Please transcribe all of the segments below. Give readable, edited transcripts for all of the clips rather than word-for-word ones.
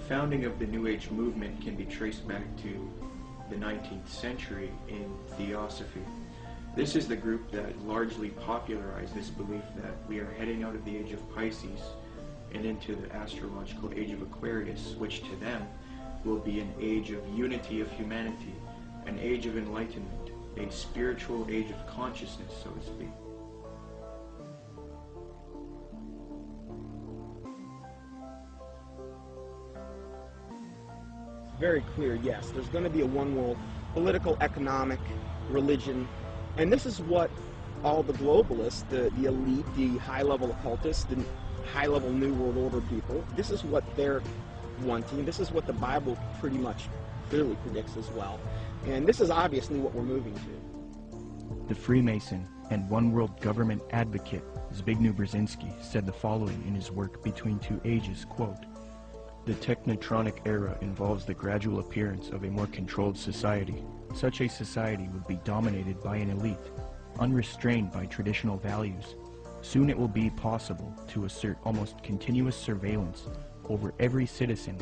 founding of the New Age movement can be traced back to the 19th century in Theosophy. This is the group that largely popularized this belief that we are heading out of the age of Pisces and into the astrological age of Aquarius, which to them will be an age of unity of humanity, an age of enlightenment, a spiritual age of consciousness, so to speak. Very clear, yes. There's going to be a one world political, economic, religion, and this is what all the globalists, the elite, the high-level occultists, the high-level New World Order people, this is what they're wanting. This is what the Bible pretty much clearly predicts as well. And this is obviously what we're moving to. The Freemason and One World Government advocate Zbigniew Brzezinski said the following in his work Between Two Ages, quote, "The technotronic era involves the gradual appearance of a more controlled society. Such a society would be dominated by an elite, unrestrained by traditional values. Soon it will be possible to assert almost continuous surveillance over every citizen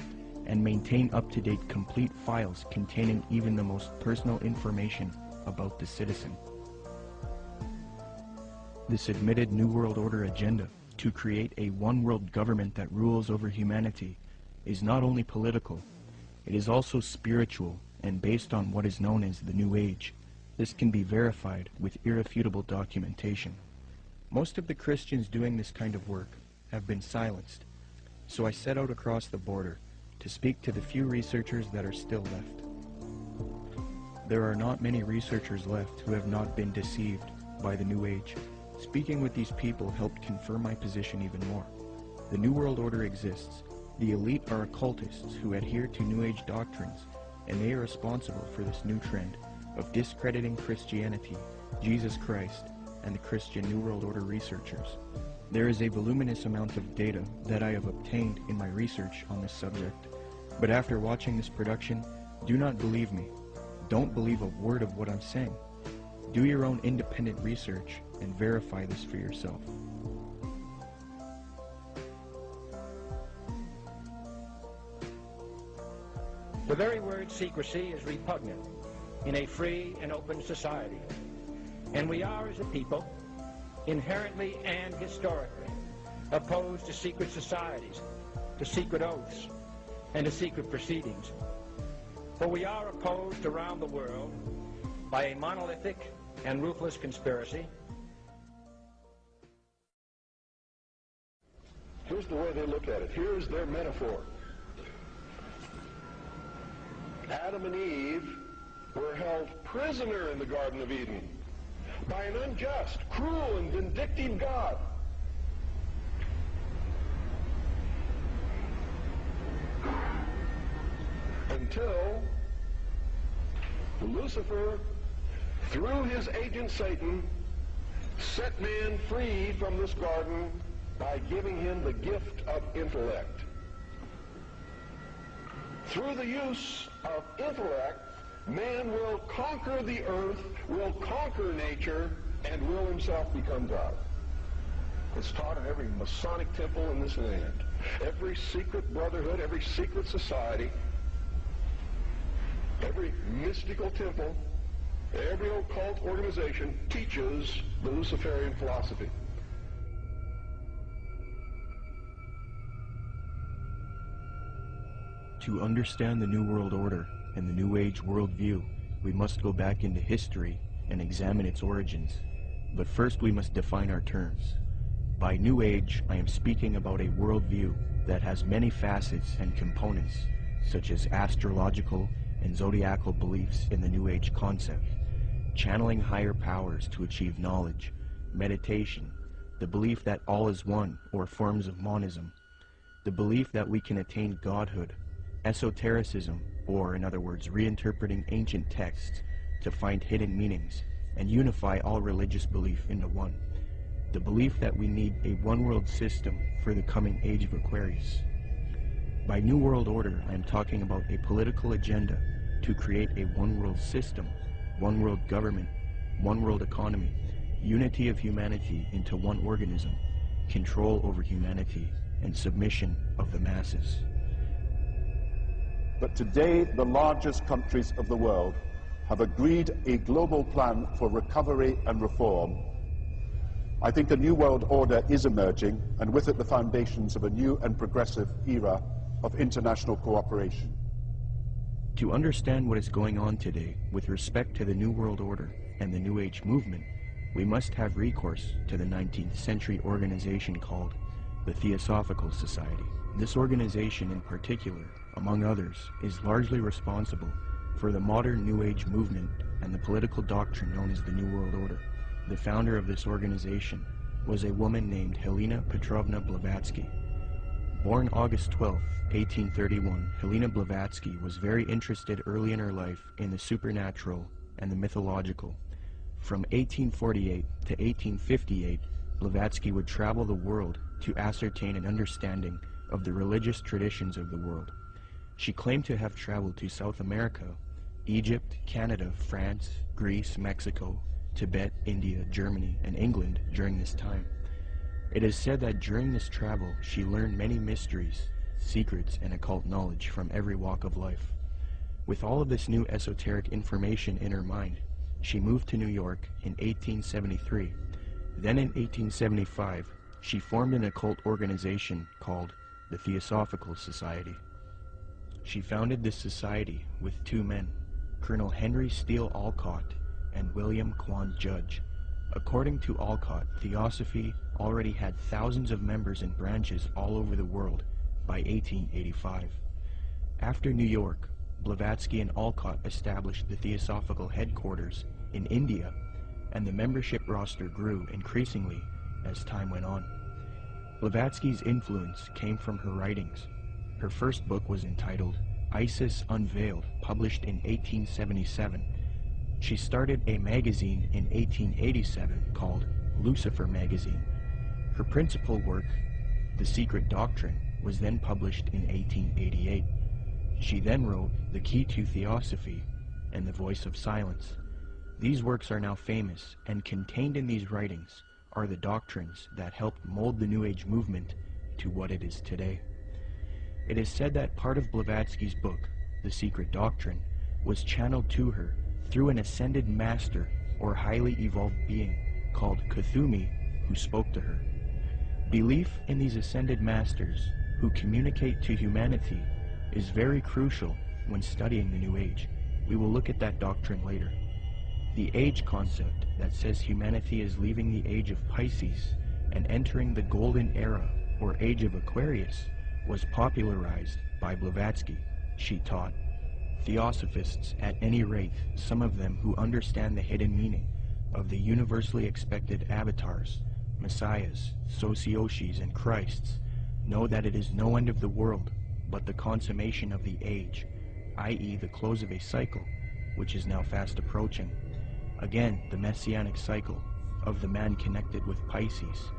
and maintain up-to-date complete files containing even the most personal information about the citizen." This admitted New World Order agenda to create a one-world government that rules over humanity is not only political, it is also spiritual and based on what is known as the New Age. This can be verified with irrefutable documentation. Most of the Christians doing this kind of work have been silenced, so I set out across the border to speak to the few researchers that are still left. There are not many researchers left who have not been deceived by the New Age. Speaking with these people helped confirm my position even more. The New World Order exists. The elite are occultists who adhere to New Age doctrines, and they are responsible for this new trend of discrediting Christianity, Jesus Christ, and the Christian New World Order researchers. There is a voluminous amount of data that I have obtained in my research on this subject, but after watching this production, do not believe me. Don't believe a word of what I'm saying. Do your own independent research and verify this for yourself. The very word secrecy is repugnant in a free and open society, and we are, as a people, inherently and historically opposed to secret societies, to secret oaths, and to secret proceedings. For we are opposed around the world by a monolithic and ruthless conspiracy. Here's the way they look at it. Here's their metaphor. Adam and Eve were held prisoner in the Garden of Eden by an unjust, cruel, and vindictive God. Until Lucifer, through his agent Satan, set man free from this garden by giving him the gift of intellect. Through the use of intellect, man will conquer the earth, will conquer nature, and will himself become God. It's taught in every Masonic temple in this land, every secret brotherhood, every secret society, every mystical temple, every occult organization teaches the Luciferian philosophy. To understand the New World Order and the New Age worldview, we must go back into history and examine its origins. But first we must define our terms. By New Age, I am speaking about a worldview that has many facets and components, such as astrological and zodiacal beliefs in the New Age concept, channeling higher powers to achieve knowledge, meditation, the belief that all is one or forms of monism, the belief that we can attain godhood, esotericism, or in other words, reinterpreting ancient texts to find hidden meanings and unify all religious belief into one, the belief that we need a one-world system for the coming age of Aquarius. By New World Order, I am talking about a political agenda to create a one-world system, one-world government, one-world economy, unity of humanity into one organism, control over humanity, and submission of the masses. but today the largest countries of the world have agreed a global plan for recovery and reform, I think a new world order is emerging, and with it the foundations of a new and progressive era of international cooperation. To understand what is going on today with respect to the New World Order and the New Age movement, we must have recourse to the 19th century organization called the Theosophical Society. This organization in particular, among others, is largely responsible for the modern New Age movement and the political doctrine known as the New World Order. The founder of this organization was a woman named Helena Petrovna Blavatsky. Born August 12, 1831, Helena Blavatsky was very interested early in her life in the supernatural and the mythological. From 1848 to 1858, Blavatsky would travel the world to ascertain an understanding of the religious traditions of the world. She claimed to have traveled to South America, Egypt, Canada, France, Greece, Mexico, Tibet, India, Germany, and England during this time. It is said that during this travel she learned many mysteries, secrets, and occult knowledge from every walk of life. With all of this new esoteric information in her mind, she moved to New York in 1873. Then in 1875, she formed an occult organization called the Theosophical Society. She founded this society with two men, Colonel Henry Steele Olcott and William Quan Judge. According to Olcott, Theosophy already had thousands of members and branches all over the world by 1885. After New York, Blavatsky and Olcott established the Theosophical headquarters in India, and the membership roster grew increasingly as time went on. Blavatsky's influence came from her writings. Her first book was entitled Isis Unveiled, published in 1877. She started a magazine in 1887 called Lucifer Magazine. Her principal work, The Secret Doctrine, was then published in 1888. She then wrote The Key to Theosophy and The Voice of Silence. These works are now famous, and contained in these writings are the doctrines that helped mold the New Age movement to what it is today. It is said that part of Blavatsky's book, The Secret Doctrine, was channeled to her through an ascended master or highly evolved being called Kuthumi, who spoke to her. Belief in these ascended masters who communicate to humanity is very crucial when studying the New Age. We will look at that doctrine later. The age concept that says humanity is leaving the age of Pisces and entering the golden era or age of Aquarius was popularized by Blavatsky. She taught Theosophists, at any rate, some of them who understand the hidden meaning of the universally expected avatars, messiahs, socioshis, and Christs, know that it is no end of the world, but the consummation of the age, i.e. the close of a cycle, which is now fast approaching. Again, the messianic cycle of the man connected with Pisces.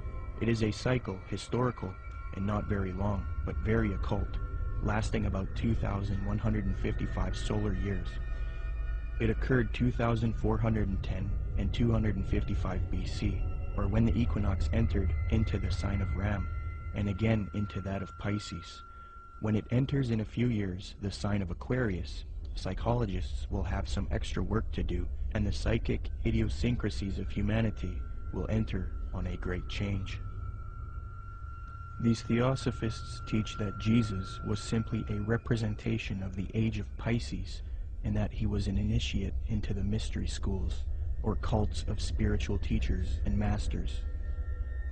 It is a cycle, historical, and not very long, but very occult, lasting about 2,155 solar years. It occurred 2,410 and 255 BC, or when the equinox entered into the sign of Ram, and again into that of Pisces. When it enters in a few years the sign of Aquarius, psychologists will have some extra work to do, and the psychic idiosyncrasies of humanity will enter on a great change. These Theosophists teach that Jesus was simply a representation of the age of Pisces, and that he was an initiate into the mystery schools, or cults of spiritual teachers and masters.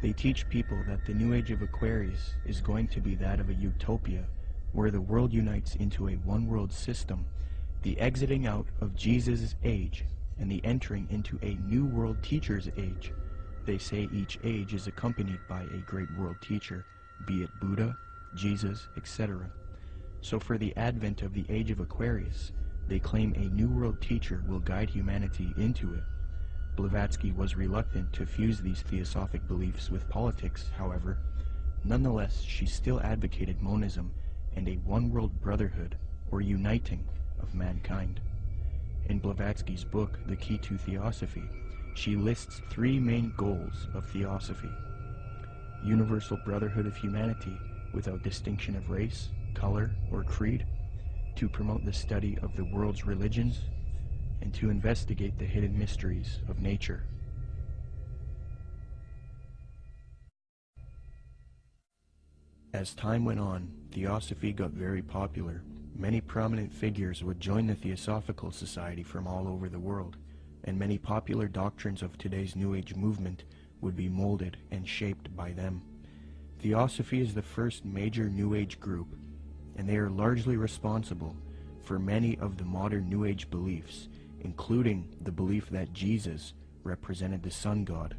They teach people that the new age of Aquarius is going to be that of a utopia, where the world unites into a one-world system, the exiting out of Jesus' age, and the entering into a new world teacher's age. They say each age is accompanied by a great world teacher, be it Buddha, Jesus, etc. So for the advent of the age of Aquarius, they claim a new world teacher will guide humanity into it. Blavatsky was reluctant to fuse these theosophic beliefs with politics, however. Nonetheless, she still advocated monism and a one-world brotherhood, or uniting, of mankind. In Blavatsky's book, The Key to Theosophy, she lists three main goals of theosophy: universal brotherhood of humanity without distinction of race, color, or creed; to promote the study of the world's religions and to investigate the hidden mysteries of nature. As time went on, Theosophy got very popular. Many prominent figures would join the Theosophical Society from all over the world, and many popular doctrines of today's New Age movement would be molded and shaped by them. Theosophy is the first major New Age group, and they are largely responsible for many of the modern New Age beliefs, including the belief that Jesus represented the sun god.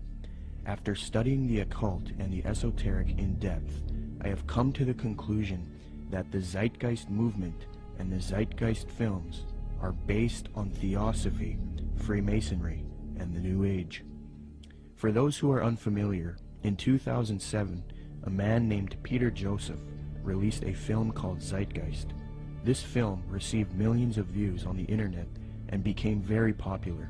After studying the occult and the esoteric in depth, I have come to the conclusion that the Zeitgeist movement and the Zeitgeist films are based on Theosophy, Freemasonry, and the New Age. For those who are unfamiliar, in 2007, a man named Peter Joseph released a film called Zeitgeist. This film received millions of views on the internet and became very popular.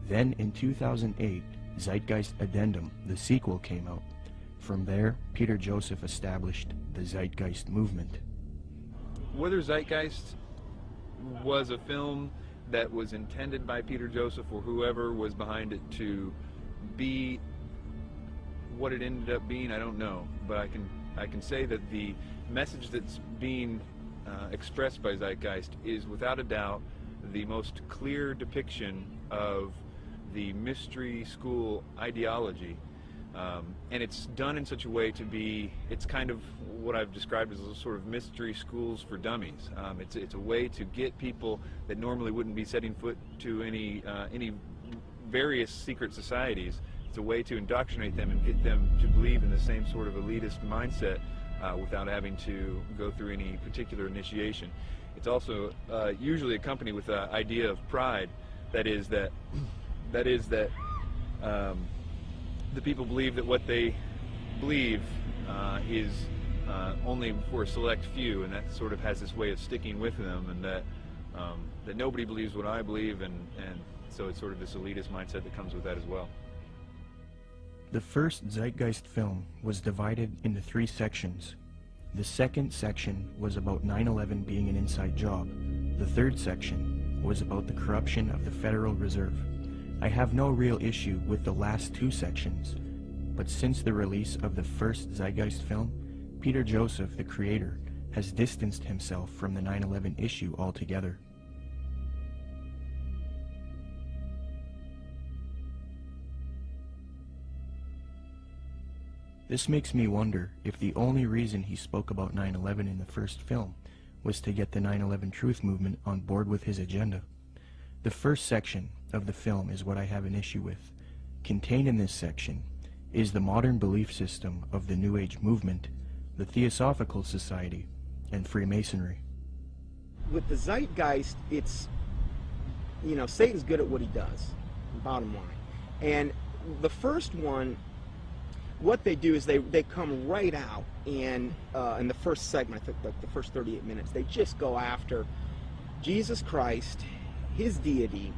Then in 2008, Zeitgeist Addendum, the sequel, came out. From there, Peter Joseph established the Zeitgeist movement. Whether Zeitgeist was a film that was intended by Peter Joseph or whoever was behind it to be what it ended up being, I don't know. But I can say that the message that's being expressed by Zeitgeist is without a doubt the most clear depiction of the mystery school ideology. And it's done in such a way to be, it's kind of what I've described as a sort of mystery schools for dummies. It's a way to get people that normally wouldn't be setting foot to any various secret societies. It's a way to indoctrinate them and get them to believe in the same sort of elitist mindset without having to go through any particular initiation. It's also usually accompanied with the idea of pride. That is that the people believe that what they believe is only for a select few, and that sort of has this way of sticking with them, and that nobody believes what I believe, and so it's sort of this elitist mindset that comes with that as well. The first Zeitgeist film was divided into 3 sections. The second section was about 9/11 being an inside job. The third section was about the corruption of the Federal Reserve. I have no real issue with the last 2 sections, but since the release of the first Zeitgeist film, Peter Joseph, the creator, has distanced himself from the 9/11 issue altogether. This makes me wonder if the only reason he spoke about 9/11 in the first film was to get the 9/11 Truth movement on board with his agenda. The first section of the film is what I have an issue with. Contained in this section is the modern belief system of the New Age movement, the Theosophical Society, and Freemasonry. With the Zeitgeist, it's, Satan's good at what he does, bottom line. And the first one, what they do is they come right out, and in the first segment, I think the first 38 minutes, they just go after Jesus Christ, his deity.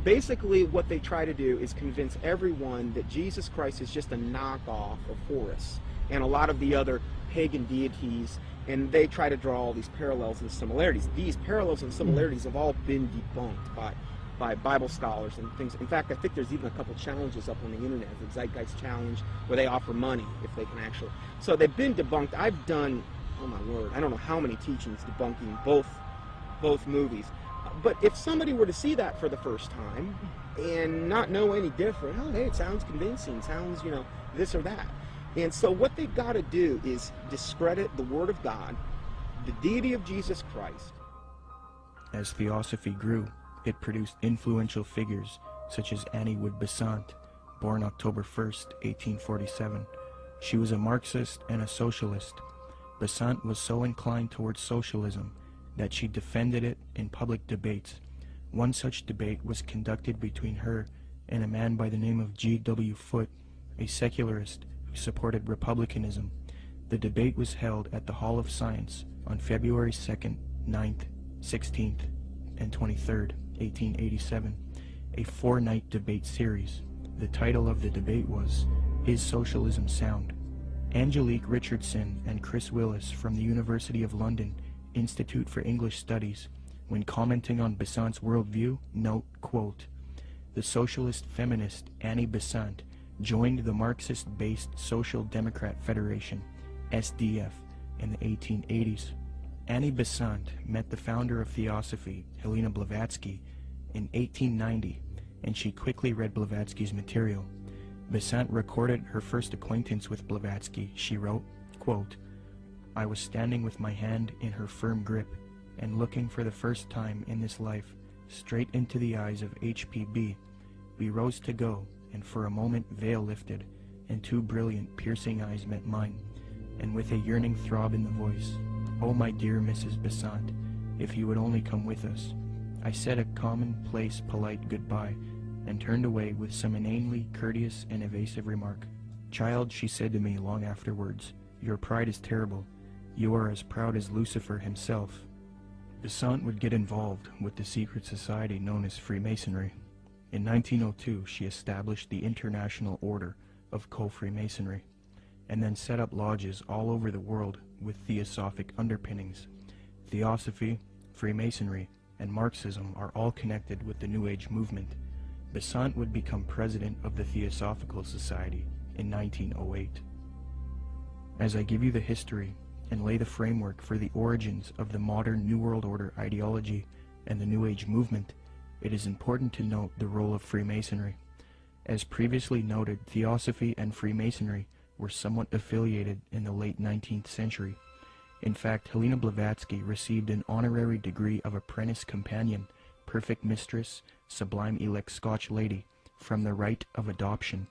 Basically, what they try to do is convince everyone that Jesus Christ is just a knockoff of Horus and a lot of the other pagan deities, and they try to draw all these parallels and similarities. These parallels and similarities have all been debunked by Bible scholars and things. In fact, I think there's even a couple challenges up on the internet, the Zeitgeist Challenge, where they offer money if they can actually. So they've been debunked. I've done, oh my word, I don't know how many teachings debunking both movies. But if somebody were to see that for the first time and not know any different, oh, hey, it sounds convincing, sounds, this or that. And so what they've got to do is discredit the Word of God, the deity of Jesus Christ. As Theosophy grew, it produced influential figures such as Annie Wood Besant, born October 1st, 1847. She was a Marxist and a socialist. Besant was so inclined towards socialism that she defended it in public debates. One such debate was conducted between her and a man by the name of G.W. Foote, a secularist who supported republicanism. The debate was held at the Hall of Science on February 2nd, 9th, 16th, and 23rd, 1887, a 4-night debate series. The title of the debate was, Is Socialism Sound? Angelique Richardson and Chris Willis from the University of London Institute for English Studies, when commenting on Besant's worldview, note, quote, "The socialist feminist Annie Besant joined the Marxist-based Social Democrat Federation, SDF, in the 1880s. Annie Besant met the founder of Theosophy, Helena Blavatsky, in 1890, and she quickly read Blavatsky's material. Besant recorded her first acquaintance with Blavatsky. She wrote, quote, "I was standing with my hand in her firm grip and looking for the first time in this life straight into the eyes of HPB. We rose to go, and for a moment veil lifted, and two brilliant, piercing eyes met mine, and with a yearning throb in the voice, 'Oh, my dear Mrs. Besant, if you would only come with us.' I said a commonplace, polite goodbye, and turned away with some inanely courteous and evasive remark. 'Child,' she said to me long afterwards, 'your pride is terrible. You are as proud as Lucifer himself.'" Besant would get involved with the secret society known as Freemasonry. In 1902, she established the International Order of Co-Freemasonry, and then set up lodges all over the world with theosophic underpinnings. Theosophy, Freemasonry, and Marxism are all connected with the New Age movement. Besant would become president of the Theosophical Society in 1908. As I give you the history and lay the framework for the origins of the modern New World Order ideology and the New Age movement, it is important to note the role of Freemasonry. As previously noted, Theosophy and Freemasonry were somewhat affiliated in the late 19th century. In fact, Helena Blavatsky received an honorary degree of Apprentice Companion, Perfect Mistress, Sublime Elect Scotch Lady, from the rite of adoption.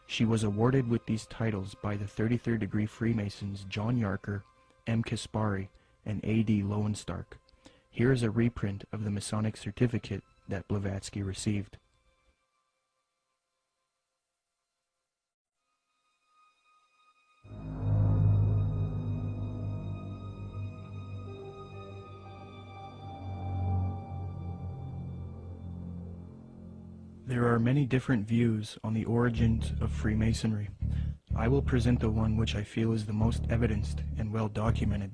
She was awarded with these titles by the 33rd degree Freemasons John Yarker, M. Kaspari, and A.D. Lowenstock. Here is a reprint of the Masonic certificate that Blavatsky received. There are many different views on the origins of Freemasonry. I will present the one which I feel is the most evidenced and well documented.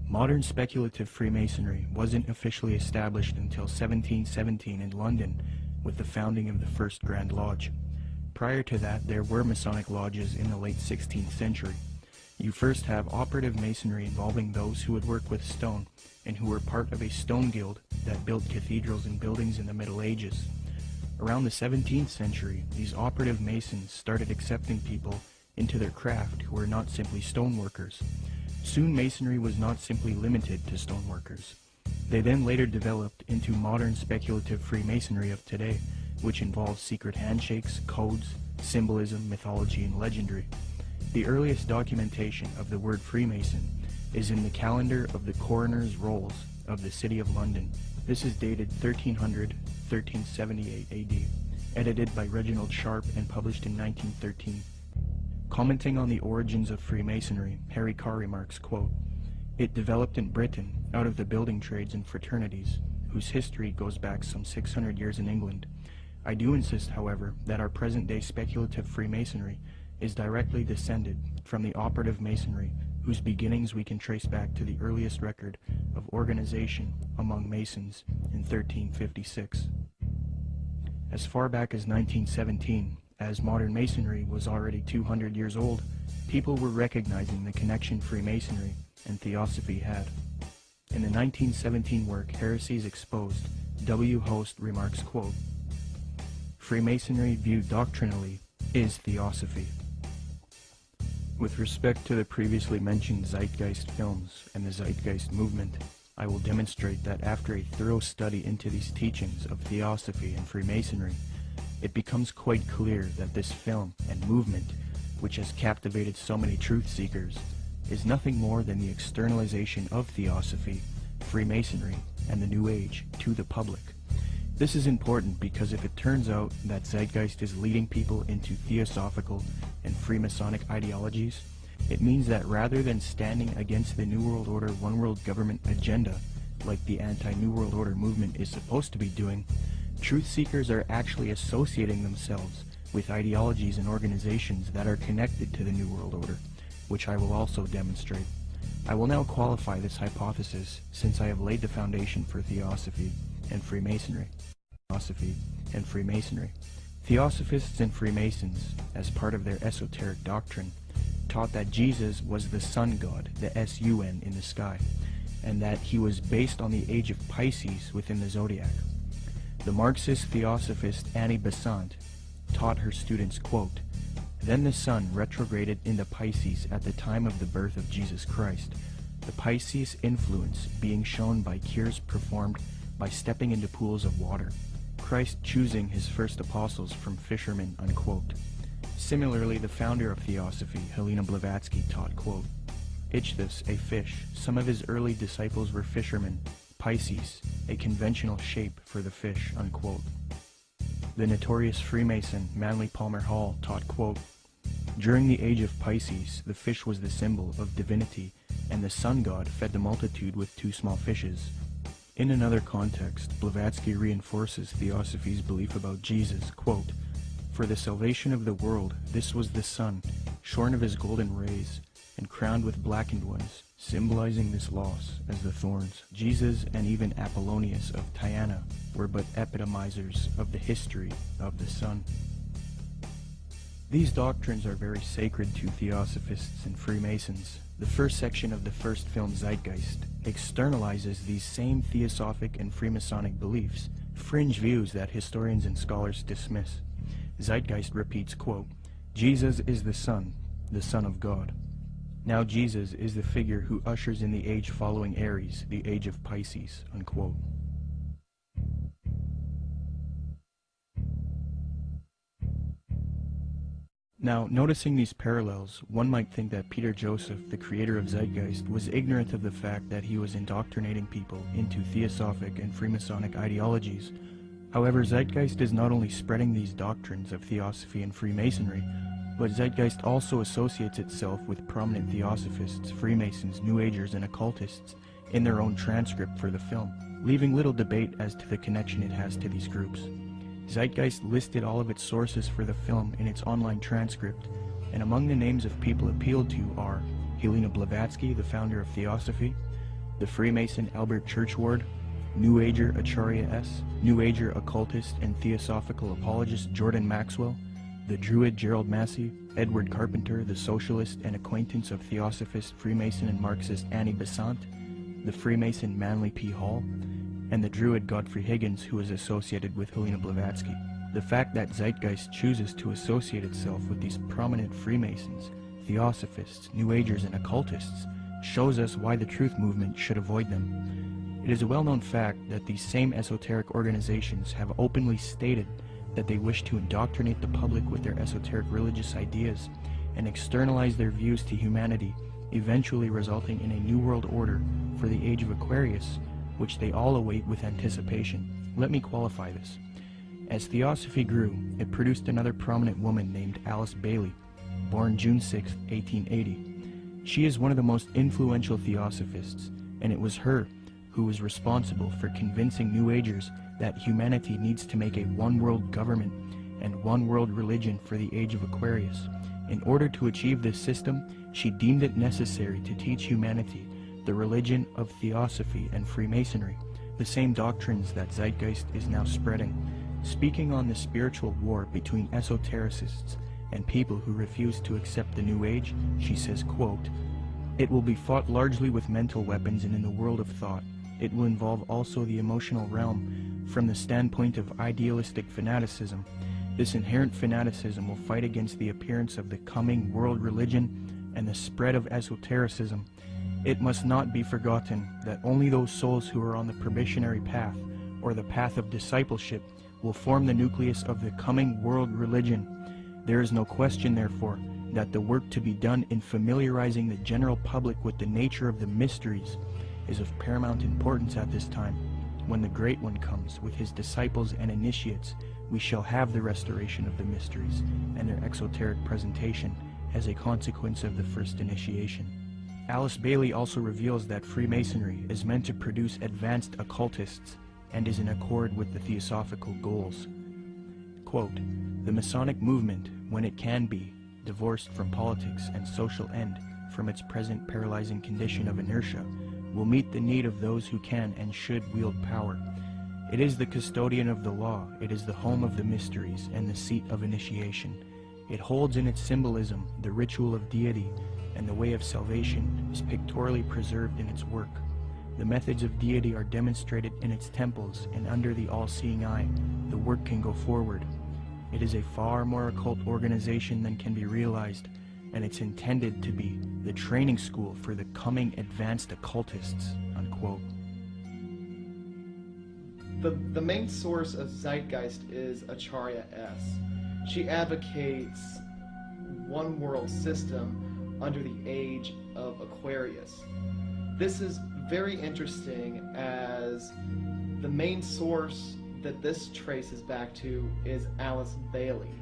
Modern speculative Freemasonry wasn't officially established until 1717 in London with the founding of the First Grand Lodge. Prior to that, there were Masonic lodges in the late 16th century. You first have operative Masonry involving those who would work with stone and who were part of a stone guild that built cathedrals and buildings in the Middle Ages. Around the 17th century, these operative Masons started accepting people into their craft who were not simply stoneworkers. Soon Masonry was not simply limited to stoneworkers. They then later developed into modern speculative Freemasonry of today, which involves secret handshakes, codes, symbolism, mythology, and legendary. The earliest documentation of the word Freemason is in the calendar of the coroner's rolls of the City of London. This is dated 1300-1378 AD, edited by Reginald Sharp and published in 1913. Commenting on the origins of Freemasonry, Harry Carr remarks, quote, "It developed in Britain out of the building trades and fraternities, whose history goes back some 600 years in England. I do insist, however, that our present-day speculative Freemasonry is directly descended from the operative Masonry, whose beginnings we can trace back to the earliest record of organization among Masons in 1356. As far back as 1917, as modern Masonry was already 200 years old, people were recognizing the connection Freemasonry and Theosophy had. In the 1917 work, Heresies Exposed, W. Host remarks, quote, "Freemasonry viewed doctrinally is Theosophy." With respect to the previously mentioned Zeitgeist films and the Zeitgeist movement, I will demonstrate that after a thorough study into these teachings of Theosophy and Freemasonry, it becomes quite clear that this film and movement, which has captivated so many truth seekers, is nothing more than the externalization of Theosophy, Freemasonry, and the New Age to the public. This is important because if it turns out that Zeitgeist is leading people into Theosophical and Freemasonic ideologies, it means that rather than standing against the New World Order One World Government agenda, like the anti-New World Order movement is supposed to be doing, truth seekers are actually associating themselves with ideologies and organizations that are connected to the New World Order, which I will also demonstrate. I will now qualify this hypothesis since I have laid the foundation for Theosophy and Freemasonry. Theosophists and Freemasons, as part of their esoteric doctrine, taught that Jesus was the sun god, the S-U-N, in the sky, and that he was based on the age of Pisces within the zodiac. The Marxist Theosophist Annie Besant taught her students, quote, "Then the sun retrograded into Pisces at the time of the birth of Jesus Christ, the Pisces influence being shown by cures performed by stepping into pools of water, Christ choosing his first apostles from fishermen," unquote. Similarly, the founder of Theosophy, Helena Blavatsky, taught, quote, "Ichthus, a fish, some of his early disciples were fishermen, Pisces, a conventional shape for the fish," unquote. The notorious Freemason Manly Palmer Hall taught, quote, "During the age of Pisces, the fish was the symbol of divinity, and the sun god fed the multitude with 2 small fishes." In another context, Blavatsky reinforces Theosophy's belief about Jesus, quote, "For the salvation of the world, this was the sun, shorn of his golden rays, and crowned with blackened ones, symbolizing this loss as the thorns. Jesus and even Apollonius of Tyana were but epitomizers of the history of the sun." These doctrines are very sacred to Theosophists and Freemasons. The first section of the first film, Zeitgeist, externalizes these same Theosophic and Freemasonic beliefs, fringe views that historians and scholars dismiss. Zeitgeist repeats, quote, "Jesus is the Son of God. Now Jesus is the figure who ushers in the age following Aries, the age of Pisces," unquote. Now, noticing these parallels, one might think that Peter Joseph, the creator of Zeitgeist, was ignorant of the fact that he was indoctrinating people into Theosophic and Freemasonic ideologies. However, Zeitgeist is not only spreading these doctrines of Theosophy and Freemasonry, but Zeitgeist also associates itself with prominent Theosophists, Freemasons, New Agers, and occultists in their own transcript for the film, leaving little debate as to the connection it has to these groups. Zeitgeist listed all of its sources for the film in its online transcript, and among the names of people appealed to are Helena Blavatsky, the founder of Theosophy, the Freemason Albert Churchward, New Ager Acharya S., New Ager occultist and theosophical apologist Jordan Maxwell, the Druid Gerald Massey, Edward Carpenter, the socialist and acquaintance of Theosophist, Freemason, and Marxist Annie Besant, the Freemason Manly P. Hall, and the Druid Godfrey Higgins, who is associated with Helena Blavatsky. The fact that Zeitgeist chooses to associate itself with these prominent Freemasons, Theosophists, New Agers, and occultists shows us why the truth movement should avoid them. It is a well-known fact that these same esoteric organizations have openly stated that they wish to indoctrinate the public with their esoteric religious ideas and externalize their views to humanity, eventually resulting in a new world order for the age of Aquarius, which they all await with anticipation. Let me qualify this. As Theosophy grew, it produced another prominent woman named Alice Bailey, born June 6, 1880. She is one of the most influential Theosophists, and it was her who was responsible for convincing New Agers that humanity needs to make a one-world government and one-world religion for the age of Aquarius. In order to achieve this system, she deemed it necessary to teach humanity the religion of Theosophy and Freemasonry, the same doctrines that Zeitgeist is now spreading. Speaking on the spiritual war between esotericists and people who refuse to accept the New Age, she says, quote, "It will be fought largely with mental weapons and in the world of thought. It will involve also the emotional realm from the standpoint of idealistic fanaticism. This inherent fanaticism will fight against the appearance of the coming world religion and the spread of esotericism. It must not be forgotten that only those souls who are on the probationary path or the path of discipleship will form the nucleus of the coming world religion. There is no question, therefore, that the work to be done in familiarizing the general public with the nature of the mysteries is of paramount importance at this time. When the Great One comes with his disciples and initiates, we shall have the restoration of the mysteries and their exoteric presentation as a consequence of the first initiation." Alice Bailey also reveals that Freemasonry is meant to produce advanced occultists and is in accord with the theosophical goals. Quote, "The Masonic movement, when it can be, divorced from politics and social end, from its present paralyzing condition of inertia, will meet the need of those who can and should wield power. It is the custodian of the law, it is the home of the mysteries and the seat of initiation. It holds in its symbolism the ritual of deity, and the way of salvation is pictorially preserved in its work. The methods of deity are demonstrated in its temples, and under the all-seeing eye, the work can go forward. It is a far more occult organization than can be realized, and it's intended to be the training school for the coming advanced occultists, unquote. The main source of Zeitgeist is Acharya S. She advocates one world system under the age of Aquarius. This is very interesting, as the main source that this traces back to is Alice Bailey.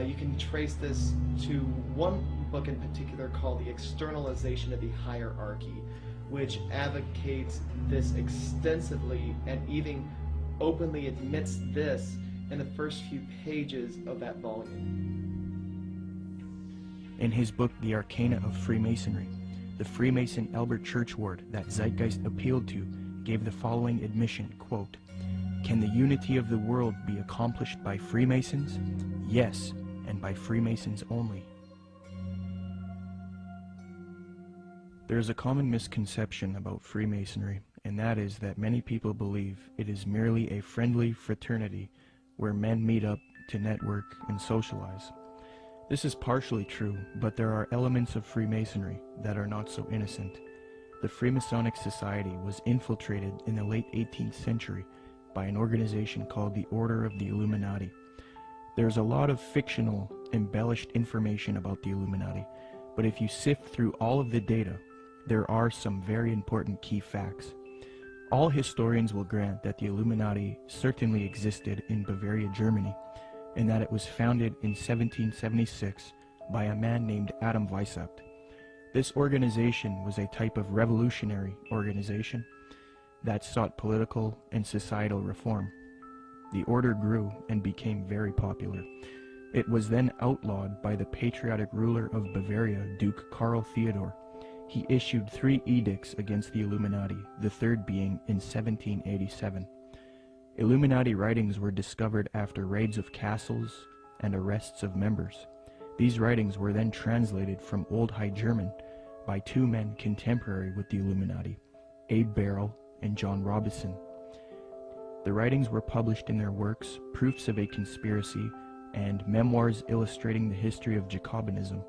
You can trace this to one book in particular called The Externalization of the Hierarchy, which advocates this extensively and even openly admits this in the first few pages of that volume. In his book, The Arcana of Freemasonry, the Freemason Albert Churchward that Zeitgeist appealed to gave the following admission, quote, "Can the unity of the world be accomplished by Freemasons? Yes, and by Freemasons only." There is a common misconception about Freemasonry, and that is that many people believe it is merely a friendly fraternity where men meet up to network and socialize. This is partially true, but there are elements of Freemasonry that are not so innocent. The Freemasonic Society was infiltrated in the late 18th century by an organization called the Order of the Illuminati. There's a lot of fictional, embellished information about the Illuminati, but if you sift through all of the data, there are some very important key facts. All historians will grant that the Illuminati certainly existed in Bavaria, Germany, and that it was founded in 1776 by a man named Adam Weishaupt. This organization was a type of revolutionary organization that sought political and societal reform. The order grew and became very popular. It was then outlawed by the patriotic ruler of Bavaria, Duke Karl Theodor. He issued 3 edicts against the Illuminati, the third being in 1787. Illuminati writings were discovered after raids of castles and arrests of members. These writings were then translated from Old High German by 2 men contemporary with the Illuminati, Abe Barrel and John Robison. The writings were published in their works, Proofs of a Conspiracy and Memoirs Illustrating the History of Jacobinism.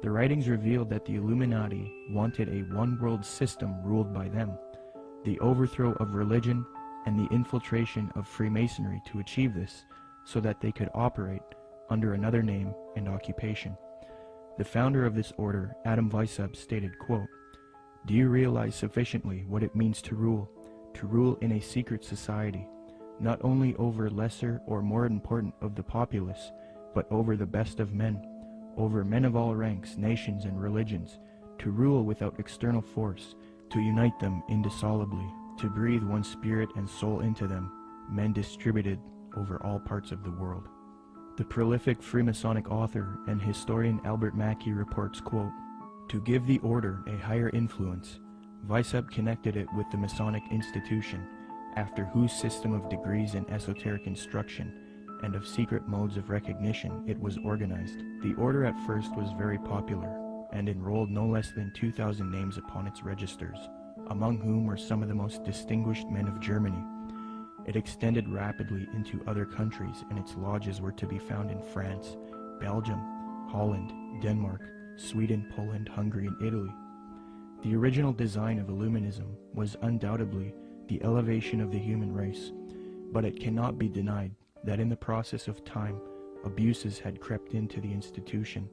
The writings revealed that the Illuminati wanted a one-world system ruled by them, the overthrow of religion, and the infiltration of Freemasonry to achieve this, so that they could operate under another name and occupation. The founder of this order, Adam Weishaupt, stated, quote, "Do you realize sufficiently what it means to rule in a secret society, not only over lesser or more important of the populace, but over the best of men, over men of all ranks, nations, and religions, to rule without external force, to unite them indissolubly, to breathe one spirit and soul into them, men distributed over all parts of the world." The prolific Freemasonic author and historian Albert Mackey reports, quote, "To give the order a higher influence, Weishaupt connected it with the Masonic institution, after whose system of degrees and esoteric instruction and of secret modes of recognition it was organized. The order at first was very popular, and enrolled no less than 2,000 names upon its registers, among whom were some of the most distinguished men of Germany. It extended rapidly into other countries, and its lodges were to be found in France, Belgium, Holland, Denmark, Sweden, Poland, Hungary, and Italy. The original design of Illuminism was undoubtedly the elevation of the human race, but it cannot be denied that in the process of time, abuses had crept into the institution,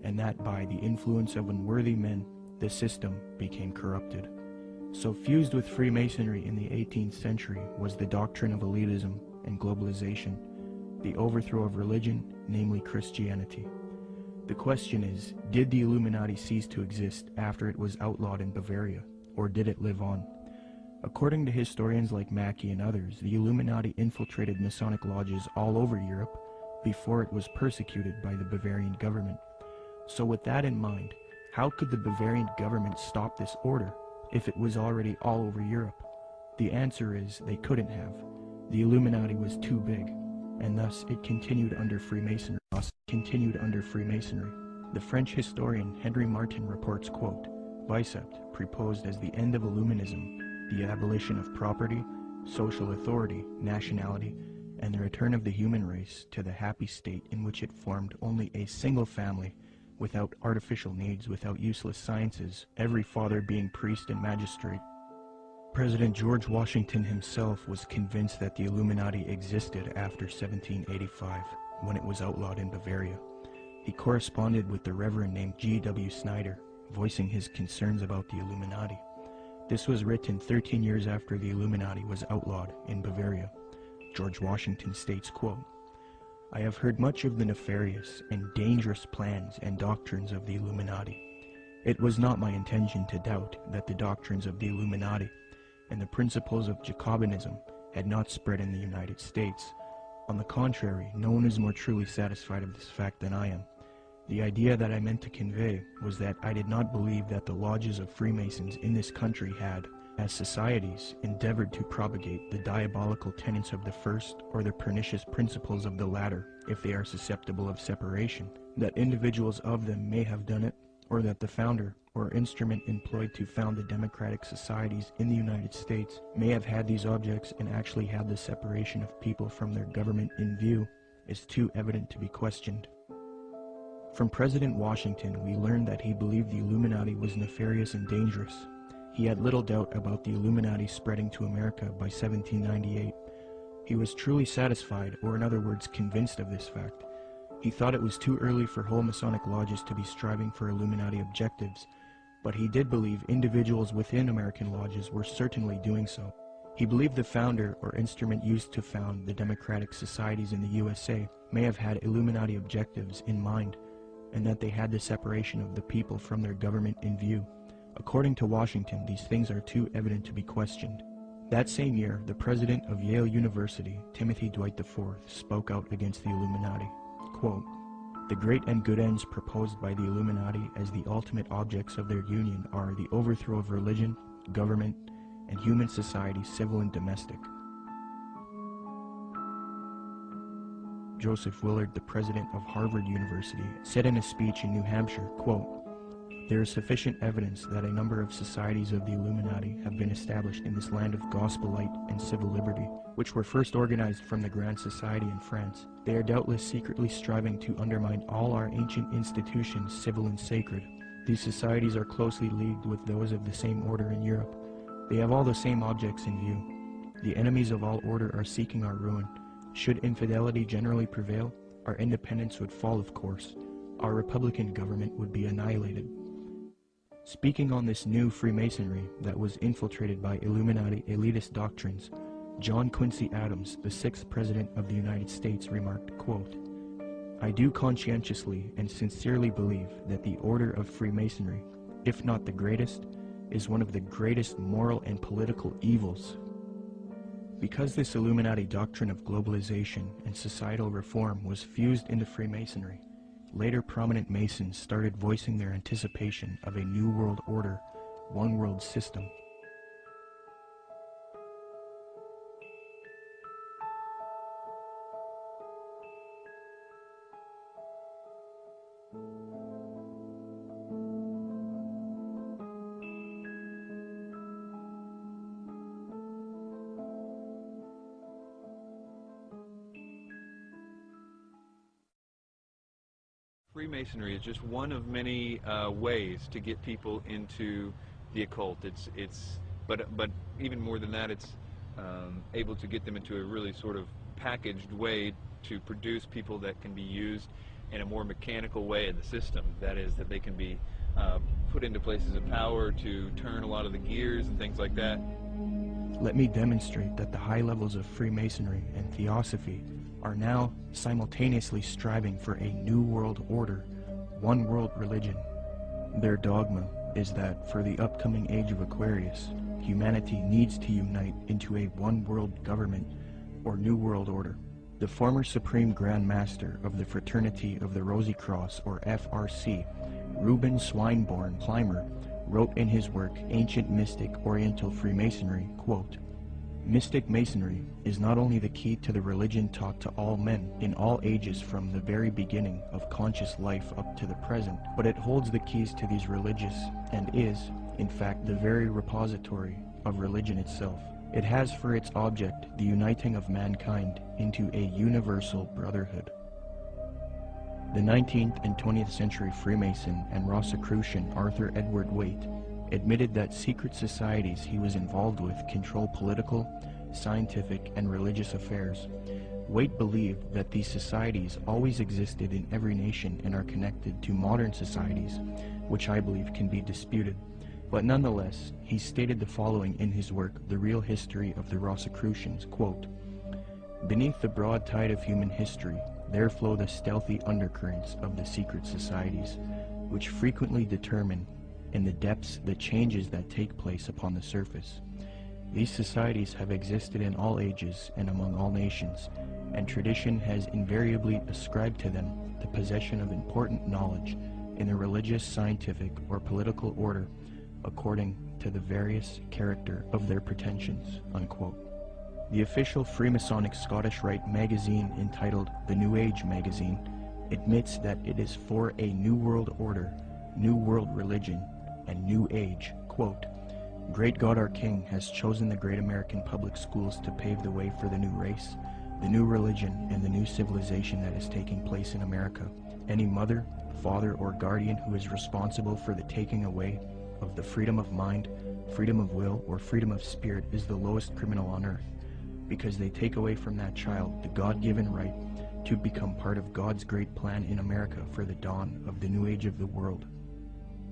and that by the influence of unworthy men, the system became corrupted. So fused with Freemasonry in the 18th century was the doctrine of elitism and globalization, the overthrow of religion, namely Christianity. The question is, did the Illuminati cease to exist after it was outlawed in Bavaria, or did it live on? According to historians like Mackey and others, the Illuminati infiltrated Masonic lodges all over Europe before it was persecuted by the Bavarian government. So with that in mind, How could the Bavarian government stop this order if it was already all over Europe? The answer is they couldn't have. The Illuminati was too big, and thus it continued under Freemasonry. The French historian Henry Martin reports, quote, Bicept proposed as the end of Illuminism the abolition of property, social authority, nationality, and the return of the human race to the happy state in which it formed only a single family, without artificial needs, without useless sciences, every father being priest and magistrate. President George Washington himself was convinced that the Illuminati existed after 1785, when it was outlawed in Bavaria. He corresponded with the Reverend named G.W. Snyder, voicing his concerns about the Illuminati. This was written 13 years after the Illuminati was outlawed in Bavaria. George Washington states, quote, I have heard much of the nefarious and dangerous plans and doctrines of the Illuminati. It was not my intention to doubt that the doctrines of the Illuminati and the principles of Jacobinism had not spread in the United States. On the contrary, no one is more truly satisfied of this fact than I am. The idea that I meant to convey was that I did not believe that the lodges of Freemasons in this country had, as societies, endeavored to propagate the diabolical tenets of the first or the pernicious principles of the latter, if they are susceptible of separation, that individuals of them may have done it, or that the founder or instrument employed to found the democratic societies in the United States may have had these objects and actually had the separation of people from their government in view, is too evident to be questioned. From President Washington, we learned that he believed the Illuminati was nefarious and dangerous. He had little doubt about the Illuminati spreading to America by 1798. He was truly satisfied, or in other words, convinced of this fact. He thought it was too early for whole Masonic lodges to be striving for Illuminati objectives, but he did believe individuals within American lodges were certainly doing so. He believed the founder or instrument used to found the democratic societies in the USA may have had Illuminati objectives in mind, and that they had the separation of the people from their government in view. According to Washington, these things are too evident to be questioned. That same year, the president of Yale University, Timothy Dwight IV, spoke out against the Illuminati. Quote, the great and good ends proposed by the Illuminati as the ultimate objects of their union are the overthrow of religion, government, and human society, civil and domestic. Joseph Willard, the president of Harvard University, said in a speech in New Hampshire, quote, there is sufficient evidence that a number of societies of the Illuminati have been established in this land of gospel light and civil liberty, which were first organized from the Grand Society in France. They are doubtless secretly striving to undermine all our ancient institutions, civil and sacred. These societies are closely leagued with those of the same order in Europe. They have all the same objects in view. The enemies of all order are seeking our ruin. Should infidelity generally prevail, our independence would fall, of course. Our republican government would be annihilated. Speaking on this new Freemasonry that was infiltrated by Illuminati elitist doctrines, John Quincy Adams, the 6th President of the United States, remarked, quote, I do conscientiously and sincerely believe that the order of Freemasonry, if not the greatest, is one of the greatest moral and political evils. Because this Illuminati doctrine of globalization and societal reform was fused into Freemasonry, later prominent Masons started voicing their anticipation of a new world order, one world system. Freemasonry is just one of many ways to get people into the occult. But even more than that, it's able to get them into a really sort of packaged way to produce people that can be used in a more mechanical way in the system. That is, that they can be put into places of power to turn a lot of the gears and things like that. Let me demonstrate that the high levels of Freemasonry and Theosophy are now simultaneously striving for a new world order, one world religion. Their dogma is that for the upcoming age of Aquarius, humanity needs to unite into a one world government or new world order. The former Supreme Grand Master of the Fraternity of the Rosy Cross, or FRC, Reuben Swinburne Clymer, wrote in his work Ancient Mystic Oriental Freemasonry, quote, "Mystic Masonry is not only the key to the religion taught to all men in all ages from the very beginning of conscious life up to the present, but it holds the keys to these religious and is, in fact, the very repository of religion itself. It has for its object the uniting of mankind into a universal brotherhood." The 19th and 20th century Freemason and Rosicrucian Arthur Edward Waite admitted that secret societies he was involved with control political, scientific, and religious affairs. Waite believed that these societies always existed in every nation and are connected to modern societies, which I believe can be disputed. But nonetheless, he stated the following in his work, The Real History of the Rosicrucians, quote, "Beneath the broad tide of human history, there flow the stealthy undercurrents of the secret societies, which frequently determine in the depths the changes that take place upon the surface. These societies have existed in all ages and among all nations, and tradition has invariably ascribed to them the possession of important knowledge in the religious, scientific, or political order, according to the various character of their pretensions," unquote. The official Freemasonic Scottish Rite magazine, entitled The New Age Magazine, admits that it is for a New World Order, New World Religion, and New Age, quote, "Great God our King has chosen the great American public schools to pave the way for the new race, the new religion, and the new civilization that is taking place in America. Any mother, father, or guardian who is responsible for the taking away of the freedom of mind, freedom of will, or freedom of spirit is the lowest criminal on earth, because they take away from that child the God-given right to become part of God's great plan in America for the dawn of the new age of the world."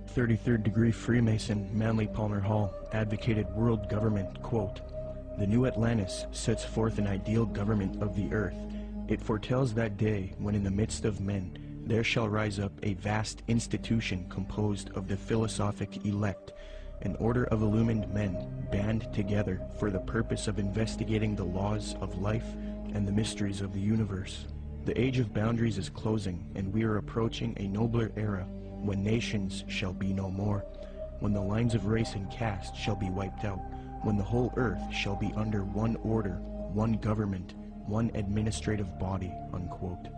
33rd degree Freemason Manly Palmer Hall advocated world government, quote, "The new Atlantis sets forth an ideal government of the earth. It foretells that day when in the midst of men there shall rise up a vast institution composed of the philosophic elect, an order of illumined men band together for the purpose of investigating the laws of life and the mysteries of the universe. The age of boundaries is closing, and we are approaching a nobler era when nations shall be no more, when the lines of race and caste shall be wiped out, when the whole earth shall be under one order, one government, one administrative body," unquote.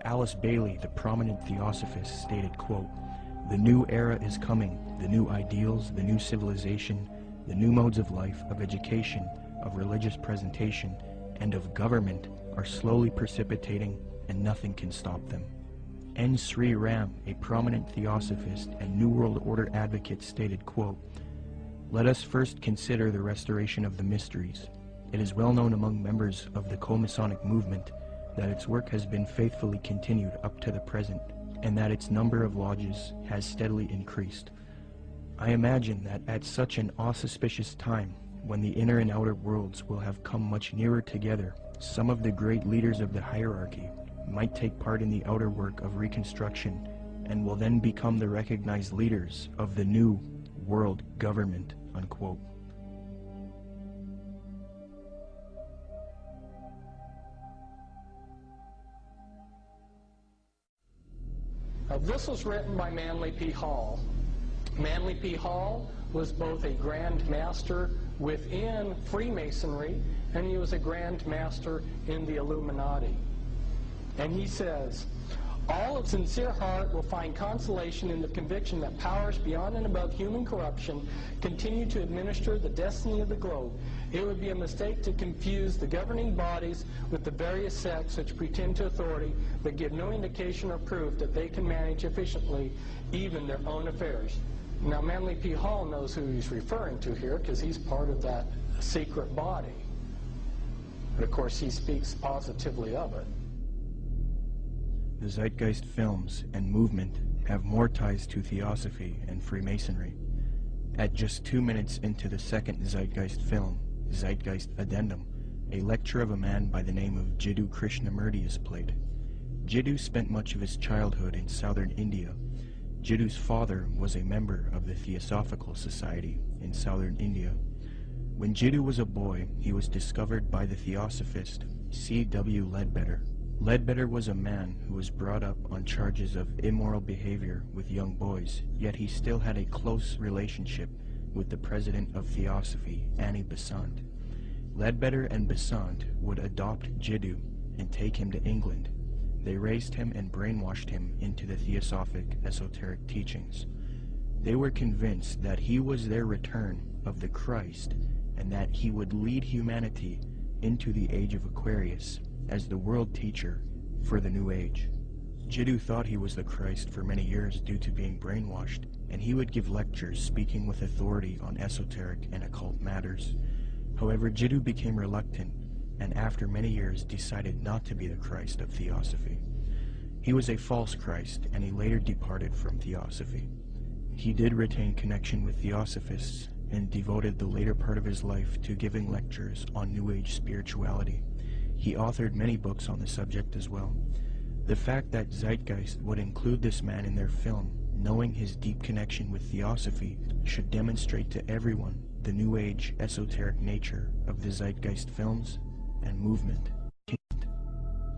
Alice Bailey, the prominent theosophist, stated, quote, "The new era is coming, the new ideals, the new civilization, the new modes of life, of education, of religious presentation, and of government are slowly precipitating, and nothing can stop them." N. Sri Ram, a prominent theosophist and New World Order advocate, stated, quote, "Let us first consider the restoration of the mysteries. It is well known among members of the co-Masonic movement that its work has been faithfully continued up to the present, and that its number of lodges has steadily increased. I imagine that at such an auspicious time, when the inner and outer worlds will have come much nearer together, some of the great leaders of the hierarchy might take part in the outer work of reconstruction, and will then become the recognized leaders of the new world government," unquote. This was written by Manly P. Hall. Manly P. Hall was both a Grand Master within Freemasonry, and he was a Grand Master in the Illuminati. And he says, "All of sincere heart will find consolation in the conviction that powers beyond and above human corruption continue to administer the destiny of the globe. It would be a mistake to confuse the governing bodies with the various sects which pretend to authority but give no indication or proof that they can manage efficiently even their own affairs." Now, Manly P. Hall knows who he's referring to here because he's part of that secret body. And of course, he speaks positively of it. The Zeitgeist films and movement have more ties to Theosophy and Freemasonry. At just 2 minutes into the second Zeitgeist film, Zeitgeist Addendum, a lecture of a man by the name of Jiddu Krishnamurti is played. Jiddu spent much of his childhood in southern India. Jiddu's father was a member of the Theosophical Society in southern India. When Jiddu was a boy, he was discovered by the theosophist C.W. Ledbetter. Ledbetter was a man who was brought up on charges of immoral behavior with young boys, yet he still had a close relationship with the president of Theosophy, Annie Besant. Ledbetter and Besant would adopt Jiddu and take him to England. They raised him and brainwashed him into the theosophic esoteric teachings. They were convinced that he was their return of the Christ and that he would lead humanity into the age of Aquarius as the world teacher for the New Age. Jiddu thought he was the Christ for many years due to being brainwashed, and he would give lectures speaking with authority on esoteric and occult matters. However, Jiddu became reluctant, and after many years decided not to be the Christ of Theosophy. He was a false Christ, and he later departed from Theosophy. He did retain connection with Theosophists, and devoted the later part of his life to giving lectures on New Age spirituality. He authored many books on the subject as well. The fact that Zeitgeist would include this man in their film, knowing his deep connection with Theosophy, should demonstrate to everyone the New Age esoteric nature of the Zeitgeist films and movement.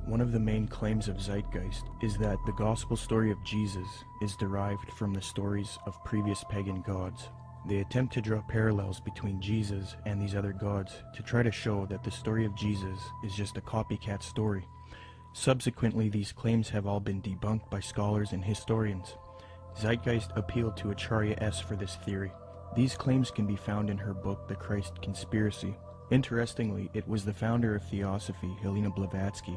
One of the main claims of Zeitgeist is that the gospel story of Jesus is derived from the stories of previous pagan gods. They attempt to draw parallels between Jesus and these other gods to try to show that the story of Jesus is just a copycat story. Subsequently, these claims have all been debunked by scholars and historians. Zeitgeist appealed to Acharya S. for this theory. These claims can be found in her book, The Christ Conspiracy. Interestingly, it was the founder of Theosophy, Helena Blavatsky,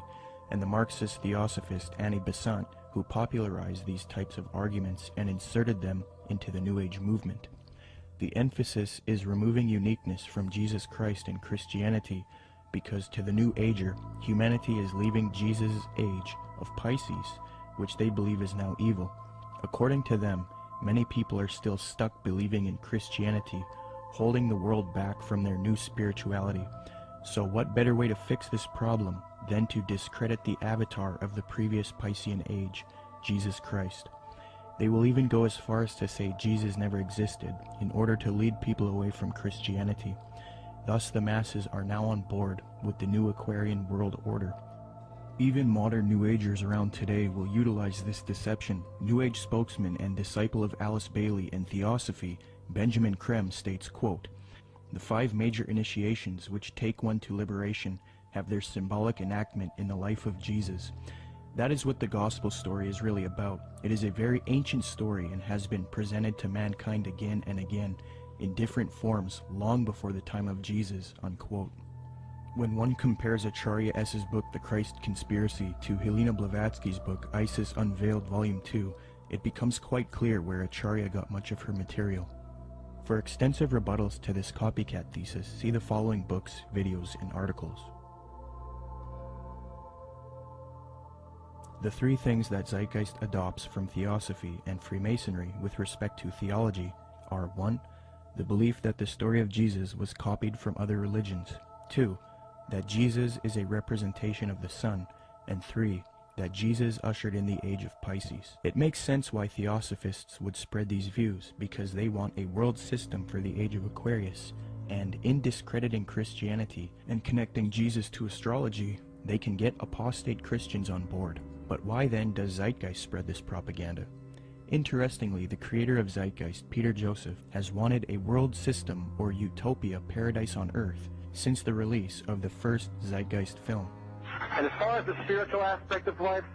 and the Marxist theosophist Annie Besant who popularized these types of arguments and inserted them into the New Age movement. The emphasis is removing uniqueness from Jesus Christ and Christianity, because to the New Ager, humanity is leaving Jesus' age of Pisces, which they believe is now evil. According to them, many people are still stuck believing in Christianity, holding the world back from their new spirituality. So what better way to fix this problem than to discredit the avatar of the previous Piscean age, Jesus Christ? They will even go as far as to say Jesus never existed in order to lead people away from Christianity. Thus the masses are now on board with the new Aquarian world order. Even modern New Agers around today will utilize this deception. New Age spokesman and disciple of Alice Bailey and Theosophy, Benjamin Creme, states, quote, "The 5 major initiations which take one to liberation have their symbolic enactment in the life of Jesus. That is what the gospel story is really about. It is a very ancient story and has been presented to mankind again and again in different forms long before the time of Jesus," unquote. When one compares Acharya S.'s book, The Christ Conspiracy, to Helena Blavatsky's book, Isis Unveiled Volume 2, it becomes quite clear where Acharya got much of her material. For extensive rebuttals to this copycat thesis, see the following books, videos, and articles. The 3 things that Zeitgeist adopts from Theosophy and Freemasonry with respect to theology are 1. The belief that the story of Jesus was copied from other religions. 2. That Jesus is a representation of the sun. And 3. That Jesus ushered in the age of Pisces. It makes sense why Theosophists would spread these views, because they want a world system for the age of Aquarius, and in discrediting Christianity and connecting Jesus to astrology, they can get apostate Christians on board. But why then does Zeitgeist spread this propaganda? Interestingly, the creator of Zeitgeist, Peter Joseph, has wanted a world system or utopia paradise on Earth since the release of the first Zeitgeist film. And as far as the spiritual aspect of life,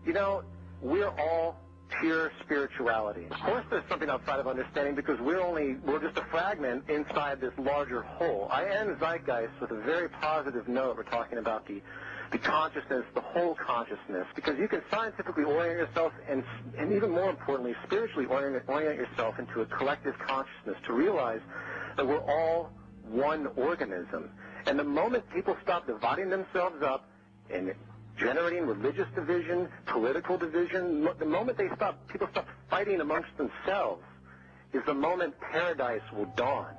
you know, we're all pure spirituality. Of course there's something outside of understanding, because we're just a fragment inside this larger whole. I end Zeitgeist with a very positive note. We're talking about the consciousness, the whole consciousness, because you can scientifically orient yourself and even more importantly, spiritually orient yourself into a collective consciousness to realize that we're all one organism. And the moment people stop dividing themselves up and generating religious division, political division, the moment people stop fighting amongst themselves is the moment paradise will dawn.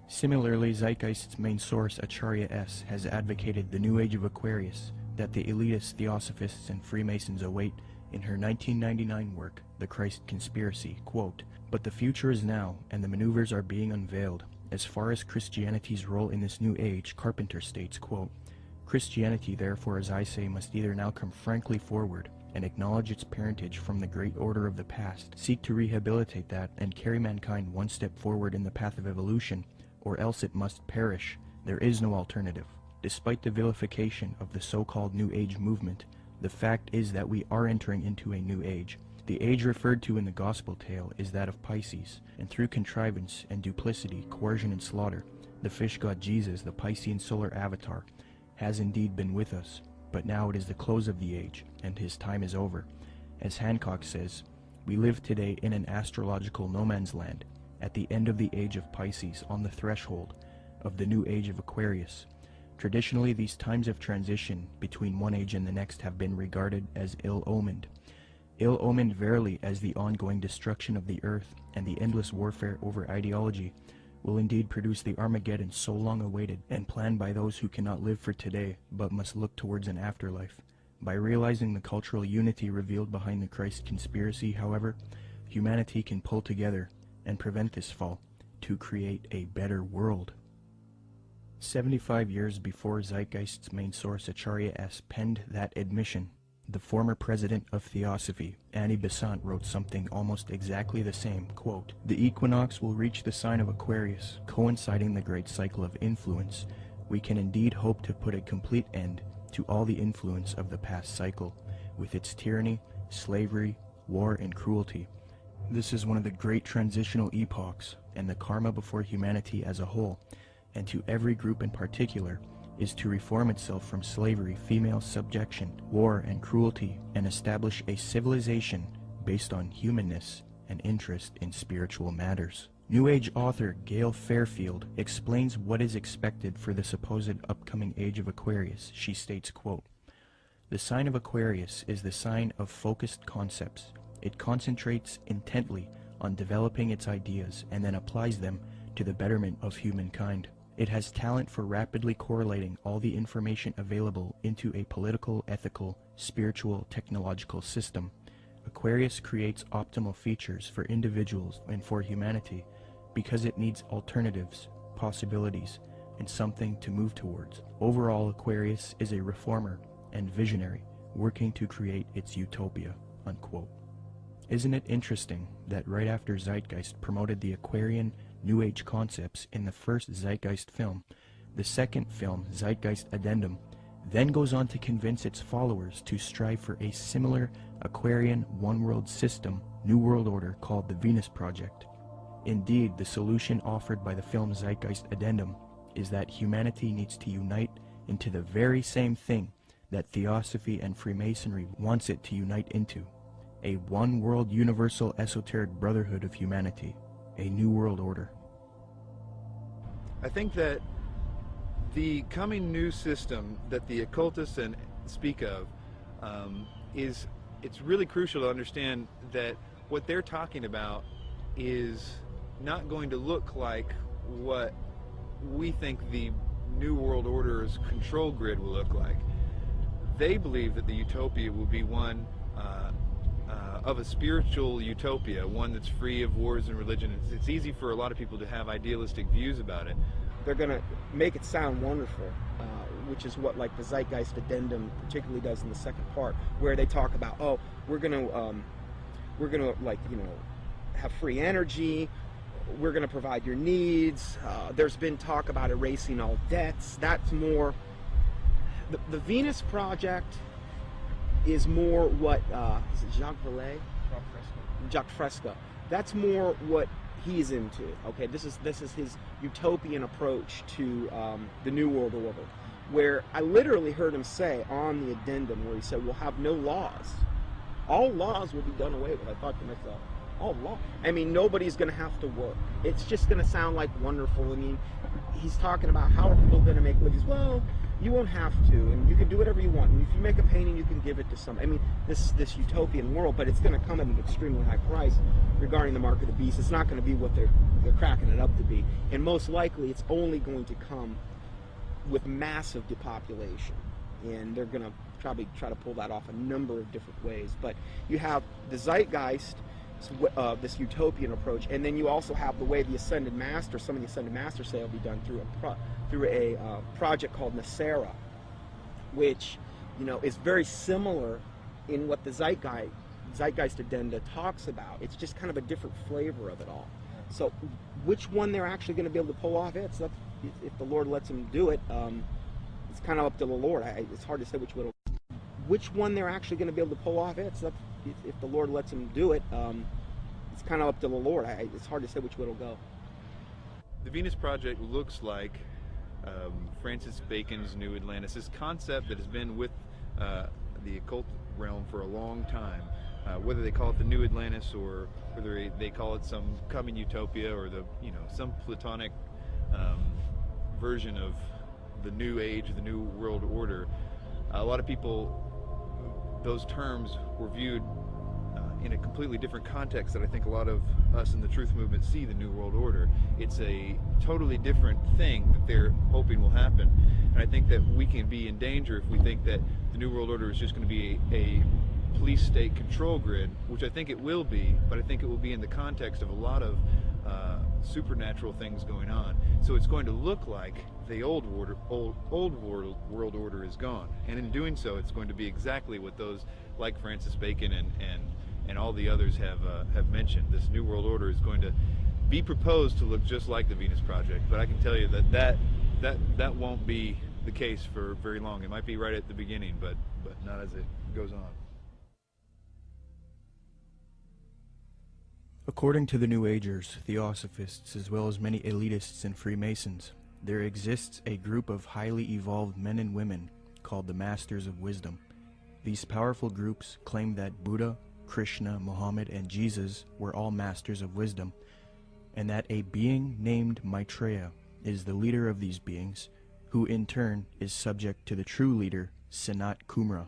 Similarly, Zeitgeist's main source, Acharya S., has advocated the New Age of Aquarius that the elitist Theosophists and Freemasons await in her 1999 work, The Christ Conspiracy, quote, "But the future is now, and the maneuvers are being unveiled. As far as Christianity's role in this new age, Carpenter states, quote, "Christianity, therefore, as I say, must either now come frankly forward and acknowledge its parentage from the great order of the past, seek to rehabilitate that, and carry mankind one step forward in the path of evolution, or else it must perish. There is no alternative. Despite the vilification of the so-called New Age movement, the fact is that we are entering into a new age. The age referred to in the gospel tale is that of Pisces, and through contrivance and duplicity, coercion and slaughter, the fish god Jesus, the Piscean solar avatar, has indeed been with us. But now it is the close of the age, and his time is over. As Hancock says, we live today in an astrological no man's land, at the end of the age of Pisces, on the threshold of the new age of Aquarius. Traditionally, these times of transition between one age and the next have been regarded as ill-omened. Ill-omened verily, as the ongoing destruction of the earth and the endless warfare over ideology will indeed produce the Armageddon so long awaited and planned by those who cannot live for today but must look towards an afterlife. By realizing the cultural unity revealed behind the Christ conspiracy, however, humanity can pull together and prevent this fall to create a better world." 75 years before Zeitgeist's main source Acharya S. penned that admission, the former president of Theosophy, Annie Besant, wrote something almost exactly the same, quote, "The equinox will reach the sign of Aquarius, coinciding the great cycle of influence. We can indeed hope to put a complete end to all the influence of the past cycle, with its tyranny, slavery, war, and cruelty. This is one of the great transitional epochs, and the karma before humanity as a whole, and to every group in particular, is to reform itself from slavery, female subjection, war, and cruelty, and establish a civilization based on humanness and interest in spiritual matters." New Age author Gail Fairfield explains what is expected for the supposed upcoming age of Aquarius. She states, quote, "The sign of Aquarius is the sign of focused concepts. It concentrates intently on developing its ideas and then applies them to the betterment of humankind. It has talent for rapidly correlating all the information available into a political, ethical, spiritual, technological system. Aquarius creates optimal features for individuals and for humanity because it needs alternatives, possibilities, and something to move towards. Overall, Aquarius is a reformer and visionary working to create its utopia." Unquote. Isn't it interesting that right after Zeitgeist promoted the Aquarian New Age concepts in the first Zeitgeist film, the second film, Zeitgeist Addendum, then goes on to convince its followers to strive for a similar Aquarian one-world system, New World Order, called the Venus Project. Indeed, the solution offered by the film Zeitgeist Addendum is that humanity needs to unite into the very same thing that Theosophy and Freemasonry wants it to unite into: a one-world universal esoteric brotherhood of humanity, a New World Order. I think that the coming new system that the occultists speak of it's really crucial to understand that what they're talking about is not going to look like what we think the New World Order's control grid will look like. They believe that the utopia will be one of a spiritual utopia, one that's free of wars and religion. It's easy for a lot of people to have idealistic views about it. They're going to make it sound wonderful, which is what like the Zeitgeist Addendum particularly does in the second part, where they talk about, oh, we're going to like, you know, have free energy, we're going to provide your needs. There's been talk about erasing all debts. That's more the Venus Project is more what is it Jacques Vallée? Jacques Fresco. That's more what he's into. Okay, this is his utopian approach to the New World Order, where I literally heard him say on the addendum, where he said, "We'll have no laws. All laws will be done away with." I thought to myself, all law? I mean, nobody's going to have to work. It's just going to sound like wonderful. I mean, he's talking about how are people going to make livings. Well, you won't have to, and you can do whatever you want. And if you make a painting, you can give it to some. I mean, this utopian world, but it's going to come at an extremely high price regarding the mark of the beast. It's not going to be what they're cracking it up to be, and most likely, it's only going to come with massive depopulation, and they're going to probably try to pull that off a number of different ways. But you have the Zeitgeist this utopian approach, and then you also have the way the Ascended Master, some of the Ascended Masters say, will be done through a project called Nasera, which, you know, is very similar in what the Zeitgeist Addenda talks about. It's just kind of a different flavor of it all. So, which one they're actually going to be able to pull off? It's up, if the Lord lets them do it. It's kind of up to the Lord. It's hard to say which one they're actually going to be able to pull off. It's up, if the Lord lets them do it. It's kind of up to the Lord. It's hard to say which way it'll go. The Venus Project looks like Francis Bacon's New Atlantis, this concept that has been with the occult realm for a long time. Whether they call it the New Atlantis or whether they call it some coming utopia or some Platonic version of the New Age, the New World Order, a lot of people, those terms were viewed in a completely different context that I think a lot of us in the truth movement see the New World Order. It's a totally different thing that they're hoping will happen. And I think that we can be in danger if we think that the New World Order is just going to be a police state control grid, which I think it will be, but I think it will be in the context of a lot of supernatural things going on. So it's going to look like the old world order is gone, and in doing so, it's going to be exactly what those like Francis Bacon and all the others have mentioned. This new world order is going to be proposed to look just like the Venus Project, but I can tell you that won't be the case for very long. It might be right at the beginning, but not as it goes on. According to the New Agers, Theosophists, as well as many elitists and Freemasons, there exists a group of highly evolved men and women called the Masters of Wisdom. These powerful groups claim that Buddha, Krishna, Muhammad, and Jesus were all masters of wisdom, and that a being named Maitreya is the leader of these beings, who in turn is subject to the true leader, Sanat Kumara.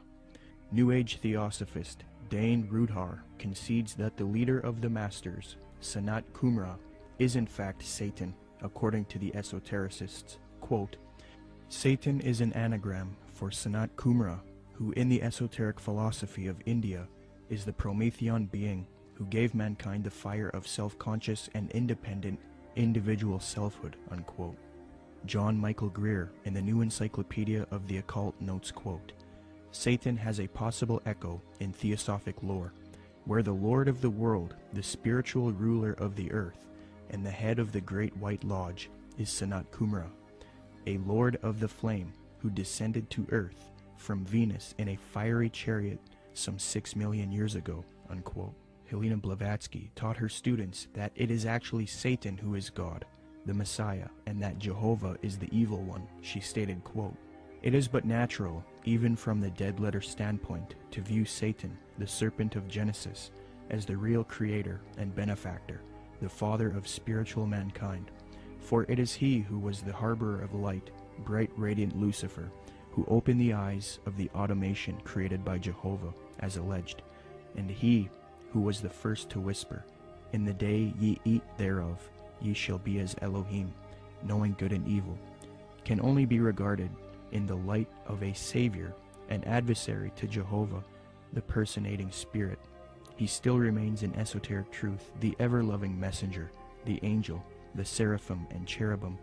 New Age Theosophist Dane Rudhar concedes that the leader of the Masters, Sanat Kumara, is in fact Satan, according to the esotericists. Quote, Satan is an anagram for Sanat Kumara, who in the esoteric philosophy of India is the Promethean being who gave mankind the fire of self-conscious and independent individual selfhood, unquote. John Michael Greer in the New Encyclopedia of the Occult notes, quote, Satan has a possible echo in theosophic lore, where the Lord of the world, the spiritual ruler of the earth, and the head of the Great White Lodge is Sanat Kumara, a lord of the flame who descended to earth from Venus in a fiery chariot some 6 million years ago, unquote. Helena Blavatsky taught her students that it is actually Satan who is God, the Messiah, and that Jehovah is the evil one. She stated, quote, It is but natural, even from the dead letter standpoint, to view Satan, the serpent of Genesis, as the real creator and benefactor, the father of spiritual mankind. For it is he who was the harborer of light, bright radiant Lucifer, who opened the eyes of the automation created by Jehovah, as alleged, and he who was the first to whisper, In the day ye eat thereof, ye shall be as Elohim, knowing good and evil, can only be regarded in the light of a savior, an adversary to Jehovah, the personating spirit. He still remains in esoteric truth, the ever-loving messenger, the angel, the seraphim and cherubim,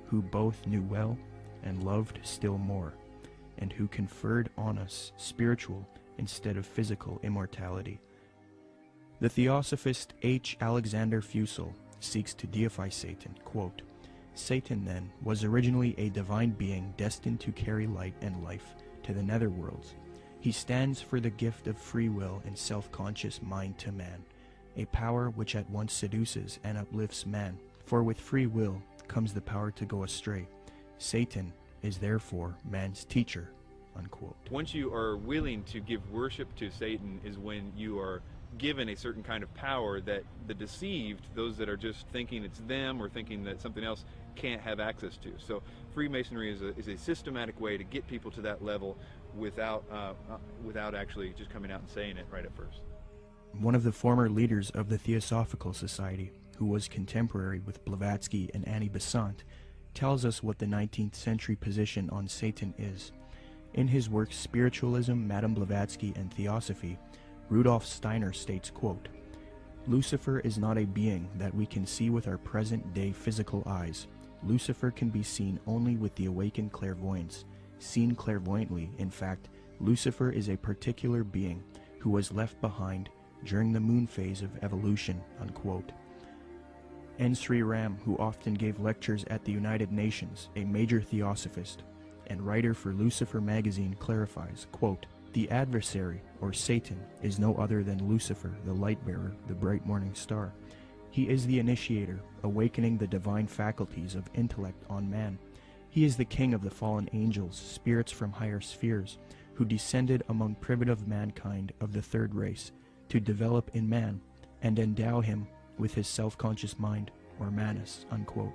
who both knew well and loved still more, and who conferred on us spiritual instead of physical immortality. The Theosophist H. Alexander Fusel seeks to deify Satan, quote, Satan, then, was originally a divine being destined to carry light and life to the netherworlds. He stands for the gift of free will and self-conscious mind to man, a power which at once seduces and uplifts man, for with free will comes the power to go astray. Satan is therefore man's teacher, unquote. Once you are willing to give worship to Satan is when you are given a certain kind of power that the deceived, those that are just thinking it's them or thinking that something else, can't have access to. So Freemasonry is a systematic way to get people to that level without actually just coming out and saying it right at first. One of the former leaders of the Theosophical Society, who was contemporary with Blavatsky and Annie Besant, tells us what the 19th century position on Satan is. In his work Spiritualism, Madame Blavatsky, and Theosophy, Rudolf Steiner states, quote, Lucifer is not a being that we can see with our present-day physical eyes. Lucifer can be seen only with the awakened clairvoyance. Seen clairvoyantly, in fact, Lucifer is a particular being who was left behind during the moon phase of evolution, unquote. N. Sri Ram, who often gave lectures at the United Nations, a major theosophist and writer for Lucifer magazine, clarifies, quote, "The adversary, or Satan, is no other than Lucifer, the light-bearer, the bright morning star. He is the initiator, awakening the divine faculties of intellect on man. He is the king of the fallen angels, spirits from higher spheres, who descended among primitive mankind of the third race, to develop in man and endow him with his self-conscious mind, or manas," unquote.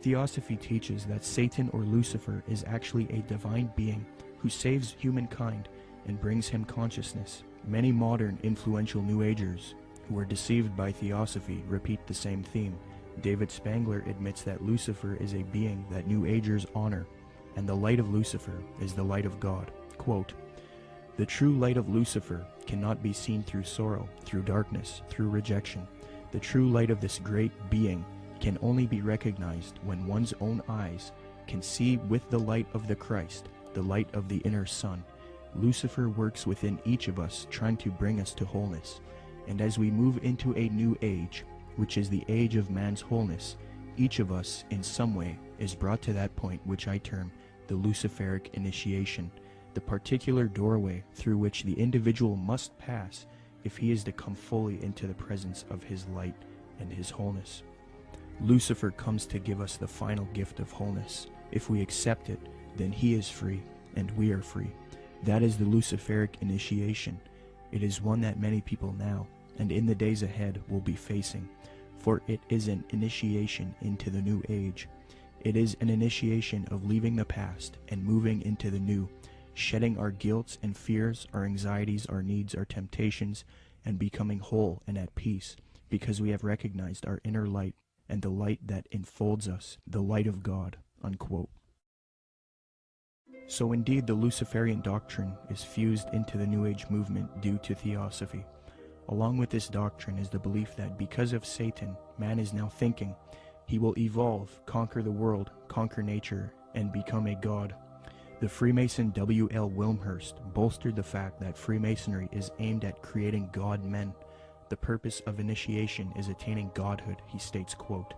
Theosophy teaches that Satan or Lucifer is actually a divine being who saves humankind and brings him consciousness. Many modern influential New Agers who are deceived by Theosophy repeat the same theme. David Spangler admits that Lucifer is a being that New Agers honor, and the light of Lucifer is the light of God. Quote, "The true light of Lucifer cannot be seen through sorrow, through darkness, through rejection. The true light of this great being can only be recognized when one's own eyes can see with the light of the Christ, the light of the inner sun. Lucifer works within each of us, trying to bring us to wholeness. And as we move into a new age, which is the age of man's wholeness, each of us, in some way, is brought to that point which I term the Luciferic initiation, the particular doorway through which the individual must pass if he is to come fully into the presence of his light and his wholeness. Lucifer comes to give us the final gift of wholeness. If we accept it, then he is free, and we are free. That is the Luciferic initiation. It is one that many people now, and in the days ahead, will be facing, for it is an initiation into the new age. It is an initiation of leaving the past and moving into the new, shedding our guilts and fears, our anxieties, our needs, our temptations, and becoming whole and at peace, because we have recognized our inner light and the light that enfolds us, the light of God," unquote. So indeed, the Luciferian doctrine is fused into the New Age movement due to Theosophy. Along with this doctrine is the belief that because of Satan, man is now thinking he will evolve, conquer the world, conquer nature, and become a god. The Freemason W.L. Wilmhurst bolstered the fact that Freemasonry is aimed at creating god-men. The purpose of initiation is attaining godhood, he states, quote,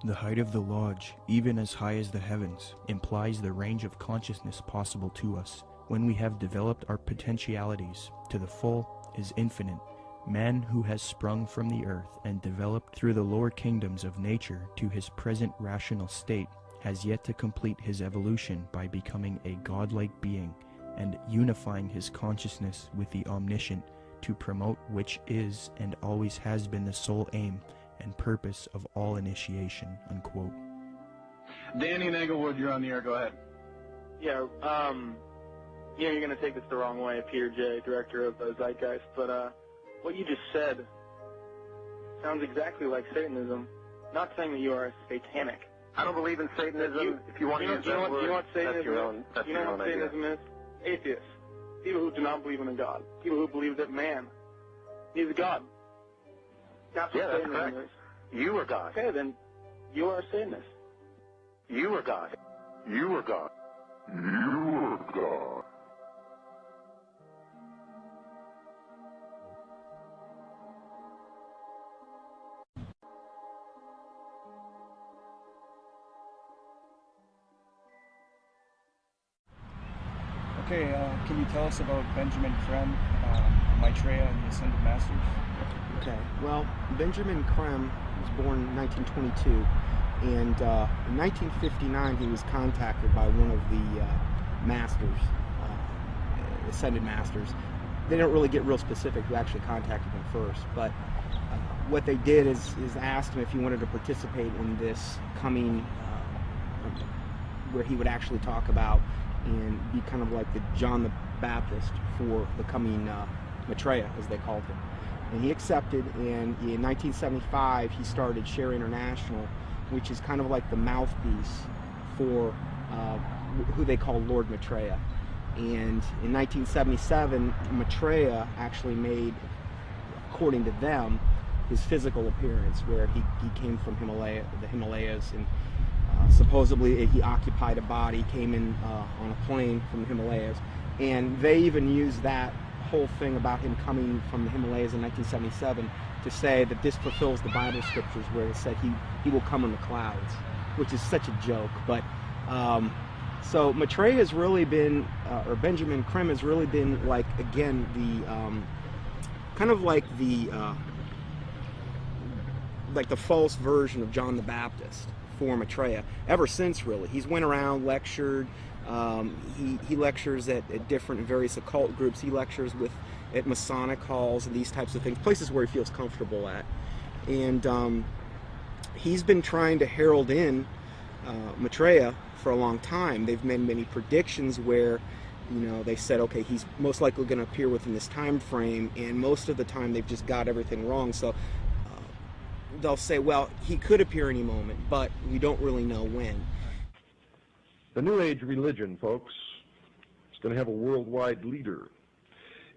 "The height of the lodge, even as high as the heavens, implies the range of consciousness possible to us. When we have developed our potentialities to the full is infinite. Man who has sprung from the earth and developed through the lower kingdoms of nature to his present rational state has yet to complete his evolution by becoming a godlike being and unifying his consciousness with the omniscient, to promote which is and always has been the sole aim and purpose of all initiation," unquote. Danny and Englewood, you're on the air. Go ahead. Yeah, you're going to take this the wrong way, Peter J., director of Zeitgeist, but what you just said sounds exactly like Satanism. Not saying that you are satanic. I don't believe in Satanism. If you want to use that word, you know what Satanism that's your own is? You know what Satanism is? Atheists. People who do not believe in a God. People who believe that man is a God. That's what Satanism correct. is. You are God. Okay, then you are a Satanist. You are God. You are God. You are God. Okay, can you tell us about Benjamin Creme, Maitreya, and the Ascended Masters? Okay, well, Benjamin Creme was born in 1922, and in 1959 he was contacted by one of the masters, Ascended Masters. They don't really get real specific who actually contacted him first, but what they did is asked him if he wanted to participate in this coming, where he would actually talk about and be kind of like the John the Baptist for the coming Maitreya, as they called him. And he accepted, and in 1975 he started Share International, which is kind of like the mouthpiece for who they call Lord Maitreya. And in 1977, Maitreya actually made, according to them, his physical appearance, where he came from the Himalayas, and supposedly he occupied a body, came in on a plane from the Himalayas, and they even used that whole thing about him coming from the Himalayas in 1977 to say that this fulfills the Bible scriptures where it said he will come in the clouds, which is such a joke. But so Maitreya has really been, or Benjamin Creme has really been, like, again, the kind of like the false version of John the Baptist for Maitreya ever since, really. He's went around, lectured. He lectures at different various occult groups. He lectures at Masonic halls and these types of things, places where he feels comfortable at. And he's been trying to herald in Maitreya for a long time. They've made many predictions where, they said, okay, he's most likely going to appear within this time frame, and most of the time they've just got everything wrong. So they'll say, well, he could appear any moment, but we don't really know when. The New Age religion, folks, is going to have a worldwide leader,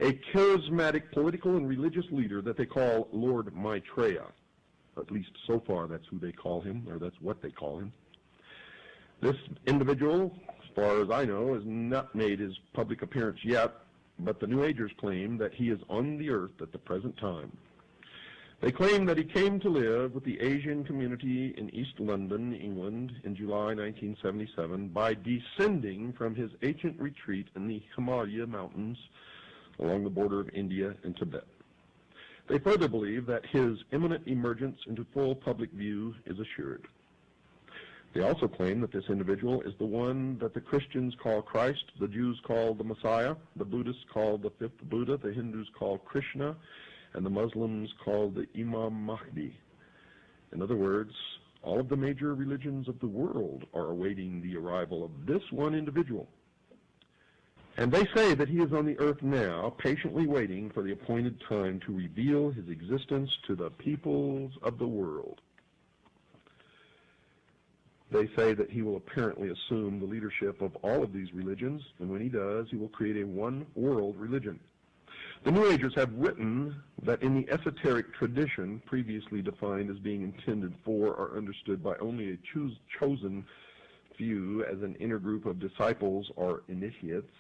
a charismatic political and religious leader that they call Lord Maitreya. At least so far that's who they call him, or that's what they call him. This individual, as far as I know, has not made his public appearance yet, but the New Agers claim that he is on the earth at the present time. They claim that he came to live with the Asian community in East London, England, in July 1977 by descending from his ancient retreat in the Himalaya mountains along the border of India and Tibet. They further believe that his imminent emergence into full public view is assured. They also claim that this individual is the one that the Christians call Christ, the Jews call the Messiah, the Buddhists call the fifth Buddha, the Hindus call Krishna, and the Muslims call the Imam Mahdi. In other words, all of the major religions of the world are awaiting the arrival of this one individual. And they say that he is on the earth now, patiently waiting for the appointed time to reveal his existence to the peoples of the world. They say that he will apparently assume the leadership of all of these religions, and when he does, he will create a one-world religion. The New Agers have written that in the esoteric tradition, previously defined as being intended for or understood by only a chosen few as an inner group of disciples or initiates,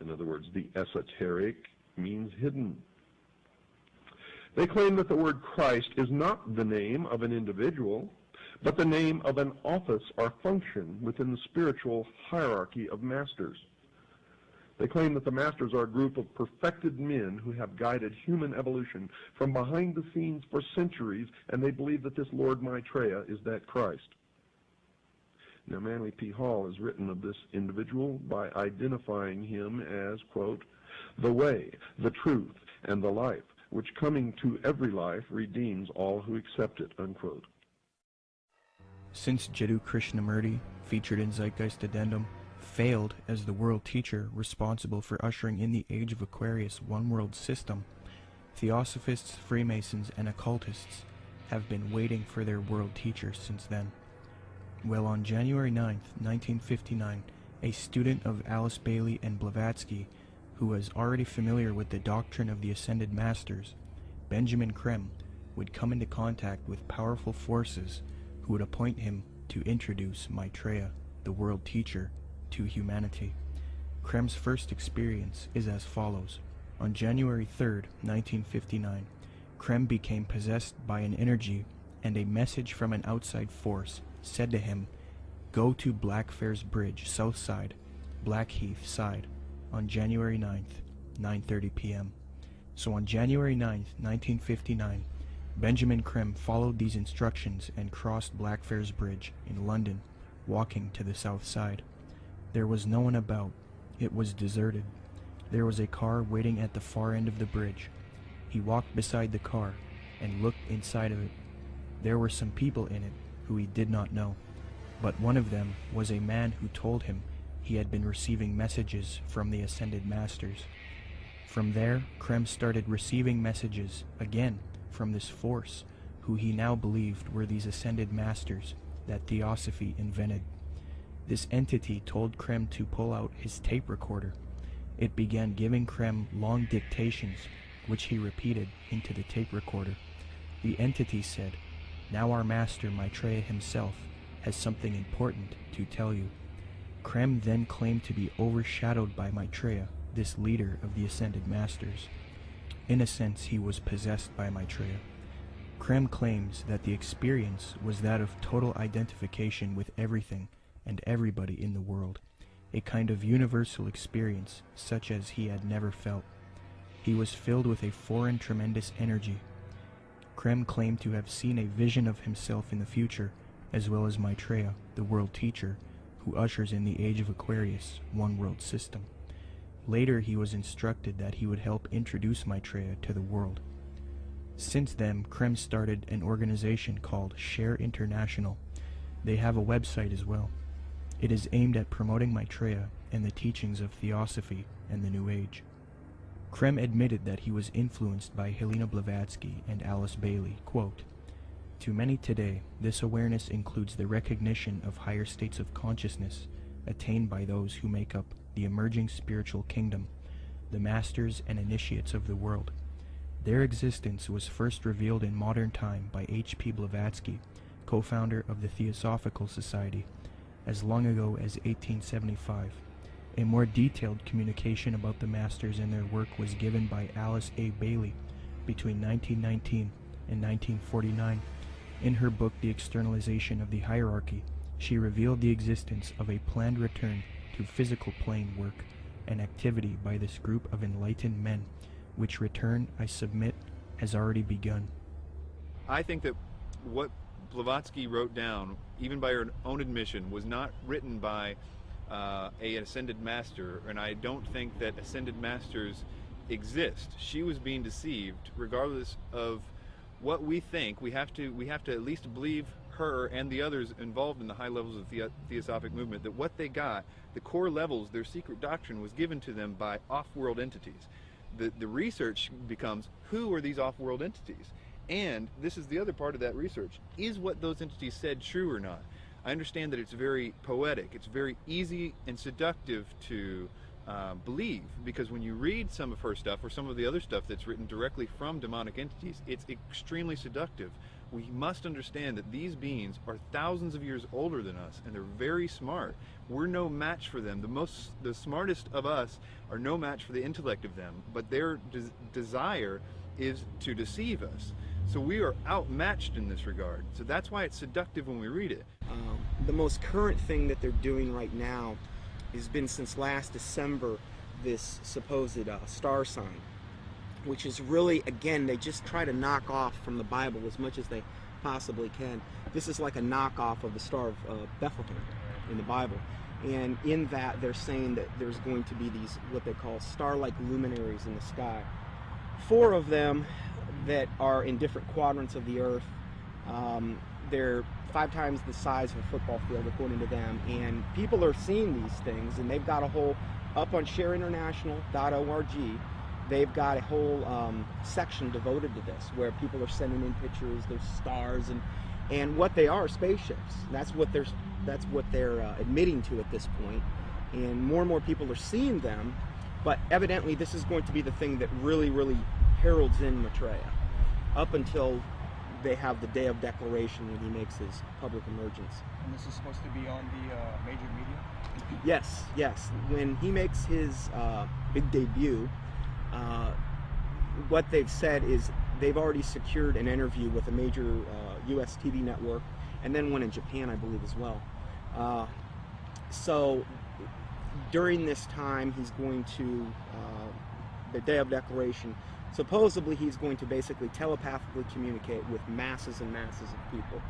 in other words, the esoteric means hidden. They claim that the word Christ is not the name of an individual, but the name of an office or function within the spiritual hierarchy of masters. They claim that the masters are a group of perfected men who have guided human evolution from behind the scenes for centuries, and they believe that this Lord Maitreya is that Christ. Now, Manly P. Hall has written of this individual by identifying him as, quote, the way, the truth, and the life, which coming to every life redeems all who accept it, unquote. Since Jiddu Krishnamurti, featured in Zeitgeist Addendum, failed as the world teacher responsible for ushering in the Age of Aquarius one-world system, Theosophists, Freemasons, and occultists have been waiting for their world teacher since then. Well, on January 9th, 1959, a student of Alice Bailey and Blavatsky, who was already familiar with the doctrine of the Ascended Masters, Benjamin Creme, would come into contact with powerful forces who would appoint him to introduce Maitreya, the world teacher, to humanity. Creme's first experience is as follows. On January 3rd, 1959, Creme became possessed by an energy, and a message from an outside force said to him, "Go to Blackfriars Bridge, south side, Blackheath side, on January 9th, 9:30 p.m. So on January 9th, 1959, Benjamin Creme followed these instructions and crossed Blackfriars Bridge in London, walking to the south side. There was no one about. It was deserted. There was a car waiting at the far end of the bridge. He walked beside the car and looked inside of it. There were some people in it who he did not know, but one of them was a man who told him he had been receiving messages from the Ascended Masters. From there, Creme started receiving messages again from this force, who he now believed were these Ascended Masters that Theosophy invented. This entity told Creme to pull out his tape recorder. It began giving Creme long dictations, which he repeated into the tape recorder. The entity said, "Now our master Maitreya himself has something important to tell you." Krem then claimed to be overshadowed by Maitreya, this leader of the Ascended Masters. In a sense, he was possessed by Maitreya. Krem claims that the experience was that of total identification with everything and everybody in the world, a kind of universal experience such as he had never felt. He was filled with a foreign tremendous energy. Krem claimed to have seen a vision of himself in the future, as well as Maitreya, the world teacher, who ushers in the age of Aquarius, one world system. Later he was instructed that he would help introduce Maitreya to the world. Since then, Krem started an organization called Share International. They have a website as well. It is aimed at promoting Maitreya and the teachings of Theosophy and the New Age. Krem admitted that he was influenced by Helena Blavatsky and Alice Bailey. Quote, "To many today, this awareness includes the recognition of higher states of consciousness attained by those who make up the emerging spiritual kingdom, the masters and initiates of the world. Their existence was first revealed in modern time by H.P. Blavatsky, co-founder of the Theosophical Society, as long ago as 1875. A more detailed communication about the masters and their work was given by Alice A. Bailey between 1919 and 1949. In her book The Externalization of the Hierarchy, she revealed the existence of a planned return to physical plane work and activity by this group of enlightened men, which return, I submit, has already begun." I think that what Blavatsky wrote down, even by her own admission, was not written by a ascended master, and I don't think that ascended masters exist. She was being deceived. Regardless of what we think, we have to at least believe her and the others involved in the high levels of the Theosophic movement, that what they got, the core levels, their secret doctrine, was given to them by off-world entities. The research becomes, who are these off-world entities? And this is the other part of that research. Is what those entities said true or not? I understand that it's very poetic. It's very easy and seductive to believe, because when you read some of her stuff or some of the other stuff that's written directly from demonic entities, it's extremely seductive. We must understand that these beings are thousands of years older than us, and they're very smart. We're no match for them. The smartest of us are no match for the intellect of them, but their desire is to deceive us. So we are outmatched in this regard. So that's why it's seductive when we read it. The most current thing that they're doing right now has been since last December, this supposed star sign, which is really, again, they just try to knock off from the Bible as much as they possibly can. This is like a knockoff of the Star of Bethlehem in the Bible. And in that, they're saying that there's going to be these, what they call star-like luminaries in the sky. 4 of them that are in different quadrants of the earth. They're 5 times the size of a football field, according to them. And people are seeing these things, and they've got a whole, up on shareinternational.org, they've got a whole section devoted to this, where people are sending in pictures. There's stars, and what they are spaceships. That's what they're admitting to at this point. And more people are seeing them. But evidently, this is going to be the thing that really, really heralds in Maitreya, up until they have the day of declaration when he makes his public emergence. And this is supposed to be on the major media? Yes. When he makes his big debut, what they've said is they've already secured an interview with a major U.S. TV network, and then one in Japan, I believe, as well. So during this time, he's going to, the day of declaration, supposedly he's going to basically telepathically communicate with masses and masses of people.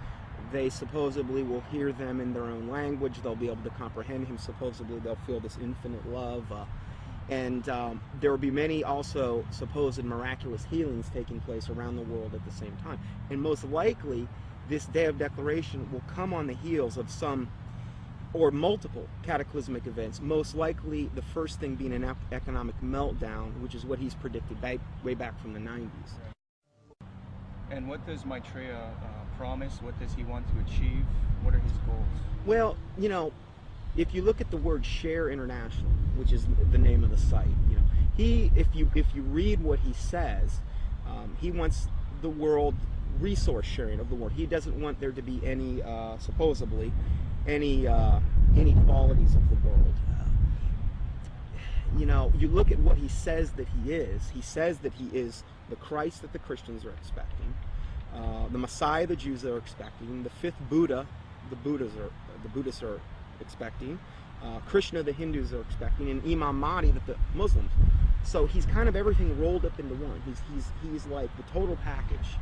They supposedly will hear them in their own language. They'll be able to comprehend him. Supposedly they'll feel this infinite love. And there will be many also supposed miraculous healings taking place around the world at the same time. And most likely, this day of declaration will come on the heels of some or multiple cataclysmic events, most likely the first thing being an economic meltdown, which is what he's predicted way back from the 90s. And what does Maitreya promise? What does he want to achieve? What are his goals? Well, you know, if you look at the word Share International, which is the name of the site, you know, if you read what he says, he wants the world resource sharing of the world. He doesn't want there to be any, supposedly, any inequalities of the world. You know, you look at what he says that he is. He says that he is the Christ that the Christians are expecting, the Messiah the Jews are expecting, the fifth Buddha the Buddhists are expecting, Krishna the Hindus are expecting, and Imam Mahdi that the Muslims. So he's kind of everything rolled up into one. He's like the total package.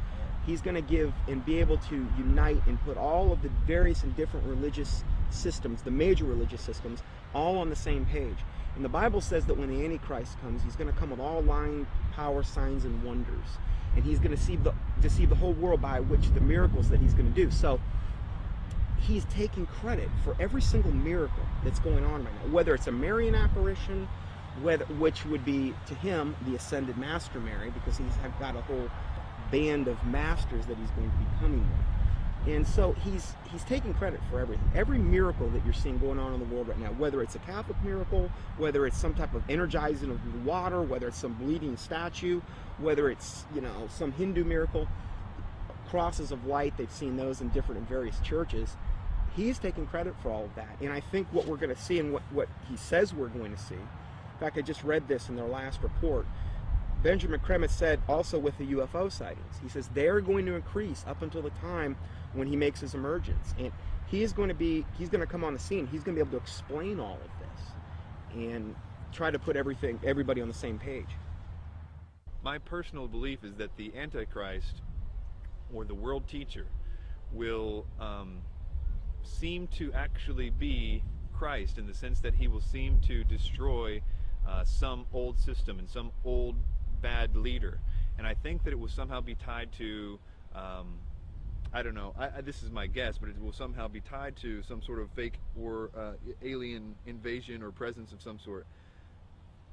He's going to give and be able to unite and put all of the various and different religious systems, the major religious systems, all on the same page. And the Bible says that when the Antichrist comes, he's going to come with all lying power, signs, and wonders. And he's going to deceive the whole world by which the miracles that he's going to do. So he's taking credit for every single miracle that's going on right now, whether it's a Marian apparition, which would be to him the ascended Master Mary, because he's got a whole band of masters that he's going to be coming with. And so he's taking credit for everything. Every miracle that you're seeing going on in the world right now, whether it's a Catholic miracle, whether it's some type of energizing of the water, whether it's some bleeding statue, whether it's, you know, some Hindu miracle, crosses of light, they've seen those in different and various churches. He's taking credit for all of that. And I think what we're going to see and what he says we're going to see, in fact, I just read this in their last report, Benjamin Kremitz said also with the UFO sightings, he says they're going to increase up until the time when he makes his emergence. And he's going to come on the scene. He's going to be able to explain all of this and try to put everybody on the same page. My personal belief is that the Antichrist, or the world teacher, will seem to actually be Christ, in the sense that he will seem to destroy some old system and some old bad leader. And I think that it will somehow be tied to, I don't know, this is my guess, but it will somehow be tied to some sort of fake or alien invasion or presence of some sort.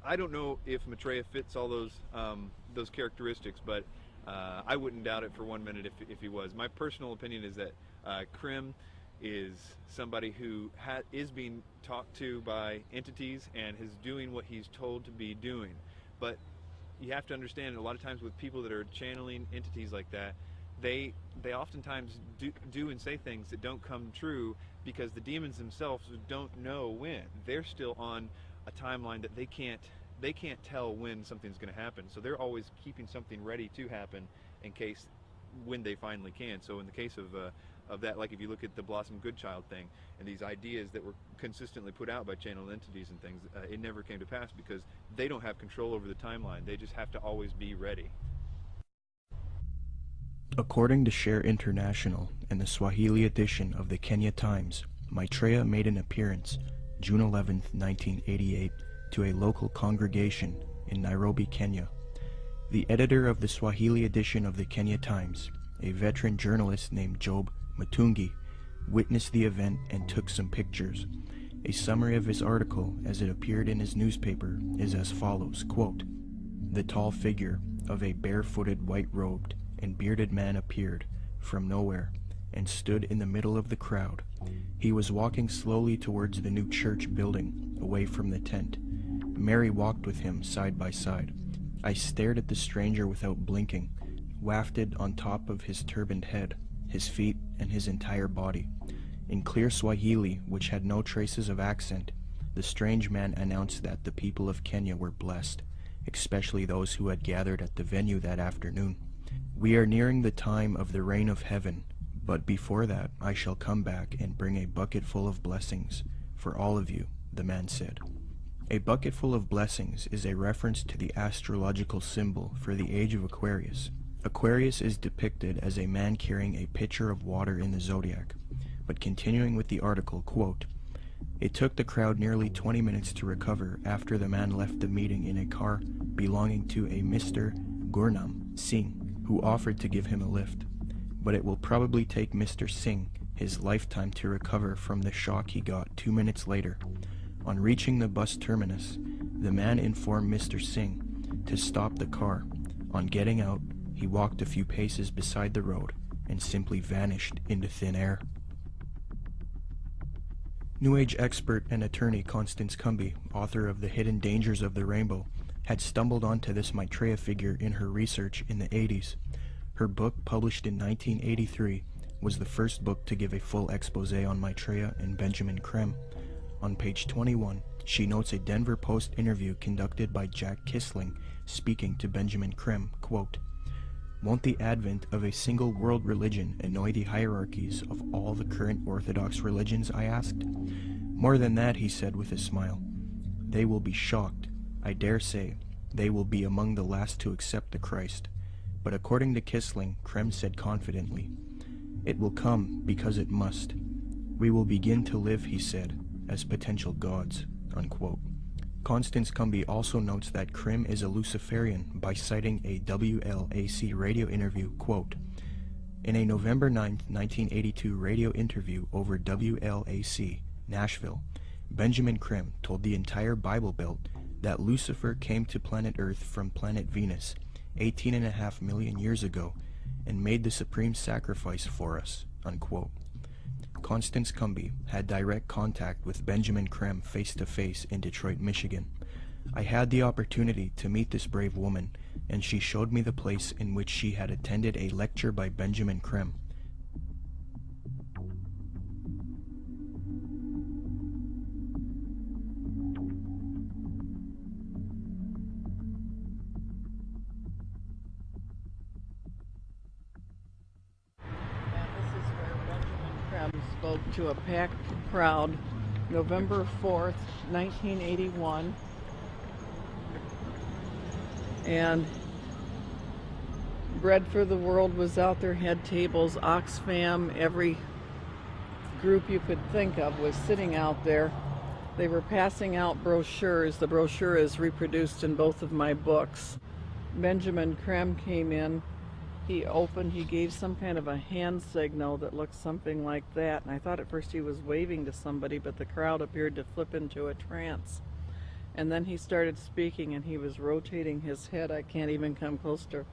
I don't know if Maitreya fits all those characteristics, but I wouldn't doubt it for 1 minute if he was. My personal opinion is that Krim is somebody who is being talked to by entities and is doing what he's told to be doing. But you have to understand, a lot of times with people that are channeling entities like that, they oftentimes do and say things that don't come true, because the demons themselves don't know when. They're still on a timeline that they can't tell when something's going to happen. So they're always keeping something ready to happen in case when they finally can. So in the case of that, like if you look at the Blossom Goodchild thing and these ideas that were consistently put out by channel entities and things, it never came to pass because they don't have control over the timeline. They just have to always be ready. According to Share International and the Swahili edition of the Kenya Times, Maitreya made an appearance June 11, 1988, to a local congregation in Nairobi, Kenya. The editor of the Swahili edition of the Kenya Times, a veteran journalist named Job Matungi, witnessed the event and took some pictures. A summary of his article as it appeared in his newspaper is as follows, quote, "The tall figure of a barefooted, white-robed and bearded man appeared from nowhere and stood in the middle of the crowd. He was walking slowly towards the new church building, away from the tent. Mary walked with him side by side. I stared at the stranger without blinking, wafted on top of his turbaned head, his feet, and his entire body. In clear Swahili, which had no traces of accent, the strange man announced that the people of Kenya were blessed, especially those who had gathered at the venue that afternoon. We are nearing the time of the reign of heaven, but before that I shall come back and bring a bucket full of blessings for all of you, the man said." A bucket full of blessings is a reference to the astrological symbol for the age of Aquarius. Aquarius is depicted as a man carrying a pitcher of water in the zodiac. But continuing with the article, quote, "It took the crowd nearly 20 minutes to recover after the man left the meeting in a car belonging to a Mr. Gurnam Singh, who offered to give him a lift. But it will probably take Mr. Singh his lifetime to recover from the shock he got 2 minutes later. On reaching the bus terminus, the man informed Mr. Singh to stop the car. On getting out, he walked a few paces beside the road and simply vanished into thin air." New Age expert and attorney Constance Cumby, author of The Hidden Dangers of the Rainbow, had stumbled onto this Maitreya figure in her research in the 80s. Her book, published in 1983, was the first book to give a full expose on Maitreya and Benjamin Creme. On page 21, she notes a Denver Post interview conducted by Jack Kissling speaking to Benjamin Creme, quote, "Won't the advent of a single world religion annoy the hierarchies of all the current Orthodox religions?" I asked. "More than that," he said with a smile. "They will be shocked. I dare say they will be among the last to accept the Christ." But according to Kissling, Creme said confidently, "It will come because it must. We will begin to live," he said, "as potential gods," unquote. Constance Cumby also notes that Creme is a Luciferian by citing a WLAC radio interview, quote, "In a November 9, 1982 radio interview over WLAC, Nashville, Benjamin Creme told the entire Bible Belt that Lucifer came to planet Earth from planet Venus 18.5 million years ago and made the supreme sacrifice for us," unquote. Constance Cumby had direct contact with Benjamin Creme face-to-face in Detroit, Michigan. I had the opportunity to meet this brave woman, and she showed me the place in which she had attended a lecture by Benjamin Creme. Spoke to a packed crowd November 4th, 1981, and Bread for the World was out there, had tables, Oxfam, every group you could think of was sitting out there. They were passing out brochures. The brochure is reproduced in both of my books. Benjamin Creme came in. He gave some kind of a hand signal that looked something like that, and I thought at first he was waving to somebody, but the crowd appeared to flip into a trance. And then he started speaking, and he was rotating his head. I can't even come close to,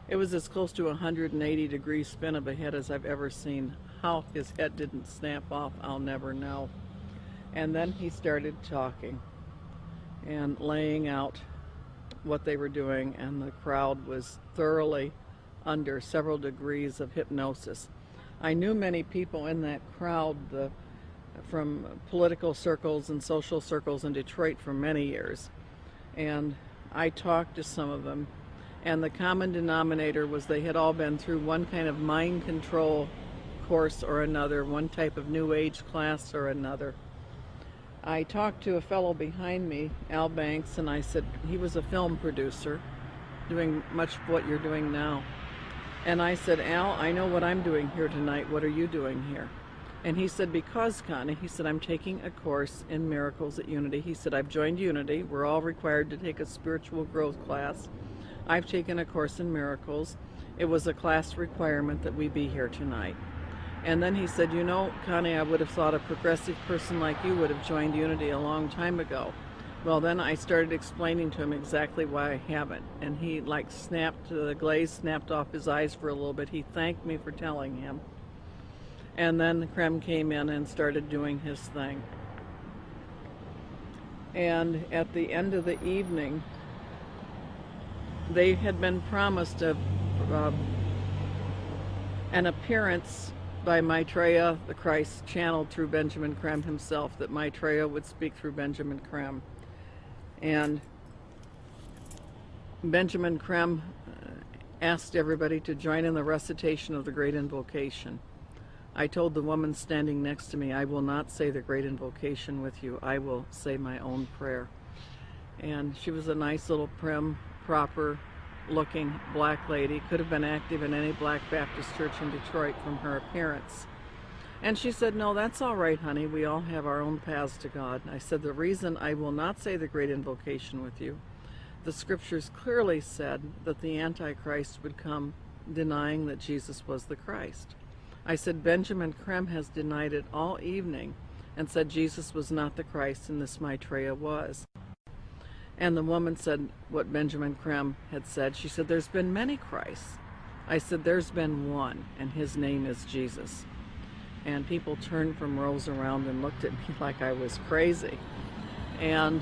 it was as close to a 180-degree spin of a head as I've ever seen. How his head didn't snap off, I'll never know. And then he started talking and laying out what they were doing, and the crowd was thoroughly under several degrees of hypnosis. I knew many people in that crowd from political circles and social circles in Detroit for many years, and I talked to some of them, and the common denominator was they had all been through one kind of mind control course or another, one type of New Age class or another. I talked to a fellow behind me, Al Banks, and I said, he was a film producer doing much of what you're doing now. And I said, "Al, I know what I'm doing here tonight. What are you doing here?" And he said, "Because, Connie," he said, "I'm taking a course in miracles at Unity." He said, "I've joined Unity. We're all required to take a spiritual growth class. I've taken a course in miracles. It was a class requirement that we be here tonight." And then he said, "You know, Connie, I would have thought a progressive person like you would have joined Unity a long time ago." Well, then I started explaining to him exactly why I haven't, and he snapped, the glaze snapped off his eyes for a little bit. He thanked me for telling him. And then Creme came in and started doing his thing. And at the end of the evening, they had been promised an appearance by Maitreya, the Christ, channeled through Benjamin Creme himself, that Maitreya would speak through Benjamin Creme. And Benjamin Creme asked everybody to join in the recitation of the Great Invocation. I told the woman standing next to me, "I will not say the Great Invocation with you. I will say my own prayer." And she was a nice little prim, proper-looking black lady. Could have been active in any Black Baptist church in Detroit from her appearance. And she said, "No, that's all right, honey. We all have our own paths to God." I said, "The reason I will not say the Great Invocation with you, the scriptures clearly said that the Antichrist would come denying that Jesus was the Christ." I said, "Benjamin Creme has denied it all evening and said Jesus was not the Christ and this Maitreya was." And the woman said what Benjamin Creme had said. She said, "There's been many Christs." I said, "There's been one, and his name is Jesus." And people turned from rows around and looked at me like I was crazy. And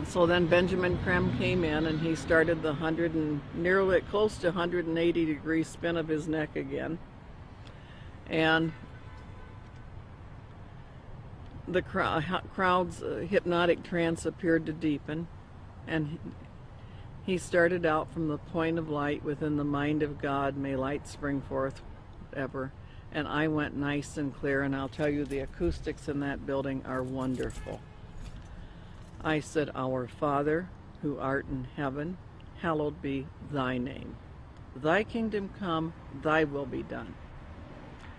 So then Benjamin Creme came in and he started the nearly close to 180 degree spin of his neck again. And the crowd's hypnotic trance appeared to deepen, and he started out from the point of light within the mind of God, may light spring forth ever. And I went nice and clear, and I'll tell you, the acoustics in that building are wonderful. I said, Our Father, who art in heaven, hallowed be thy name. Thy kingdom come, thy will be done.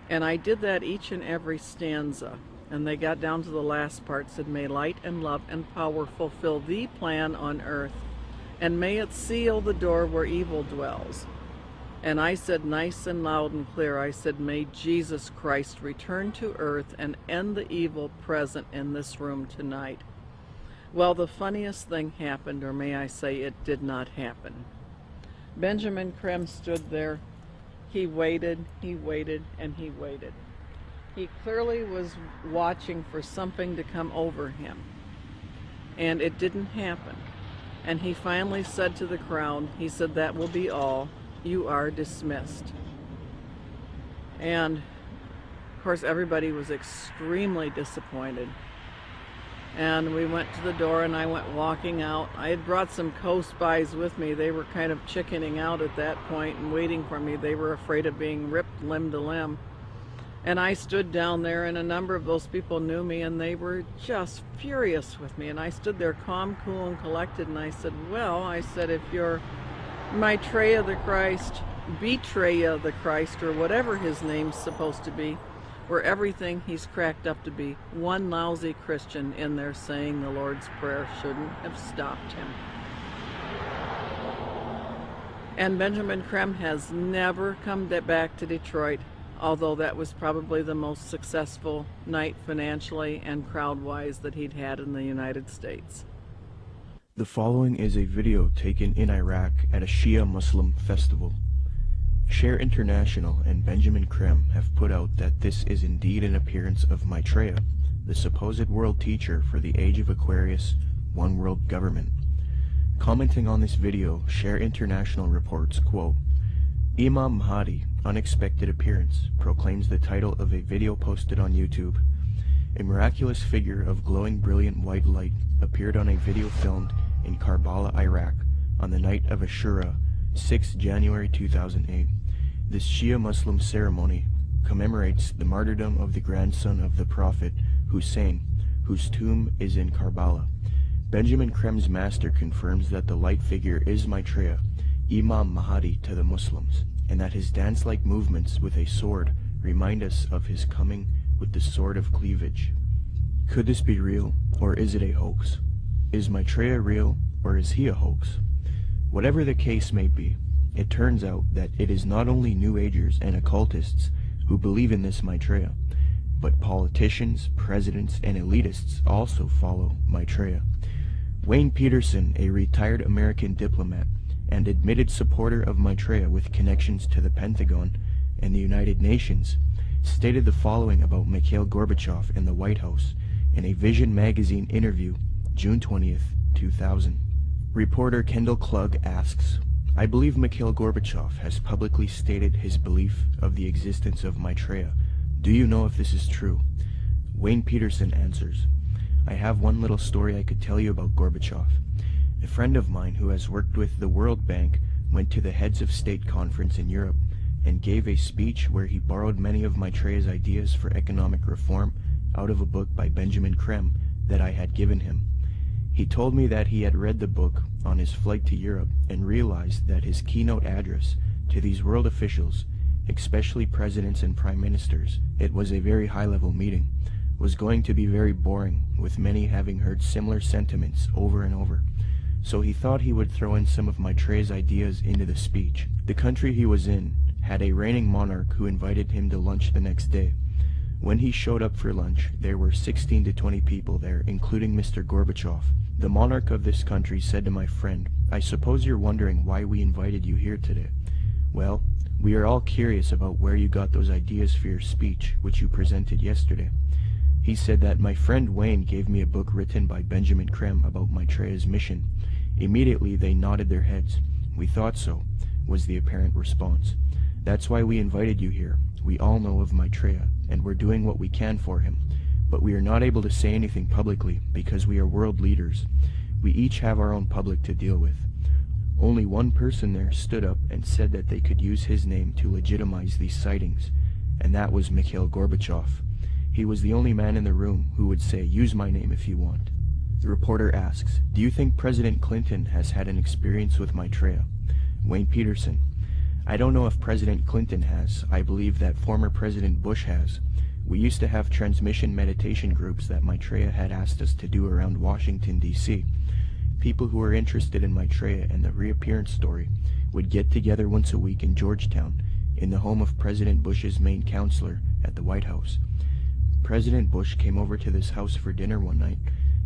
And I did that each and every stanza. And they got down to the last part, said, May light and love and power fulfill thee plan on earth, and may it seal the door where evil dwells. And I said nice and loud and clear, I said, May Jesus Christ return to earth and end the evil present in this room tonight. Well, the funniest thing happened, or may I say it did not happen. Benjamin Creme stood there. He waited, and he waited. He clearly was watching for something to come over him. And it didn't happen. And he finally said to the crowd, he said, That will be all. You are dismissed. And, of course, everybody was extremely disappointed. And we went to the door, and I went walking out. I had brought some co-spies with me. They were kind of chickening out at that point and waiting for me. They were afraid of being ripped limb to limb. And I stood down there, and a number of those people knew me, and they were just furious with me. And I stood there calm, cool, and collected, and I said, well, I said, if you're Maitreya the Christ, Betreya the Christ, or whatever his name's supposed to be, or everything he's cracked up to be, one lousy Christian in there saying the Lord's Prayer shouldn't have stopped him. And Benjamin Creme has never come back to Detroit, although that was probably the most successful night financially and crowd-wise that he'd had in the United States. The following is a video taken in Iraq at a Shia Muslim festival. Share International and Benjamin Creme have put out that this is indeed an appearance of Maitreya, the supposed world teacher for the Age of Aquarius, One World Government. Commenting on this video, Share International reports, quote, Imam Mahdi, unexpected appearance, proclaims the title of a video posted on YouTube. A miraculous figure of glowing brilliant white light appeared on a video filmed in Karbala, Iraq, on the night of Ashura, 6 January 2008. This Shia Muslim ceremony commemorates the martyrdom of the grandson of the Prophet, Hussein, whose tomb is in Karbala. Benjamin Creme's master confirms that the light figure is Maitreya, Imam Mahdi to the Muslims, and that his dance-like movements with a sword remind us of his coming with the sword of cleavage. Could this be real, or is it a hoax? Is Maitreya real, or is he a hoax? Whatever the case may be, it turns out that it is not only New Agers and occultists who believe in this Maitreya, but politicians, presidents, and elitists also follow Maitreya. Wayne Peterson, a retired American diplomat and admitted supporter of Maitreya with connections to the Pentagon and the United Nations, stated the following about Mikhail Gorbachev in the White House in a Vision magazine interview, June 20th, 2000. Reporter Kendall Klug asks, I believe Mikhail Gorbachev has publicly stated his belief of the existence of Maitreya. Do you know if this is true? Wayne Peterson answers, I have one little story I could tell you about Gorbachev. A friend of mine who has worked with the World Bank went to the Heads of State conference in Europe and gave a speech where he borrowed many of Maitreya's ideas for economic reform out of a book by Benjamin Creme that I had given him. He told me that he had read the book on his flight to Europe and realized that his keynote address to these world officials, especially presidents and prime ministers, it was a very high-level meeting, was going to be very boring, with many having heard similar sentiments over and over. So he thought he would throw in some of Maitreya's ideas into the speech. The country he was in had a reigning monarch who invited him to lunch the next day. When he showed up for lunch, there were 16 to 20 people there, including Mr. Gorbachev. The monarch of this country said to my friend, I suppose you're wondering why we invited you here today. Well, we are all curious about where you got those ideas for your speech, which you presented yesterday. He said that my friend Wayne gave me a book written by Benjamin Creme about Maitreya's mission. Immediately they nodded their heads. We thought so, was the apparent response. That's why we invited you here. We all know of Maitreya, and we're doing what we can for him. But we are not able to say anything publicly because we are world leaders. We each have our own public to deal with. Only one person there stood up and said that they could use his name to legitimize these sightings, and that was Mikhail Gorbachev. He was the only man in the room who would say, "Use my name if you want." The reporter asks, "Do you think President Clinton has had an experience with Maitreya?" Wayne Peterson: "I don't know if President Clinton has. I believe that former President Bush has. We used to have transmission meditation groups that Maitreya had asked us to do around Washington, D.C. People who were interested in Maitreya and the reappearance story would get together once a week in Georgetown, in the home of President Bush's main counselor at the White House. President Bush came over to this house for dinner one night,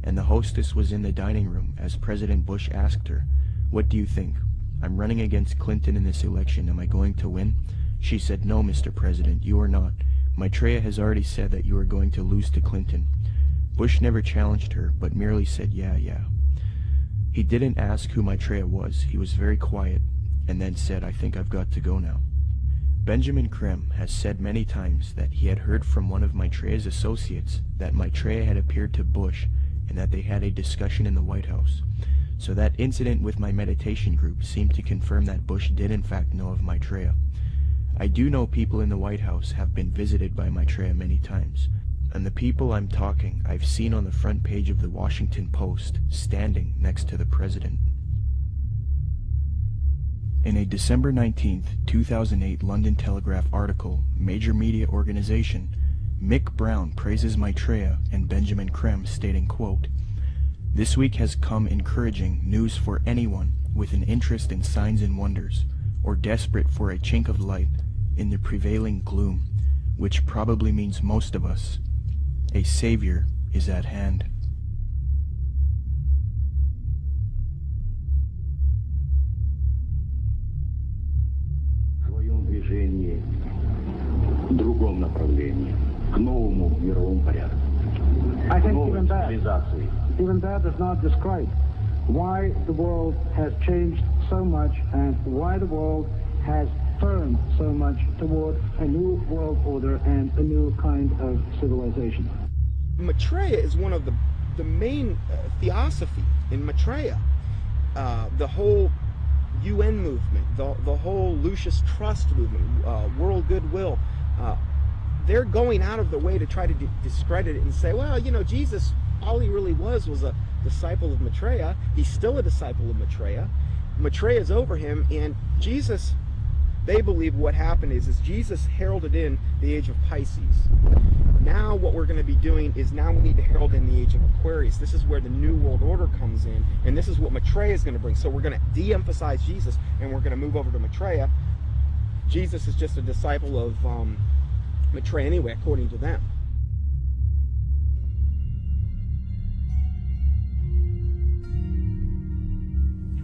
and the hostess was in the dining room as President Bush asked her, 'What do you think? I'm running against Clinton in this election. Am I going to win?' She said, 'No, Mr. President, you are not. Maitreya has already said that you are going to lose to Clinton.' Bush never challenged her, but merely said, 'Yeah.' He didn't ask who Maitreya was. He was very quiet, and then said, 'I think I've got to go now.' Benjamin Creme has said many times that he had heard from one of Maitreya's associates that Maitreya had appeared to Bush and that they had a discussion in the White House. So that incident with my meditation group seemed to confirm that Bush did in fact know of Maitreya. I do know people in the White House have been visited by Maitreya many times, and the people I'm talking I've seen on the front page of the Washington Post, standing next to the president." In a December 19, 2008 London Telegraph article, Major Media Organization, Mick Brown praises Maitreya and Benjamin Creme, stating, quote, "This week has come encouraging news for anyone with an interest in signs and wonders, or desperate for a chink of light in the prevailing gloom, which probably means most of us. A savior is at hand." В своем движении в другом направлении, к новому мировому порядку, к новой цивилизации. Even that does not describe why the world has changed so much and why the world has turned so much toward a new world order and a new kind of civilization. Maitreya is one of the main theosophy in Maitreya. The whole UN movement, the whole Lucis Trust movement, world goodwill, they're going out of their way to try to discredit it and say, well, you know, Jesus, all he really was a disciple of Maitreya. He's still a disciple of Maitreya. Maitreya's over him, and Jesus, they believe what happened is Jesus heralded in the age of Pisces. Now what we're going to be doing is now we need to herald in the age of Aquarius. This is where the New World Order comes in, and this is what Maitreya is going to bring. So we're going to de-emphasize Jesus, and we're going to move over to Maitreya. Jesus is just a disciple of Maitreya anyway, according to them.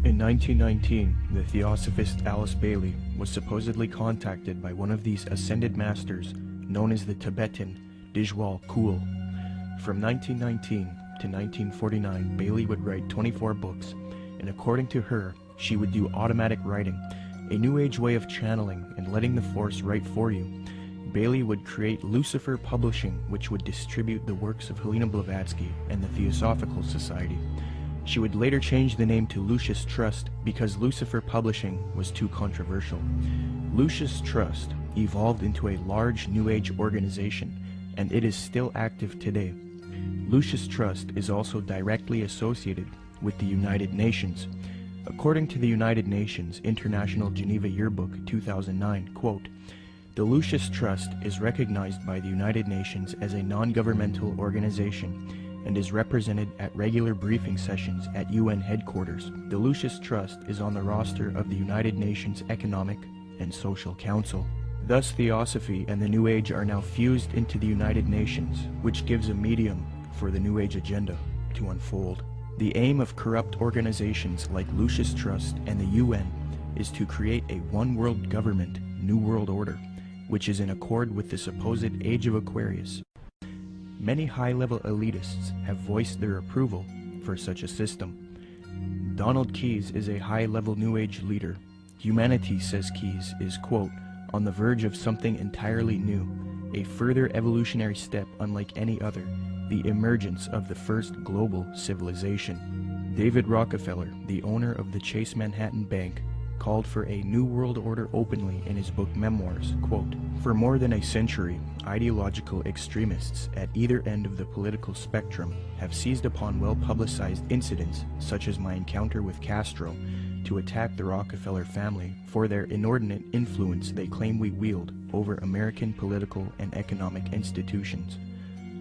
In 1919, the theosophist Alice Bailey was supposedly contacted by one of these ascended masters known as the Tibetan Dijwal Kul. From 1919 to 1949, Bailey would write 24 books, and according to her, she would do automatic writing, a new age way of channeling and letting the force write for you. Bailey would create Lucifer Publishing, which would distribute the works of Helena Blavatsky and the Theosophical Society. She would later change the name to Lucis Trust because Lucifer Publishing was too controversial. Lucis Trust evolved into a large New Age organization, and it is still active today. Lucis Trust is also directly associated with the United Nations. According to the United Nations International Geneva Yearbook 2009, quote, "The Lucis Trust is recognized by the United Nations as a non-governmental organization and is represented at regular briefing sessions at UN headquarters. The Lucis Trust is on the roster of the United Nations Economic and Social Council." Thus, Theosophy and the New Age are now fused into the United Nations, which gives a medium for the New Age agenda to unfold. The aim of corrupt organizations like Lucis Trust and the UN is to create a one-world government, New World Order, which is in accord with the supposed Age of Aquarius. Many high-level elitists have voiced their approval for such a system. Donald Keyes is a high-level New Age leader. Humanity, says Keyes, is, quote, on the verge of something entirely new, a further evolutionary step unlike any other, the emergence of the first global civilization. David Rockefeller, the owner of the Chase Manhattan Bank, called for a New World Order openly in his book Memoirs, quote, for more than a century, ideological extremists at either end of the political spectrum have seized upon well-publicized incidents, such as my encounter with Castro, to attack the Rockefeller family for their inordinate influence they claim we wield over American political and economic institutions.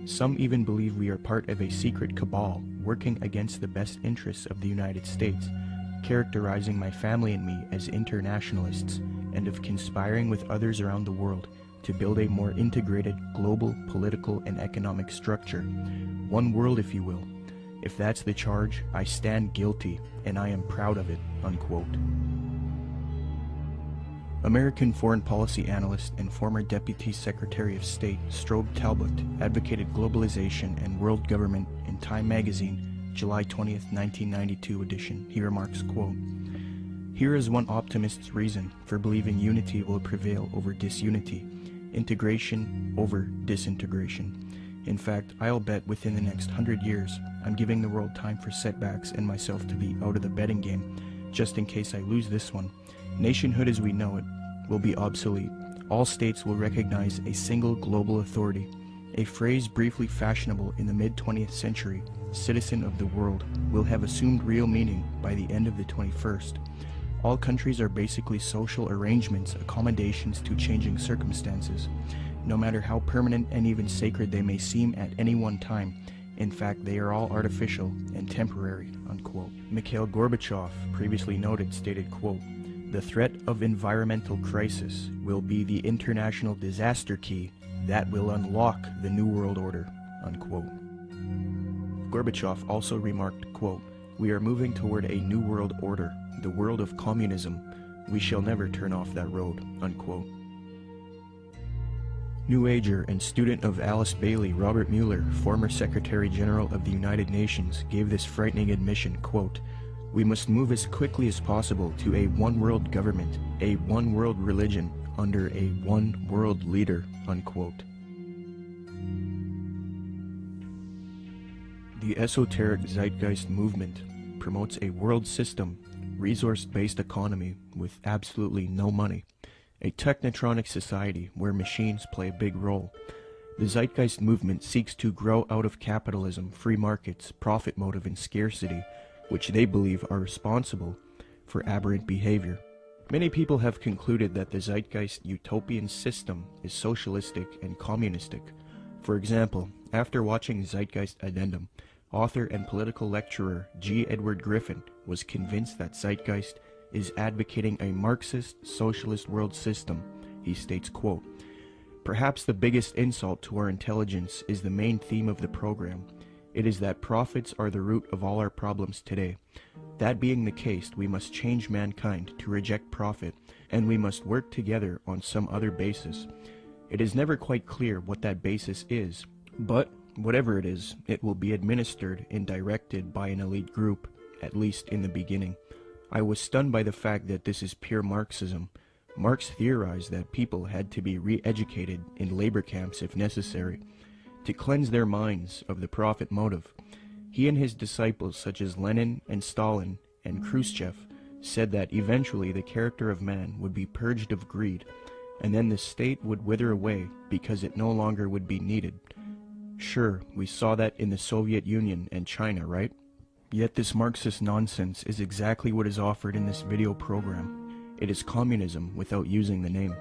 Some even believe we are part of a secret cabal working against the best interests of the United States, characterizing my family and me as internationalists, and of conspiring with others around the world to build a more integrated global political and economic structure. One world, if you will. If that's the charge, I stand guilty, and I am proud of it, unquote. American foreign policy analyst and former Deputy Secretary of State Strobe Talbot advocated globalization and world government in Time magazine, July 20th, 1992 edition. He remarks, quote, here is one optimist's reason for believing unity will prevail over disunity, integration over disintegration. In fact, I'll bet within the next 100 years, I'm giving the world time for setbacks and myself to be out of the betting game, just in case I lose this one. Nationhood as we know it will be obsolete. All states will recognize a single global authority, a phrase briefly fashionable in the mid-20th century, citizen of the world, will have assumed real meaning by the end of the 21st. All countries are basically social arrangements, accommodations to changing circumstances, no matter how permanent and even sacred they may seem at any one time. In fact, they are all artificial and temporary, unquote. Mikhail Gorbachev, previously noted, stated, quote, the threat of environmental crisis will be the international disaster key that will unlock the New World Order, unquote. Gorbachev also remarked, quote, we are moving toward a new world order, the world of communism. We shall never turn off that road, unquote. New Ager and student of Alice Bailey, Robert Mueller, former Secretary General of the United Nations, gave this frightening admission, quote, we must move as quickly as possible to a one-world government, a one-world religion, under a one-world leader, unquote. The esoteric zeitgeist movement promotes a world system, resource-based economy with absolutely no money, a technotronic society where machines play a big role. The zeitgeist movement seeks to grow out of capitalism, free markets, profit motive, and scarcity, which they believe are responsible for aberrant behavior. Many people have concluded that the zeitgeist utopian system is socialistic and communistic. For example, after watching Zeitgeist Addendum, author and political lecturer G. Edward Griffin was convinced that Zeitgeist is advocating a Marxist socialist world system. He states, quote, perhaps the biggest insult to our intelligence is the main theme of the program. It is that profits are the root of all our problems today. That being the case, we must change mankind to reject profit, and we must work together on some other basis. It is never quite clear what that basis is, but whatever it is, it will be administered and directed by an elite group, at least in the beginning. I was stunned by the fact that this is pure Marxism. Marx theorized that people had to be re-educated in labor camps if necessary, to cleanse their minds of the profit motive. He and his disciples, such as Lenin and Stalin and Khrushchev, said that eventually the character of man would be purged of greed, and then the state would wither away because it no longer would be needed. Sure, we saw that in the Soviet Union and China, right? Yet this Marxist nonsense is exactly what is offered in this video program. It is communism without using the name.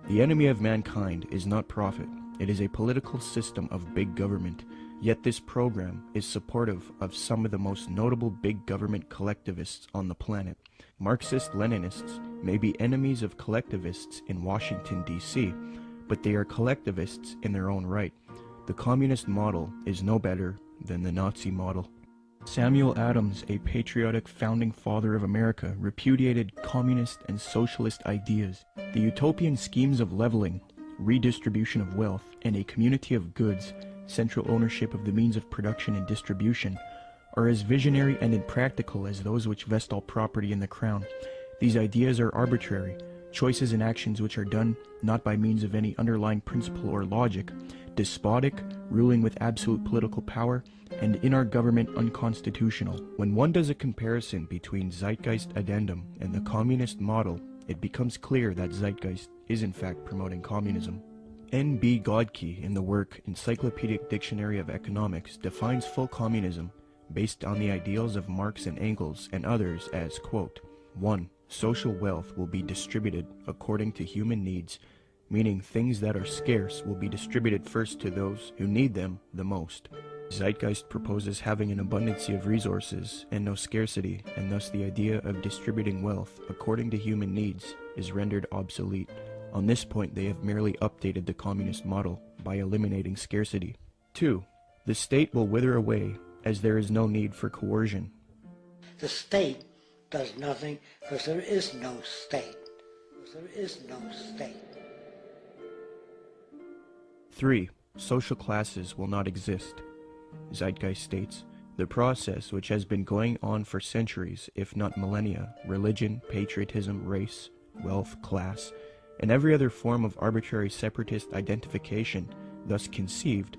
The enemy of mankind is not profit. It is a political system of big government. Yet this program is supportive of some of the most notable big government collectivists on the planet. Marxist-Leninists may be enemies of collectivists in Washington, D.C., but they are collectivists in their own right. The communist model is no better than the Nazi model. Samuel Adams, a patriotic founding father of America, repudiated communist and socialist ideas. The utopian schemes of leveling, redistribution of wealth, and a community of goods central ownership of the means of production and distribution, are as visionary and impractical as those which vest all property in the crown. These ideas are arbitrary, choices and actions which are done not by means of any underlying principle or logic, despotic, ruling with absolute political power, and in our government unconstitutional. When one does a comparison between Zeitgeist Addendum and the communist model, it becomes clear that Zeitgeist is in fact promoting communism. N.B. Godke, in the work Encyclopedic Dictionary of Economics, defines full communism based on the ideals of Marx and Engels and others as, quote, 1. Social wealth will be distributed according to human needs, meaning things that are scarce will be distributed first to those who need them the most. Zeitgeist proposes having an abundance of resources and no scarcity, and thus the idea of distributing wealth according to human needs is rendered obsolete. On this point, they have merely updated the communist model by eliminating scarcity. 2. The state will wither away as there is no need for coercion. The state does nothing because there is no state. Because there is no state. 3. Social classes will not exist. Zeitgeist states, the process which has been going on for centuries, if not millennia, religion, patriotism, race, wealth, class, and every other form of arbitrary separatist identification thus conceived,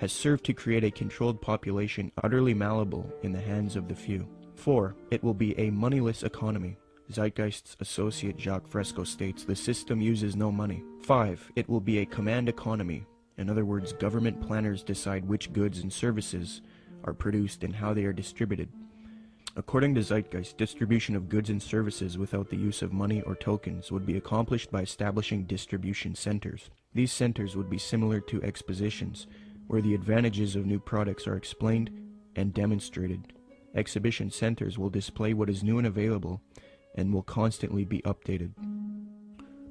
has served to create a controlled population utterly malleable in the hands of the few. 4. It will be a moneyless economy. Zeitgeist's associate Jacques Fresco states the system uses no money. 5. It will be a command economy. In other words, government planners decide which goods and services are produced and how they are distributed. According to Zeitgeist, distribution of goods and services without the use of money or tokens would be accomplished by establishing distribution centers. These centers would be similar to expositions, where the advantages of new products are explained and demonstrated. Exhibition centers will display what is new and available and will constantly be updated.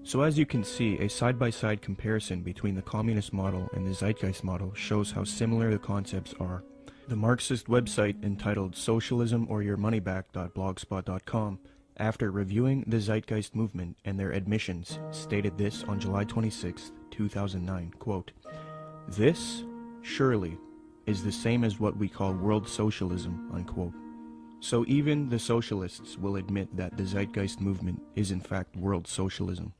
So as you can see, a side-by-side comparison between the communist model and the Zeitgeist model shows how similar the concepts are. The Marxist website entitled socialismoryourmoneyback.blogspot.com, after reviewing the Zeitgeist movement and their admissions, stated this on July 26, 2009, quote, "This, surely, is the same as what we call world socialism," unquote. So even the socialists will admit that the Zeitgeist movement is in fact world socialism.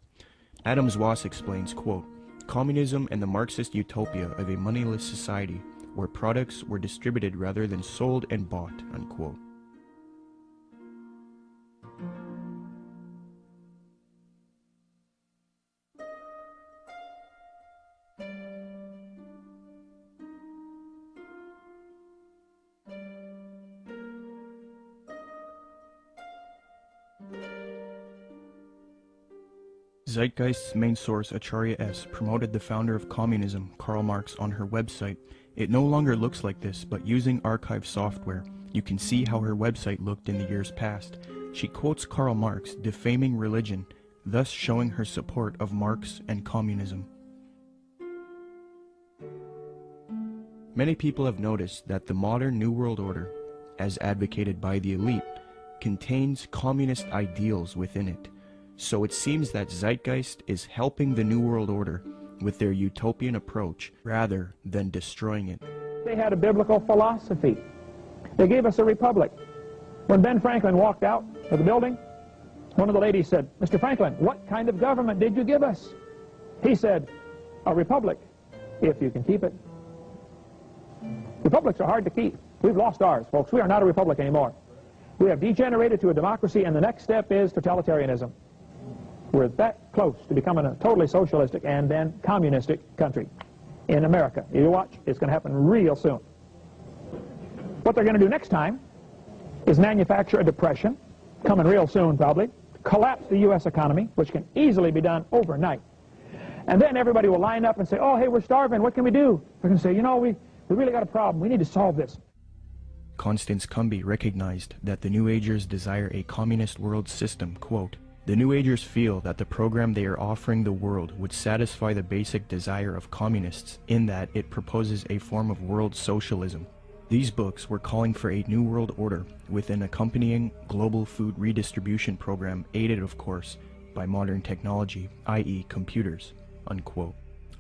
Adam Zwas explains, quote, "Communism and the Marxist utopia of a moneyless society where products were distributed rather than sold and bought," unquote. Zeitgeist's main source, Acharya S., promoted the founder of communism, Karl Marx, on her website. It no longer looks like this, but using archive software, you can see how her website looked in the years past. She quotes Karl Marx, defaming religion, thus showing her support of Marx and communism. Many people have noticed that the modern New World Order, as advocated by the elite, contains communist ideals within it. So it seems that Zeitgeist is helping the New World Order with their utopian approach rather than destroying it. They had a biblical philosophy. They gave us a republic. When Ben Franklin walked out of the building, one of the ladies said, "Mr. Franklin, what kind of government did you give us?" He said, "A republic, if you can keep it." Republics are hard to keep. We've lost ours, folks. We are not a republic anymore. We have degenerated to a democracy, and the next step is totalitarianism. We're that close to becoming a totally socialistic and then communistic country in America. You watch, it's going to happen real soon. What they're going to do next time is manufacture a depression, coming real soon probably, collapse the U.S. economy, which can easily be done overnight. And then everybody will line up and say, "Oh, hey, we're starving. What can we do?" They're going to say, "You know, we really got a problem. We need to solve this." Constance Cumby recognized that the New Agers desire a communist world system, quote, "The New Agers feel that the program they are offering the world would satisfy the basic desire of communists in that it proposes a form of world socialism. These books were calling for a new world order with an accompanying global food redistribution program aided, of course, by modern technology, i.e. computers," unquote.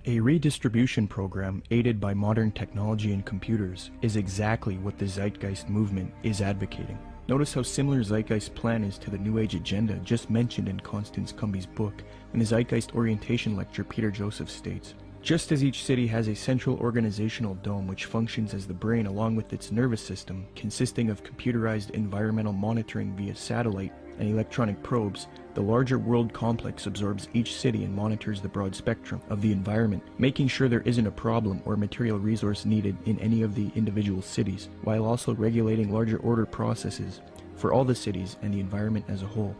A redistribution program aided by modern technology and computers is exactly what the Zeitgeist movement is advocating. Notice how similar Zeitgeist's plan is to the New Age agenda just mentioned in Constance Cumby's book. In the Zeitgeist orientation lecture, Peter Joseph states, "Just as each city has a central organizational dome which functions as the brain along with its nervous system, consisting of computerized environmental monitoring via satellite and electronic probes, the larger world complex absorbs each city and monitors the broad spectrum of the environment, making sure there isn't a problem or material resource needed in any of the individual cities, while also regulating larger order processes for all the cities and the environment as a whole."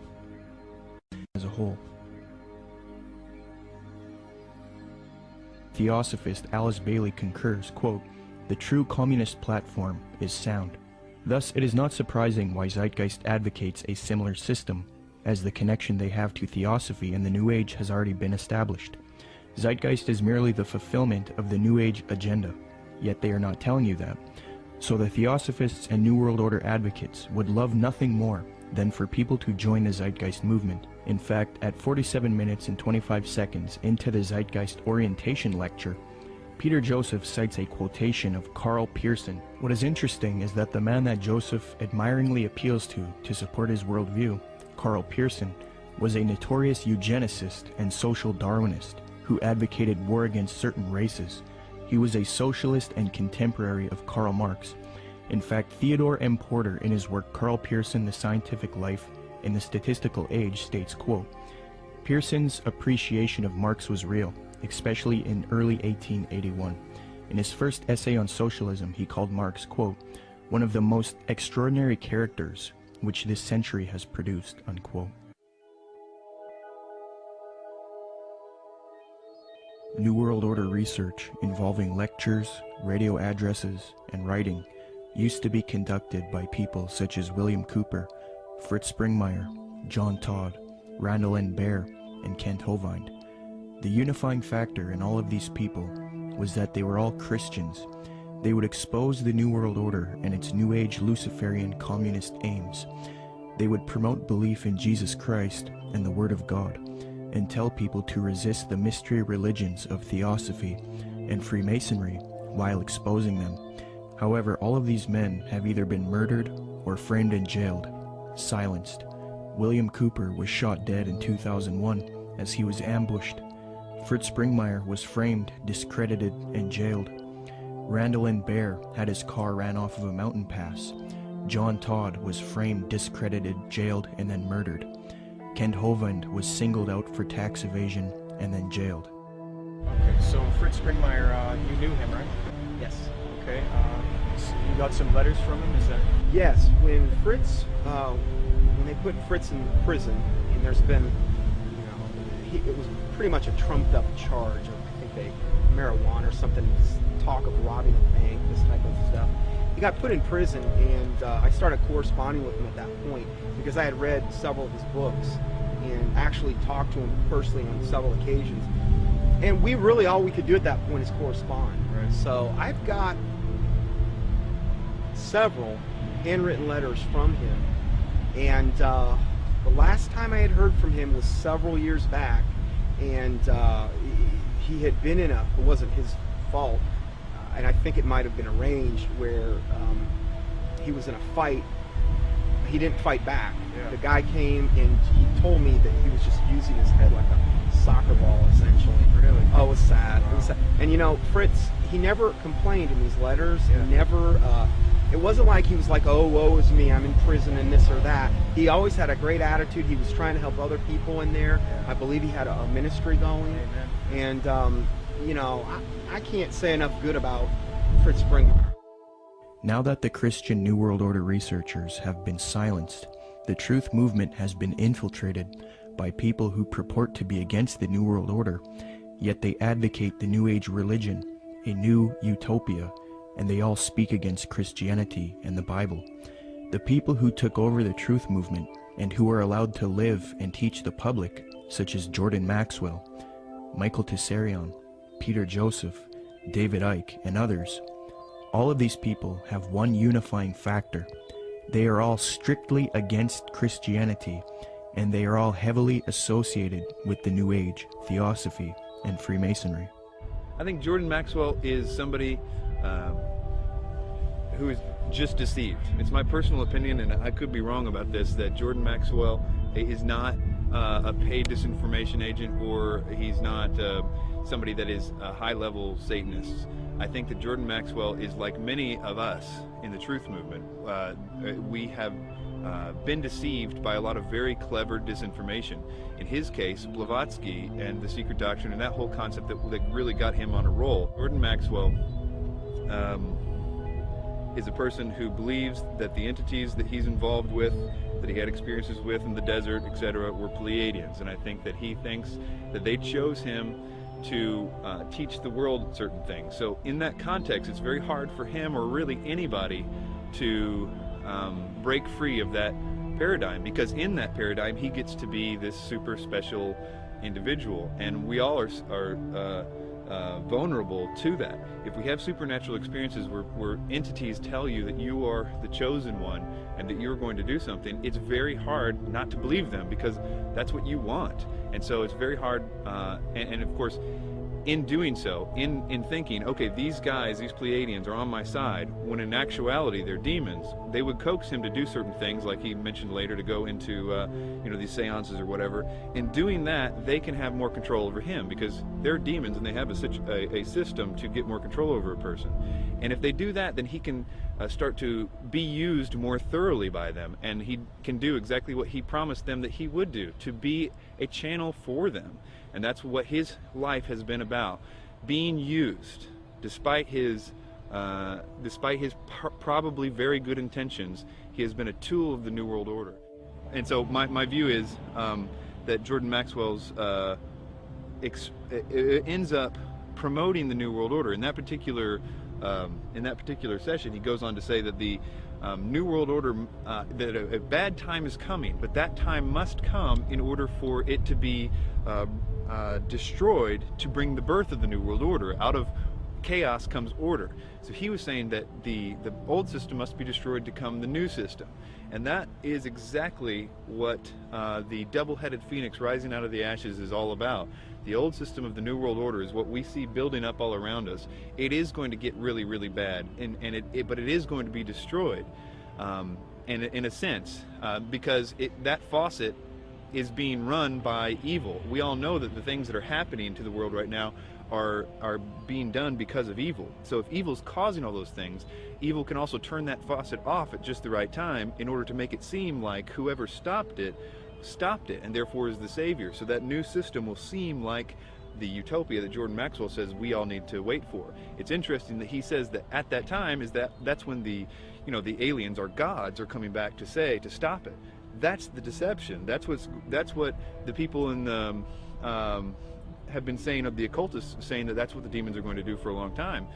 Theosophist Alice Bailey concurs, quote, "The true communist platform is sound." Thus, it is not surprising why Zeitgeist advocates a similar system, as the connection they have to Theosophy and the New Age has already been established. Zeitgeist is merely the fulfillment of the New Age agenda, yet they are not telling you that. So the Theosophists and New World Order advocates would love nothing more than for people to join the Zeitgeist movement. In fact, at 47 minutes and 25 seconds into the Zeitgeist orientation lecture, Peter Joseph cites a quotation of Karl Pearson. What is interesting is that the man that Joseph admiringly appeals to support his worldview, Karl Pearson, was a notorious eugenicist and social Darwinist who advocated war against certain races. He was a socialist and contemporary of Karl Marx. In fact, Theodore M. Porter, in his work Karl Pearson, The Scientific Life in the Statistical Age, states, quote, "Pearson's appreciation of Marx was real, especially in early 1881. In his first essay on socialism, he called Marx, quote, one of the most extraordinary characters which this century has produced," unquote. New World Order research involving lectures, radio addresses, and writing used to be conducted by people such as William Cooper, Fritz Springmeier, John Todd, Randall N. Baer, and Kent Hovind. The unifying factor in all of these people was that they were all Christians. They would expose the New World Order and its New Age Luciferian communist aims. They would promote belief in Jesus Christ and the Word of God, and tell people to resist the mystery religions of Theosophy and Freemasonry while exposing them. However, all of these men have either been murdered or framed and jailed, silenced. William Cooper was shot dead in 2001 as he was ambushed. Fritz Springmeier was framed, discredited, and jailed. Randall N. Baer had his car ran off of a mountain pass. John Todd was framed, discredited, jailed, and then murdered. Kent Hovind was singled out for tax evasion and then jailed. Okay, so Fritz Springmeier, you knew him, right? Yes. Okay, so you got some letters from him, is that? Yes, when Fritz, when they put Fritz in prison, and there's been, it was pretty much a trumped up charge of, I think marijuana or something, talk of robbing a bank, this type of stuff. He got put in prison, and I started corresponding with him at that point because I had read several of his books and actually talked to him personally on several occasions. And we really, all we could do at that point is correspond. Right. So I've got several handwritten letters from him, and the last time I had heard from him was several years back, and he had been in it wasn't his fault, and I think it might have been arranged, where he was in a fight. He didn't fight back. Yeah. The guy came and he told me that he was just using his head like a soccer ball, essentially. Really? Oh, it was sad. Wow. It was sad. And Fritz, he never complained in these letters. Yeah. He never, it wasn't like he was like, oh, woe is me, I'm in prison and this or that. He always had a great attitude. He was trying to help other people in there. Yeah. I believe he had a ministry going. Amen. And, I can't say enough good about Fritz Springmeier. Now that the Christian New World Order researchers have been silenced, the truth movement has been infiltrated by people who purport to be against the New World Order, yet they advocate the New Age religion, a new utopia, and they all speak against Christianity and the Bible. The people who took over the truth movement and who are allowed to live and teach the public, such as Jordan Maxwell, Michael Tessarion, Peter Joseph, David Icke, and others, all of these people have one unifying factor. They are all strictly against Christianity, and they are all heavily associated with the New Age, Theosophy, and Freemasonry. I think Jordan Maxwell is somebody who is just deceived. It's my personal opinion, and I could be wrong about this, that Jordan Maxwell is not a paid disinformation agent, or he's not somebody that is a high-level Satanist. I think that Jordan Maxwell is like many of us in the truth movement. We have been deceived by a lot of very clever disinformation. In his case, Blavatsky and the secret doctrine and that whole concept that really got him on a roll. Jordan Maxwell is a person who believes that the entities that he's involved with, that he had experiences with in the desert, etc., were Pleiadians. And I think that he thinks that they chose him to teach the world certain things. So in that context, it's very hard for him, or really anybody, to break free of that paradigm, because in that paradigm he gets to be this super special individual, and we all are vulnerable to that. If we have supernatural experiences where entities tell you that you are the chosen one and that you're going to do something, it's very hard not to believe them, because that's what you want. And so it's very hard, and of course, in doing so, in thinking, okay, these guys, these Pleiadians are on my side, when in actuality they're demons, they would coax him to do certain things, like he mentioned later, to go into these seances or whatever. In doing that, they can have more control over him, because they're demons and they have a system to get more control over a person. And if they do that, then he can start to be used more thoroughly by them, and he can do exactly what he promised them that he would do, to be a channel for them. And that's what his life has been about, being used, despite his probably very good intentions. He has been a tool of the New World Order. And so my view is that Jordan Maxwell's ends up promoting the New World Order. In that particular session, he goes on to say that the New World Order, that a bad time is coming, but that time must come in order for it to be destroyed, to bring the birth of the New World Order. Out of chaos comes order. So he was saying that the old system must be destroyed to come the new system. And that is exactly what the double-headed phoenix rising out of the ashes is all about. The old system of the New World Order is what we see building up all around us. It is going to get really, really bad, but it is going to be destroyed, in a sense, because that faucet is being run by evil. We all know that the things that are happening to the world right now are being done because of evil. So if evil's causing all those things, evil can also turn that faucet off at just the right time in order to make it seem like whoever stopped it, and therefore is the savior. So that new system will seem like the utopia that Jordan Maxwell says we all need to wait for. It's interesting that he says that at that time that's when the aliens or gods are coming back to stop it. That's the deception. That's what the people in the have been saying of the occultists, saying that that's what the demons are going to do for a long time.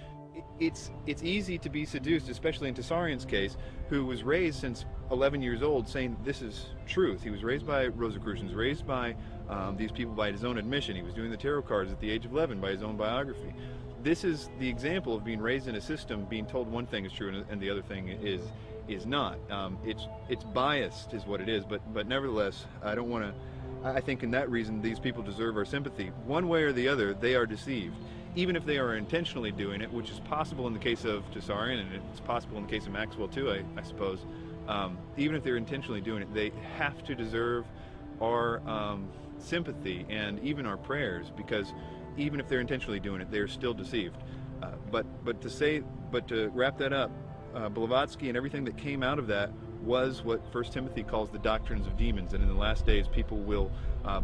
It's easy to be seduced, especially in Tsarian's case, who was raised since 11 years old saying this is truth. He was raised by Rosicrucians, raised by these people by his own admission. He was doing the tarot cards at the age of 11 by his own biography. This is the example of being raised in a system, being told one thing is true and the other thing is not. It's biased is what it is, but nevertheless, I think in that reason these people deserve our sympathy. One way or the other, they are deceived. Even if they are intentionally doing it, which is possible in the case of Tsarian, and it's possible in the case of Maxwell too, I suppose. Even if they're intentionally doing it, they have to deserve our sympathy and even our prayers, because even if they're intentionally doing it, they're still deceived. But to wrap that up, Blavatsky and everything that came out of that was what 1 Timothy calls the doctrines of demons, and in the last days people will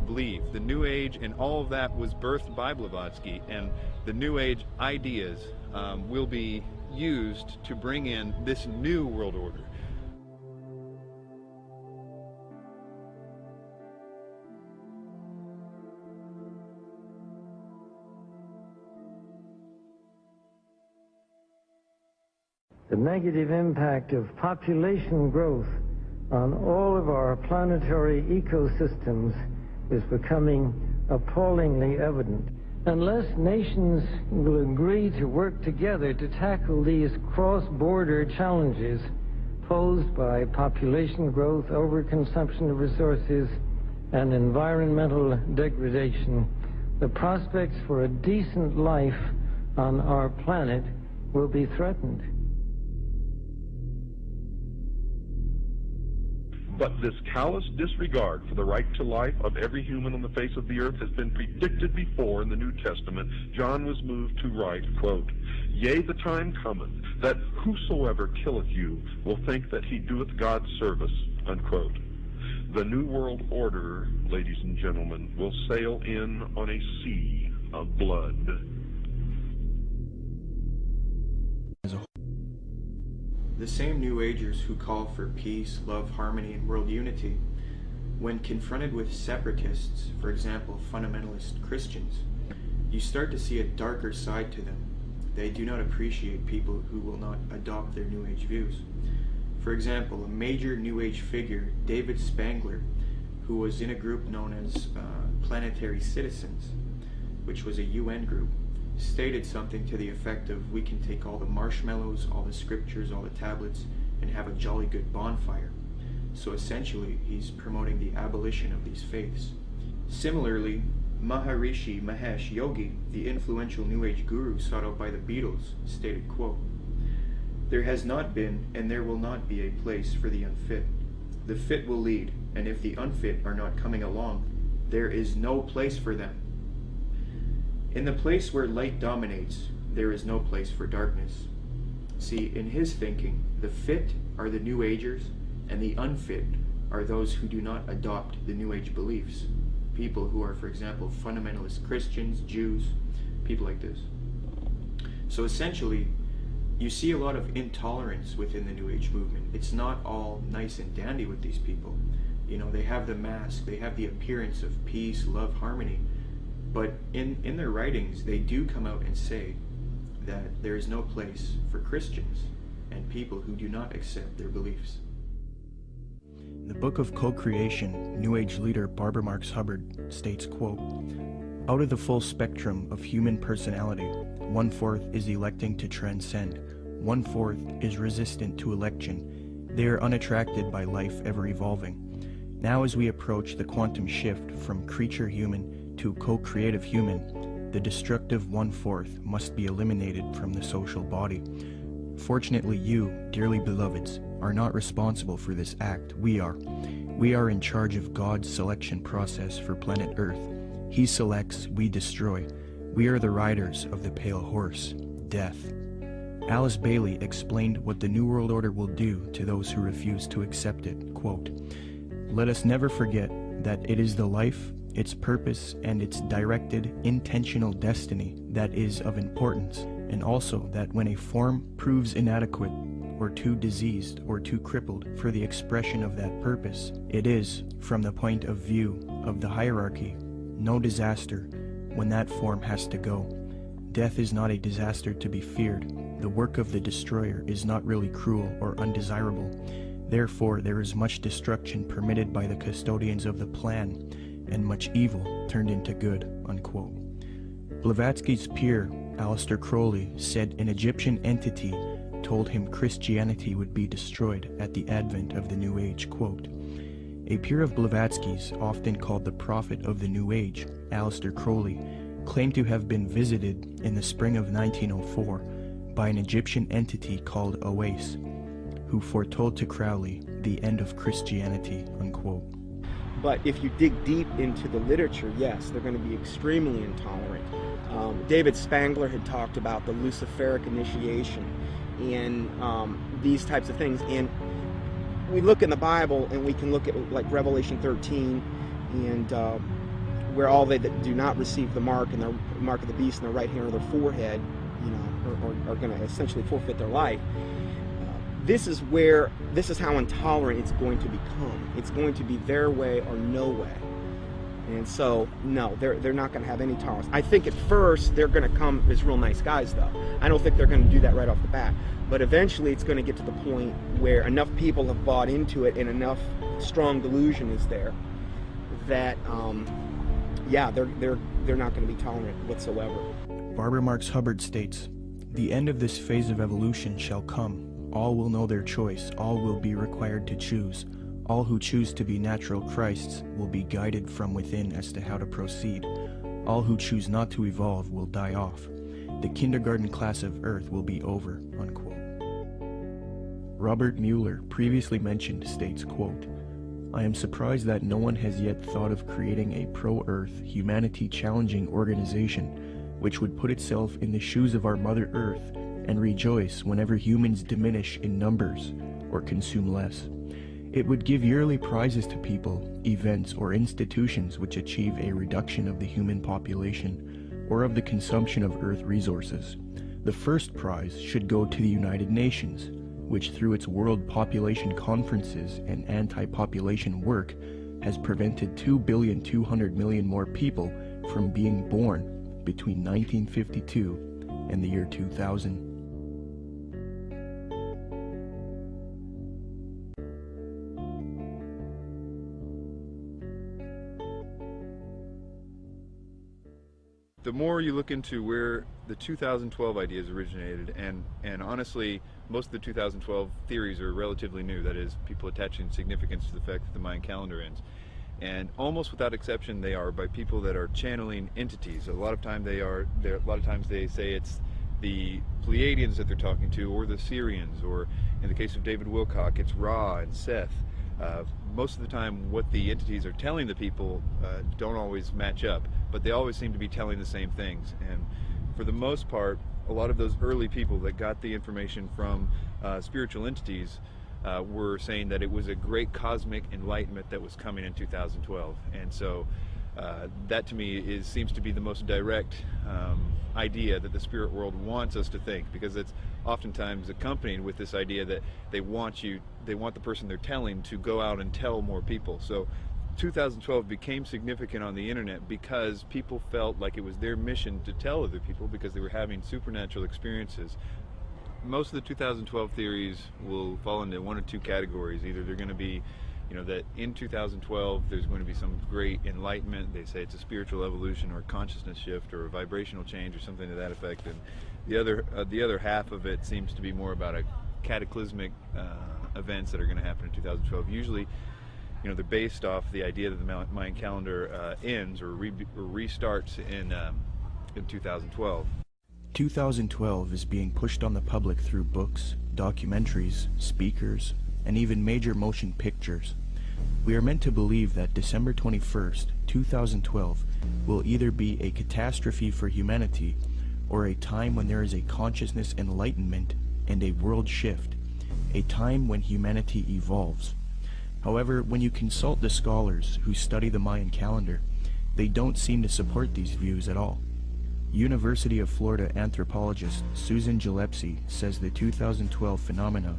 believe. The New Age and all of that was birthed by Blavatsky, and the New Age ideas will be used to bring in this new world order. The negative impact of population growth on all of our planetary ecosystems is becoming appallingly evident. Unless nations will agree to work together to tackle these cross-border challenges posed by population growth, overconsumption of resources, and environmental degradation, the prospects for a decent life on our planet will be threatened. But this callous disregard for the right to life of every human on the face of the earth has been predicted before in the New Testament. John was moved to write, quote, "Yea, the time cometh, that whosoever killeth you will think that he doeth God's service," unquote. The New World Order, ladies and gentlemen, will sail in on a sea of blood. The same New Agers who call for peace, love, harmony, and world unity, when confronted with separatists, for example, fundamentalist Christians, you start to see a darker side to them. They do not appreciate people who will not adopt their New Age views. For example, a major New Age figure, David Spangler, who was in a group known as Planetary Citizens, which was a UN group, stated something to the effect of, we can take all the marshmallows, all the scriptures, all the tablets, and have a jolly good bonfire. So essentially, he's promoting the abolition of these faiths. Similarly, Maharishi Mahesh Yogi, the influential New Age guru sought out by the Beatles, stated, quote, "There has not been and there will not be a place for the unfit. The fit will lead, and if the unfit are not coming along, there is no place for them. In the place where light dominates, there is no place for darkness." See, in his thinking, the fit are the New Agers, and the unfit are those who do not adopt the New Age beliefs. People who are, for example, fundamentalist Christians, Jews, people like this. So essentially, you see a lot of intolerance within the New Age movement. It's not all nice and dandy with these people. You know, they have the mask, they have the appearance of peace, love, harmony, but in their writings, they do come out and say that there is no place for Christians and people who do not accept their beliefs. In the Book of Co-Creation, New Age leader Barbara Marx Hubbard states, quote, "Out of the full spectrum of human personality, 1/4 is electing to transcend, 1/4 is resistant to election. They are unattracted by life ever evolving. Now as we approach the quantum shift from creature human to co-creative human, the destructive 1/4 must be eliminated from the social body. Fortunately, you, dearly beloveds, are not responsible for this act. We are. We are in charge of God's selection process for planet Earth. He selects, we destroy. We are the riders of the pale horse, death." Alice Bailey explained what the New World Order will do to those who refuse to accept it. Quote, "Let us never forget that it is the life, its purpose, and its directed, intentional destiny that is of importance, and also that when a form proves inadequate, or too diseased, or too crippled for the expression of that purpose, it is, from the point of view of the hierarchy, no disaster when that form has to go. Death is not a disaster to be feared. The work of the destroyer is not really cruel or undesirable. Therefore, there is much destruction permitted by the custodians of the plan, and much evil turned into good," unquote. Blavatsky's peer, Aleister Crowley, said an Egyptian entity told him Christianity would be destroyed at the advent of the New Age, quote. A peer of Blavatsky's, often called the prophet of the New Age, Aleister Crowley, claimed to have been visited in the spring of 1904 by an Egyptian entity called Oase, who foretold to Crowley the end of Christianity, unquote. But if you dig deep into the literature, yes, they're going to be extremely intolerant. David Spangler had talked about the Luciferic initiation and these types of things. And we look in the Bible and we can look at like Revelation 13 and where all they that do not receive the mark and the mark of the beast in their right hand or their forehead, you know, are going to essentially forfeit their life. This is how intolerant it's going to become. It's going to be their way or no way. And so, no, they're not going to have any tolerance. I think at first they're going to come as real nice guys, though. I don't think they're going to do that right off the bat. But eventually it's going to get to the point where enough people have bought into it and enough strong delusion is there that, yeah, they're not going to be tolerant whatsoever. Barbara Marx Hubbard states, "The end of this phase of evolution shall come. All will know their choice. All will be required to choose. All who choose to be natural Christs will be guided from within as to how to proceed. All who choose not to evolve will die off. the kindergarten class of Earth will be over, unquote. Robert Mueller, previously mentioned, states, quote, I am surprised that no one has yet thought of creating a pro-Earth, humanity-challenging organization which would put itself in the shoes of our Mother Earth and rejoice whenever humans diminish in numbers or consume less. It would give yearly prizes to people, events, or institutions which achieve a reduction of the human population or of the consumption of Earth resources. The first prize should go to the United Nations, which through its World Population Conferences and anti-population work has prevented 2,200,000,000 more people from being born between 1952 and the year 2000. The more you look into where the 2012 ideas originated, and honestly, most of the 2012 theories are relatively new, that is, people attaching significance to the fact that the Mayan calendar ends. And almost without exception, they are by people that are channeling entities. A lot of times they say it's the Pleiadians that they're talking to, or the Syrians, or in the case of David Wilcock, it's Ra and Seth. Most of the time what the entities are telling the people don't always match up, but they always seem to be telling the same things. And for the most part, a lot of those early people that got the information from spiritual entities were saying that it was a great cosmic enlightenment that was coming in 2012. And so that to me seems to be the most direct idea that the spirit world wants us to think, because it's oftentimes accompanied with this idea that they want the person they're telling to go out and tell more people. So 2012 became significant on the internet because people felt like it was their mission to tell other people because they were having supernatural experiences. Most of the 2012 theories will fall into one of two categories. Either they're going to be, that in 2012 there's going to be some great enlightenment. They say it's a spiritual evolution or a consciousness shift or a vibrational change or something to that effect. And the other half of it seems to be more about a cataclysmic events that are going to happen in 2012. Usually, they're based off the idea that the Mayan calendar ends or restarts in 2012. 2012 is being pushed on the public through books, documentaries, speakers, and even major motion pictures. We are meant to believe that December 21st, 2012 will either be a catastrophe for humanity or a time when there is a consciousness enlightenment and a world shift, a time when humanity evolves. However, when you consult the scholars who study the Mayan calendar, they don't seem to support these views at all. University of Florida anthropologist Susan Gillespie says the 2012 phenomena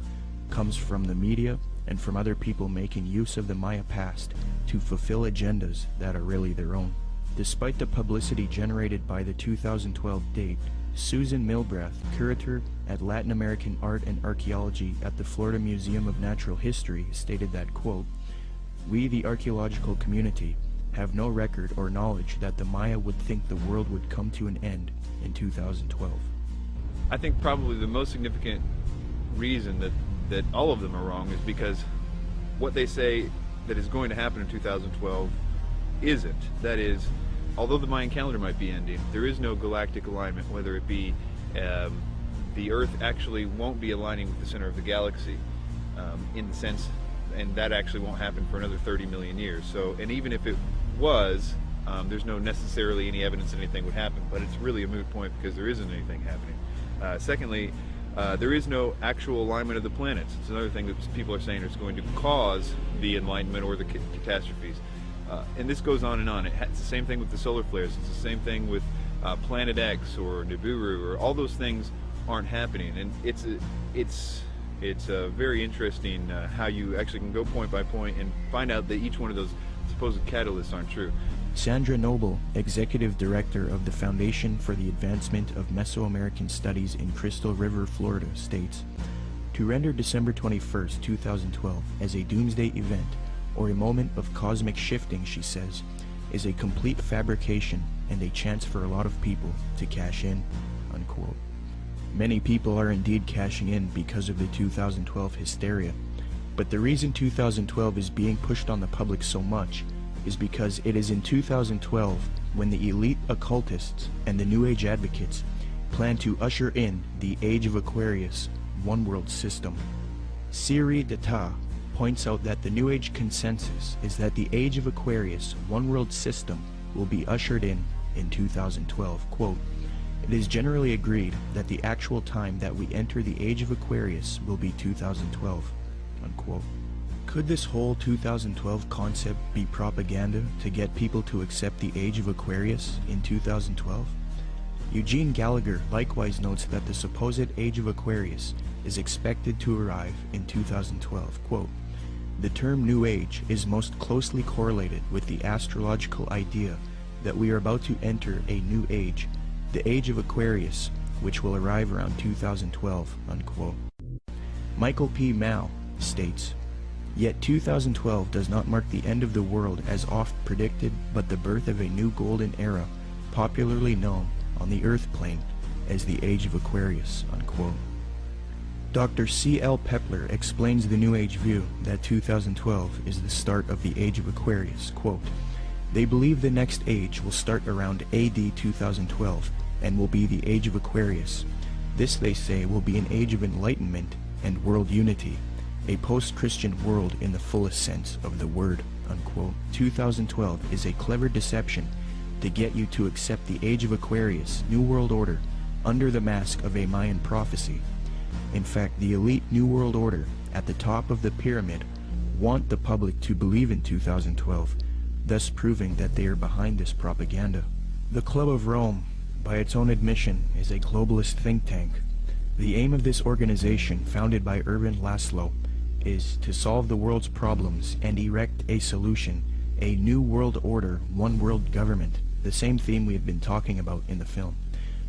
comes from the media and from other people making use of the Maya past to fulfill agendas that are really their own. Despite the publicity generated by the 2012 date, Susan Milbrath, curator at Latin American Art and Archaeology at the Florida Museum of Natural History, stated that, quote, "We, the archaeological community, have no record or knowledge that the Maya would think the world would come to an end in 2012. I think probably the most significant reason that all of them are wrong is because what they say that is going to happen in 2012 isn't. That is, although the Mayan calendar might be ending, there is no galactic alignment, whether it be the Earth actually won't be aligning with the center of the galaxy in the sense, and that actually won't happen for another 30 million years. So, and even if it was, there's no necessarily any evidence that anything would happen, but it's really a moot point because there isn't anything happening. Secondly, there is no actual alignment of the planets. It's another thing that people are saying is going to cause the enlightenment or the catastrophes. And this goes on and on. It's the same thing with the solar flares. It's the same thing with Planet X or Nibiru, or all those things aren't happening. And it's very interesting how you actually can go point by point and find out that each one of those supposed catalysts aren't true. Sandra Noble, Executive Director of the Foundation for the Advancement of Mesoamerican Studies in Crystal River, Florida, states, "To render December 21st, 2012 as a doomsday event or a moment of cosmic shifting," she says, "is a complete fabrication and a chance for a lot of people to cash in," unquote. Many people are indeed cashing in because of the 2012 hysteria, but the reason 2012 is being pushed on the public so much is because it is in 2012 when the elite occultists and the New Age advocates plan to usher in the Age of Aquarius One World System. Siri Data points out that the New Age consensus is that the Age of Aquarius One World System will be ushered in 2012. Quote, "It is generally agreed that the actual time that we enter the Age of Aquarius will be 2012. Unquote. Could this whole 2012 concept be propaganda to get people to accept the Age of Aquarius in 2012? Eugene Gallagher likewise notes that the supposed Age of Aquarius is expected to arrive in 2012. Quote, "The term New Age is most closely correlated with the astrological idea that we are about to enter a new age, the Age of Aquarius, which will arrive around 2012. Unquote. Michael P. Mao states, "Yet 2012 does not mark the end of the world as oft predicted, but the birth of a new golden era, popularly known on the Earth plane as the Age of Aquarius." Unquote. Dr. C.L. Pepler explains the New Age view that 2012 is the start of the Age of Aquarius. Quote, "They believe the next age will start around AD 2012 and will be the Age of Aquarius. This, they say, will be an age of enlightenment and world unity, a post-Christian world in the fullest sense of the word." Unquote. 2012 is a clever deception to get you to accept the Age of Aquarius New World Order under the mask of a Mayan prophecy. In fact, the elite New World Order at the top of the pyramid want the public to believe in 2012, thus proving that they are behind this propaganda. The Club of Rome, by its own admission, is a globalist think tank. The aim of this organization, founded by Erwin Laszlo, is to solve the world's problems and erect a solution, a new world order, one world government, the same theme we have been talking about in the film.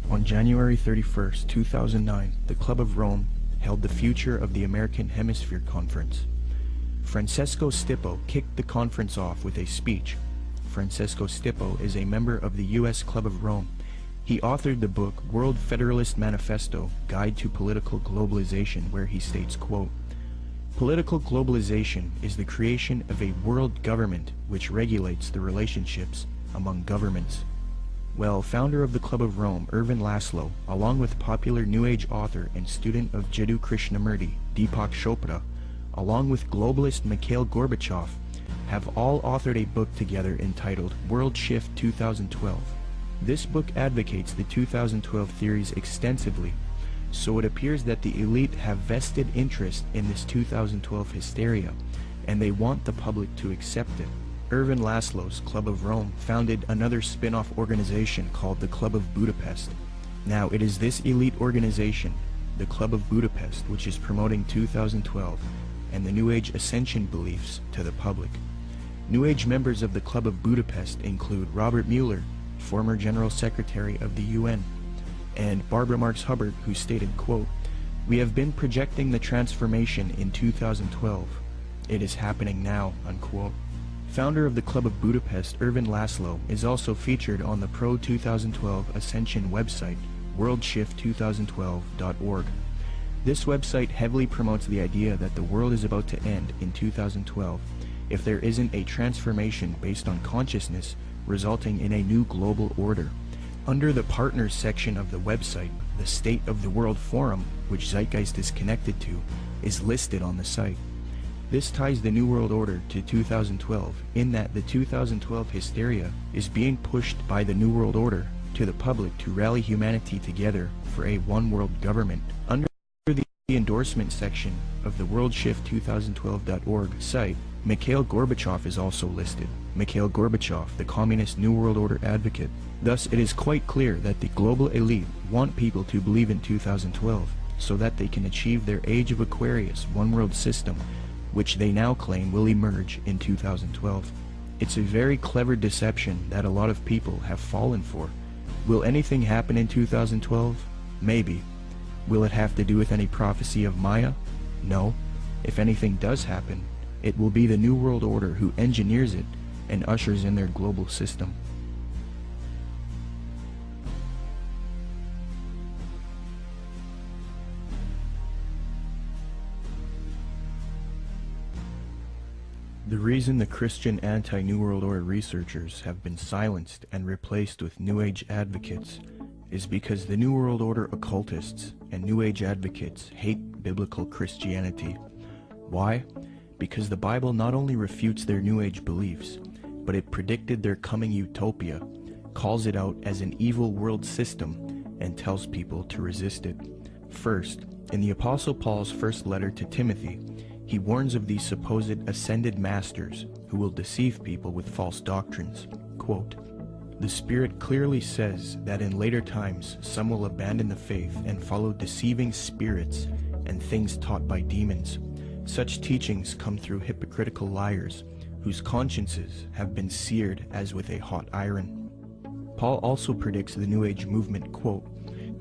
On January 31st, 2009, the Club of Rome held the Future of the American Hemisphere Conference. Francesco Stippo kicked the conference off with a speech. Francesco Stippo is a member of the U.S. Club of Rome. He authored the book World Federalist Manifesto, Guide to Political Globalization, where he states, quote, "Political globalization is the creation of a world government which regulates the relationships among governments." Well, founder of the Club of Rome, Erwin Laszlo, along with popular New Age author and student of Jiddu Krishnamurti, Deepak Chopra, along with globalist Mikhail Gorbachev, have all authored a book together entitled World Shift 2012. This book advocates the 2012 theories extensively, so it appears that the elite have vested interest in this 2012 hysteria, and they want the public to accept it. Erwin Laszlo's Club of Rome founded another spin-off organization called the Club of Budapest. Now, it is this elite organization, the Club of Budapest, which is promoting 2012 and the New Age ascension beliefs to the public. New Age members of the Club of Budapest include Robert Mueller, former General Secretary of the UN, and Barbara Marx Hubbard, who stated, quote, "We have been projecting the transformation in 2012. It is happening now," unquote. Founder of the Club of Budapest, Erwin Laszlo, is also featured on the Pro-2012 Ascension website, worldshift2012.org. This website heavily promotes the idea that the world is about to end in 2012 if there isn't a transformation based on consciousness resulting in a new global order. Under the Partners section of the website, the State of the World Forum, which Zeitgeist is connected to, is listed on the site. This ties the New World Order to 2012 in that the 2012 hysteria is being pushed by the New World Order to the public to rally humanity together for a one-world government. Under the endorsement section of the worldshift2012.org site, Mikhail Gorbachev is also listed. Mikhail Gorbachev, the Communist New World Order advocate. Thus, it is quite clear that the global elite want people to believe in 2012 so that they can achieve their Age of Aquarius one-world system, which they now claim will emerge in 2012. It's a very clever deception that a lot of people have fallen for. Will anything happen in 2012? Maybe. Will it have to do with any prophecy of Maya? No. If anything does happen, it will be the New World Order who engineers it and ushers in their global system. The reason the Christian anti-New World Order researchers have been silenced and replaced with New Age advocates is because the New World Order occultists and New Age advocates hate biblical Christianity. Why? Because the Bible not only refutes their New Age beliefs, but it predicted their coming utopia, calls it out as an evil world system, and tells people to resist it. First, in the Apostle Paul's first letter to Timothy, he warns of these supposed ascended masters who will deceive people with false doctrines. Quote, "The Spirit clearly says that in later times some will abandon the faith and follow deceiving spirits and things taught by demons. Such teachings come through hypocritical liars, whose consciences have been seared as with a hot iron." Paul also predicts the New Age movement, quote,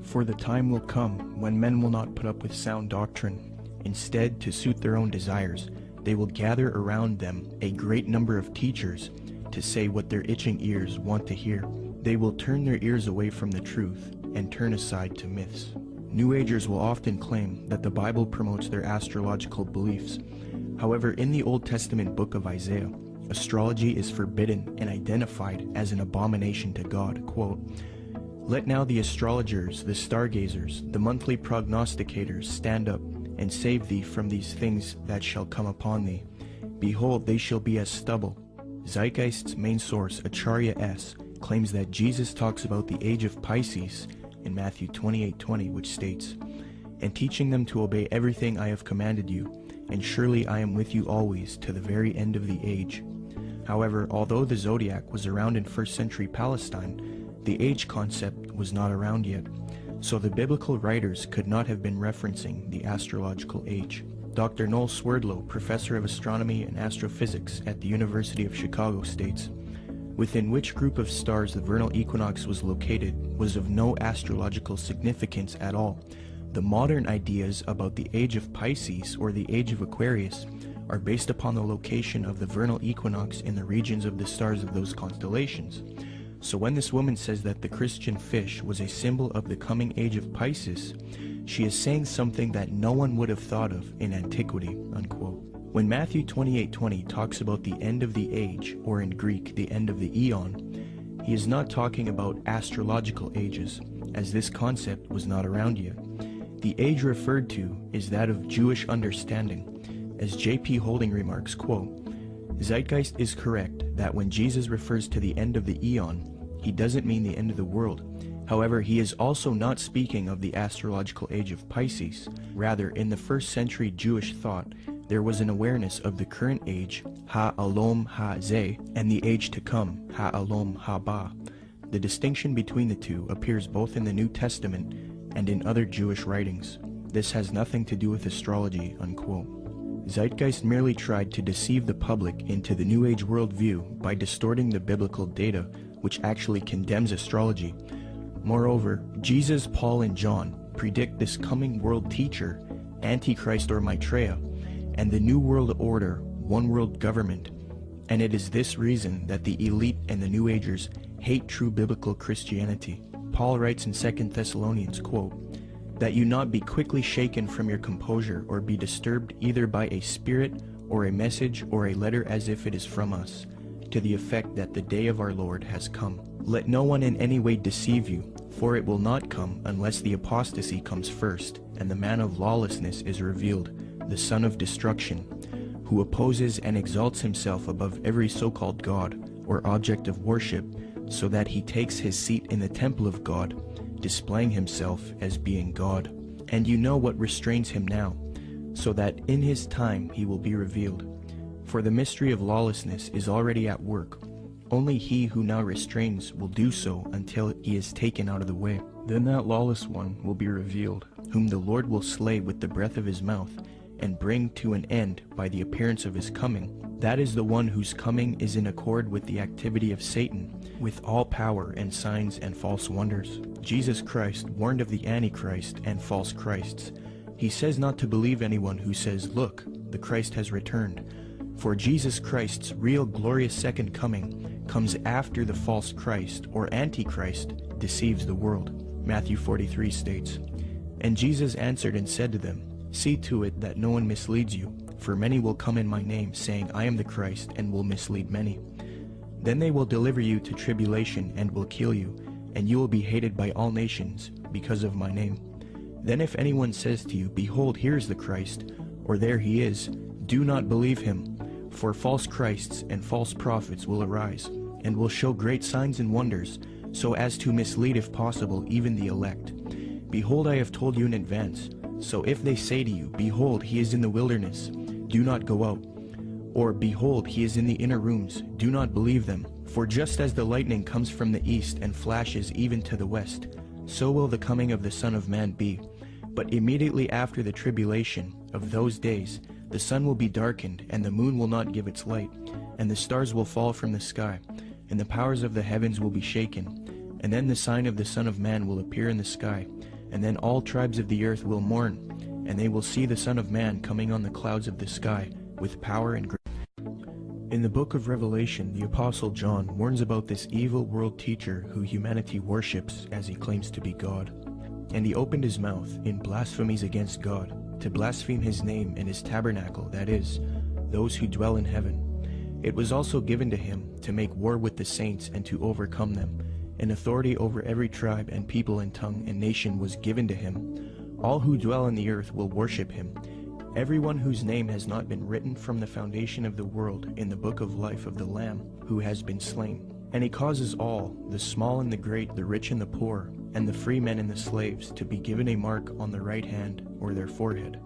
"For the time will come when men will not put up with sound doctrine. Instead, to suit their own desires, they will gather around them a great number of teachers to say what their itching ears want to hear. They will turn their ears away from the truth and turn aside to myths." New Agers will often claim that the Bible promotes their astrological beliefs. However, in the Old Testament book of Isaiah, astrology is forbidden and identified as an abomination to God. Quote, "Let now the astrologers, the stargazers, the monthly prognosticators stand up and save thee from these things that shall come upon thee. Behold, they shall be as stubble." Zeitgeist's main source, Acharya S., claims that Jesus talks about the age of Pisces in Matthew 28:20, which states, "And teaching them to obey everything I have commanded you, and surely I am with you always to the very end of the age." However, although the zodiac was around in 1st century Palestine, the age concept was not around yet, so the biblical writers could not have been referencing the astrological age. Dr. Noel Swerdlow, professor of astronomy and astrophysics at the University of Chicago, states, "Within which group of stars the vernal equinox was located was of no astrological significance at all. The modern ideas about the age of Pisces or the age of Aquarius are based upon the location of the vernal equinox in the regions of the stars of those constellations. So when this woman says that the Christian fish was a symbol of the coming age of Pisces, she is saying something that no one would have thought of in antiquity." Unquote. When Matthew 28:20 talks about the end of the age, or in Greek, the end of the eon, he is not talking about astrological ages, as this concept was not around yet. The age referred to is that of Jewish understanding. As J.P. Holding remarks, quote, "Zeitgeist is correct that when Jesus refers to the end of the eon, he doesn't mean the end of the world. However, he is also not speaking of the astrological age of Pisces. Rather, in the 1st century Jewish thought, there was an awareness of the current age, Ha-Alom Ha-Zeh, and the age to come, Ha-Alom Ha-Ba. The distinction between the two appears both in the New Testament and in other Jewish writings. This has nothing to do with astrology." Unquote. Zeitgeist merely tried to deceive the public into the New Age worldview by distorting the biblical data, which actually condemns astrology. Moreover, Jesus, Paul, and John predict this coming world teacher, Antichrist or Maitreya, and the New World Order, one world government, and it is this reason that the elite and the New Agers hate true biblical Christianity. Paul writes in 2 Thessalonians, quote, "That you not be quickly shaken from your composure or be disturbed either by a spirit or a message or a letter as if it is from us, to the effect that the day of our Lord has come. Let no one in any way deceive you, for it will not come unless the apostasy comes first, and the man of lawlessness is revealed, the son of destruction, who opposes and exalts himself above every so-called God or object of worship, so that he takes his seat in the temple of God, displaying himself as being God. And you know what restrains him now, so that in his time he will be revealed. For the mystery of lawlessness is already at work. Only he who now restrains will do so until he is taken out of the way. Then that lawless one will be revealed, whom the Lord will slay with the breath of his mouth, and bring to an end by the appearance of his coming. That is the one whose coming is in accord with the activity of Satan, with all power and signs and false wonders. Jesus Christ warned of the Antichrist and false Christs. He says not to believe anyone who says, "Look, the Christ has returned." For Jesus Christ's real glorious second coming comes after the false Christ or Antichrist deceives the world. Matthew 43 states, "And Jesus answered and said to them, See to it that no one misleads you, for many will come in my name, saying, I am the Christ, and will mislead many. Then they will deliver you to tribulation and will kill you, and you will be hated by all nations because of my name. Then if anyone says to you, Behold, here is the Christ, or there he is, do not believe him, for false Christs and false prophets will arise, and will show great signs and wonders, so as to mislead if possible even the elect. Behold, I have told you in advance. So if they say to you, Behold, he is in the wilderness, do not go out. Or, Behold, he is in the inner rooms, do not believe them. For just as the lightning comes from the east and flashes even to the west, so will the coming of the Son of Man be. But immediately after the tribulation of those days, the sun will be darkened, and the moon will not give its light, and the stars will fall from the sky, and the powers of the heavens will be shaken. And then the sign of the Son of Man will appear in the sky, and then all tribes of the earth will mourn, and they will see the Son of Man coming on the clouds of the sky with power and grace. In the book of Revelation, the Apostle John warns about this evil world teacher who humanity worships as he claims to be God. And he opened his mouth in blasphemies against God, to blaspheme his name and his tabernacle, that is, those who dwell in heaven. It was also given to him to make war with the saints and to overcome them. And authority over every tribe and people and tongue and nation was given to him. All who dwell on the earth will worship him. Everyone whose name has not been written from the foundation of the world in the book of life of the Lamb who has been slain. And he causes all, the small and the great, the rich and the poor, and the free men and the slaves, to be given a mark on the right hand or their forehead.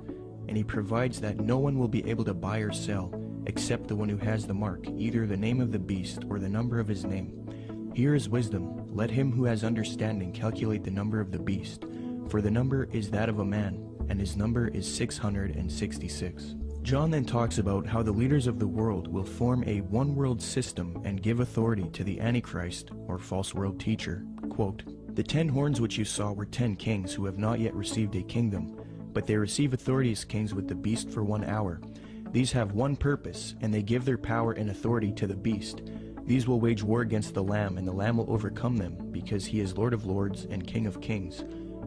And he provides that no one will be able to buy or sell, except the one who has the mark, either the name of the beast or the number of his name. Here is wisdom. Let him who has understanding calculate the number of the beast, for the number is that of a man, and his number is 666. John then talks about how the leaders of the world will form a one-world system and give authority to the Antichrist, or false world teacher. Quote, The 10 horns which you saw were 10 kings who have not yet received a kingdom, but they receive authority as kings with the beast for 1 hour. These have one purpose, and they give their power and authority to the beast. These will wage war against the Lamb, and the Lamb will overcome them, because he is Lord of lords and King of kings,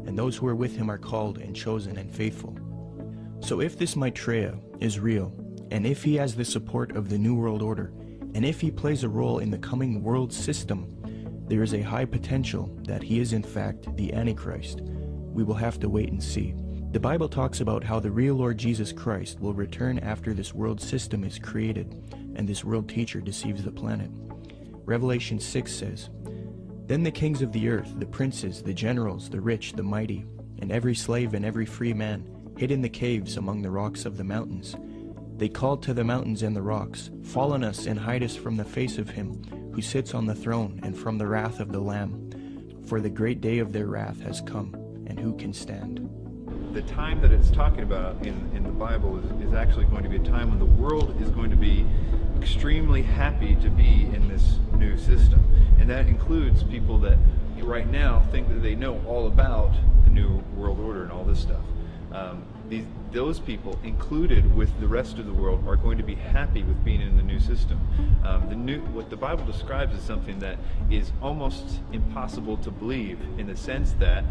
and those who are with him are called and chosen and faithful. So if this Maitreya is real, and if he has the support of the New World Order, and if he plays a role in the coming world system, there is a high potential that he is in fact the Antichrist. We will have to wait and see. The Bible talks about how the real Lord Jesus Christ will return after this world system is created, and this world teacher deceives the planet. Revelation 6 says, Then the kings of the earth, the princes, the generals, the rich, the mighty, and every slave and every free man, hid in the caves among the rocks of the mountains. They called to the mountains and the rocks, Fall on us and hide us from the face of him who sits on the throne and from the wrath of the Lamb. For the great day of their wrath has come, and who can stand? The time that it's talking about in the Bible is actually going to be a time when the world is going to be extremely happy to be in this new system. And that includes people that right now think that they know all about the New World Order and all this stuff. Those people, included with the rest of the world, are going to be happy with being in the new system. What the Bible describes is something that is almost impossible to believe, in the sense that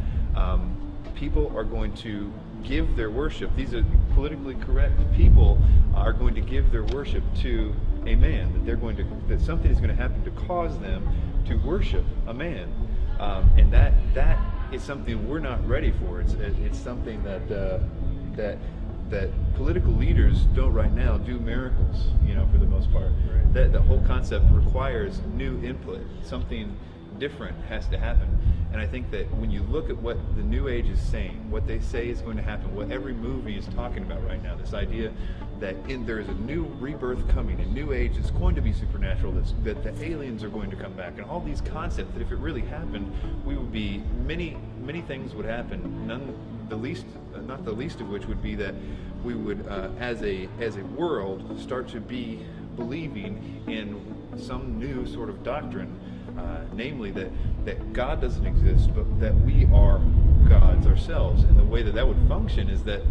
people are going to give their worship. These are politically correct people are going to give their worship to a man. That something is going to happen to cause them to worship a man, and that is something we're not ready for. It's something that political leaders don't right now do miracles, for the most part. Right. The whole concept requires new input. Something different has to happen. And I think that when you look at what the New Age is saying, what they say is going to happen, what every movie is talking about right now, this idea that there is a new rebirth coming, a New Age is going to be supernatural, that the aliens are going to come back, and all these concepts that if it really happened, we would be, many things would happen, not the least of which would be that we would, as a world, start to be believing in some new sort of doctrine, namely that God doesn't exist, but that we are gods ourselves. And the way that would function is that,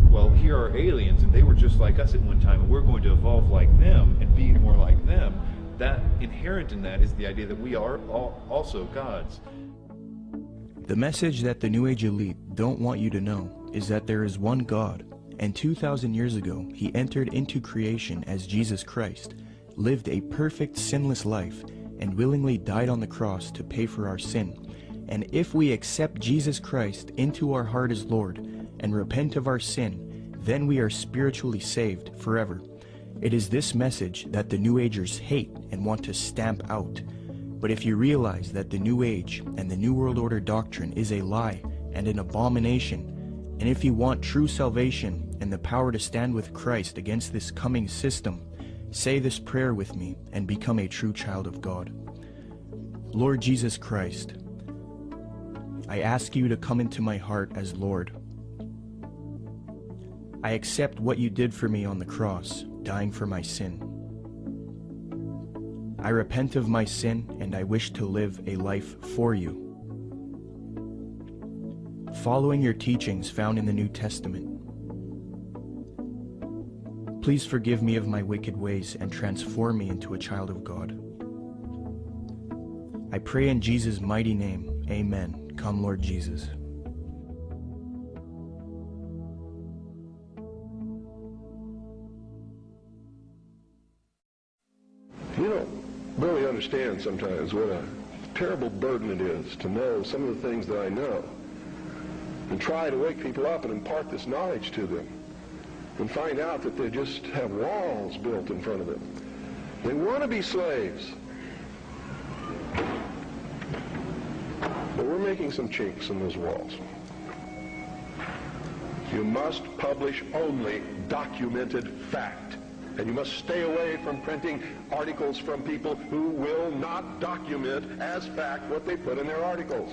well, here are aliens, and they were just like us at one time, and we're going to evolve like them and be more like them. That inherent in that is the idea that we are also gods. The message that the New Age elite don't want you to know is that there is one God, and 2,000 years ago, he entered into creation as Jesus Christ, lived a perfect, sinless life, and willingly died on the cross to pay for our sin. And if we accept Jesus Christ into our heart as Lord and repent of our sin, then we are spiritually saved forever. It is this message that the New Agers hate and want to stamp out. But if you realize that the New Age and the New World Order doctrine is a lie and an abomination, and if you want true salvation and the power to stand with Christ against this coming system, say this prayer with me and become a true child of God. Lord Jesus Christ, I ask you to come into my heart as Lord. I accept what you did for me on the cross, dying for my sin. I repent of my sin and I wish to live a life for you, following your teachings found in the New Testament. Please forgive me of my wicked ways and transform me into a child of God. I pray in Jesus' mighty name, amen. Come, Lord Jesus. You don't really understand sometimes what a terrible burden it is to know some of the things that I know and try to wake people up and impart this knowledge to them and find out that they just have walls built in front of them. They want to be slaves. But we're making some chinks in those walls. You must publish only documented fact. And you must stay away from printing articles from people who will not document as fact what they put in their articles.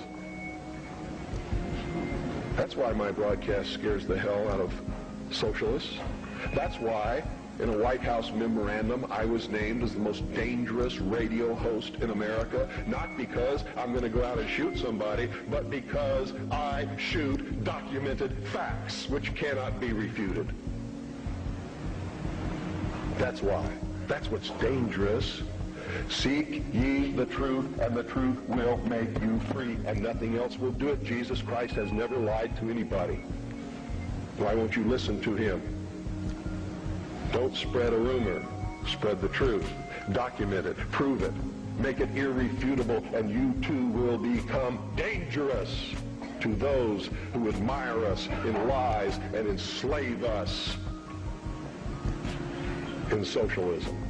That's why my broadcast scares the hell out of socialists. That's why in a White House memorandum I was named as the most dangerous radio host in America, not because I'm going to go out and shoot somebody, but because I shoot documented facts which cannot be refuted. That's why. That's what's dangerous. Seek ye the truth, and the truth will make you free, and nothing else will do it. Jesus Christ has never lied to anybody. Why won't you listen to him? Don't spread a rumor. Spread the truth. Document it. Prove it. Make it irrefutable, and you too will become dangerous to those who admire us in lies and enslave us in socialism.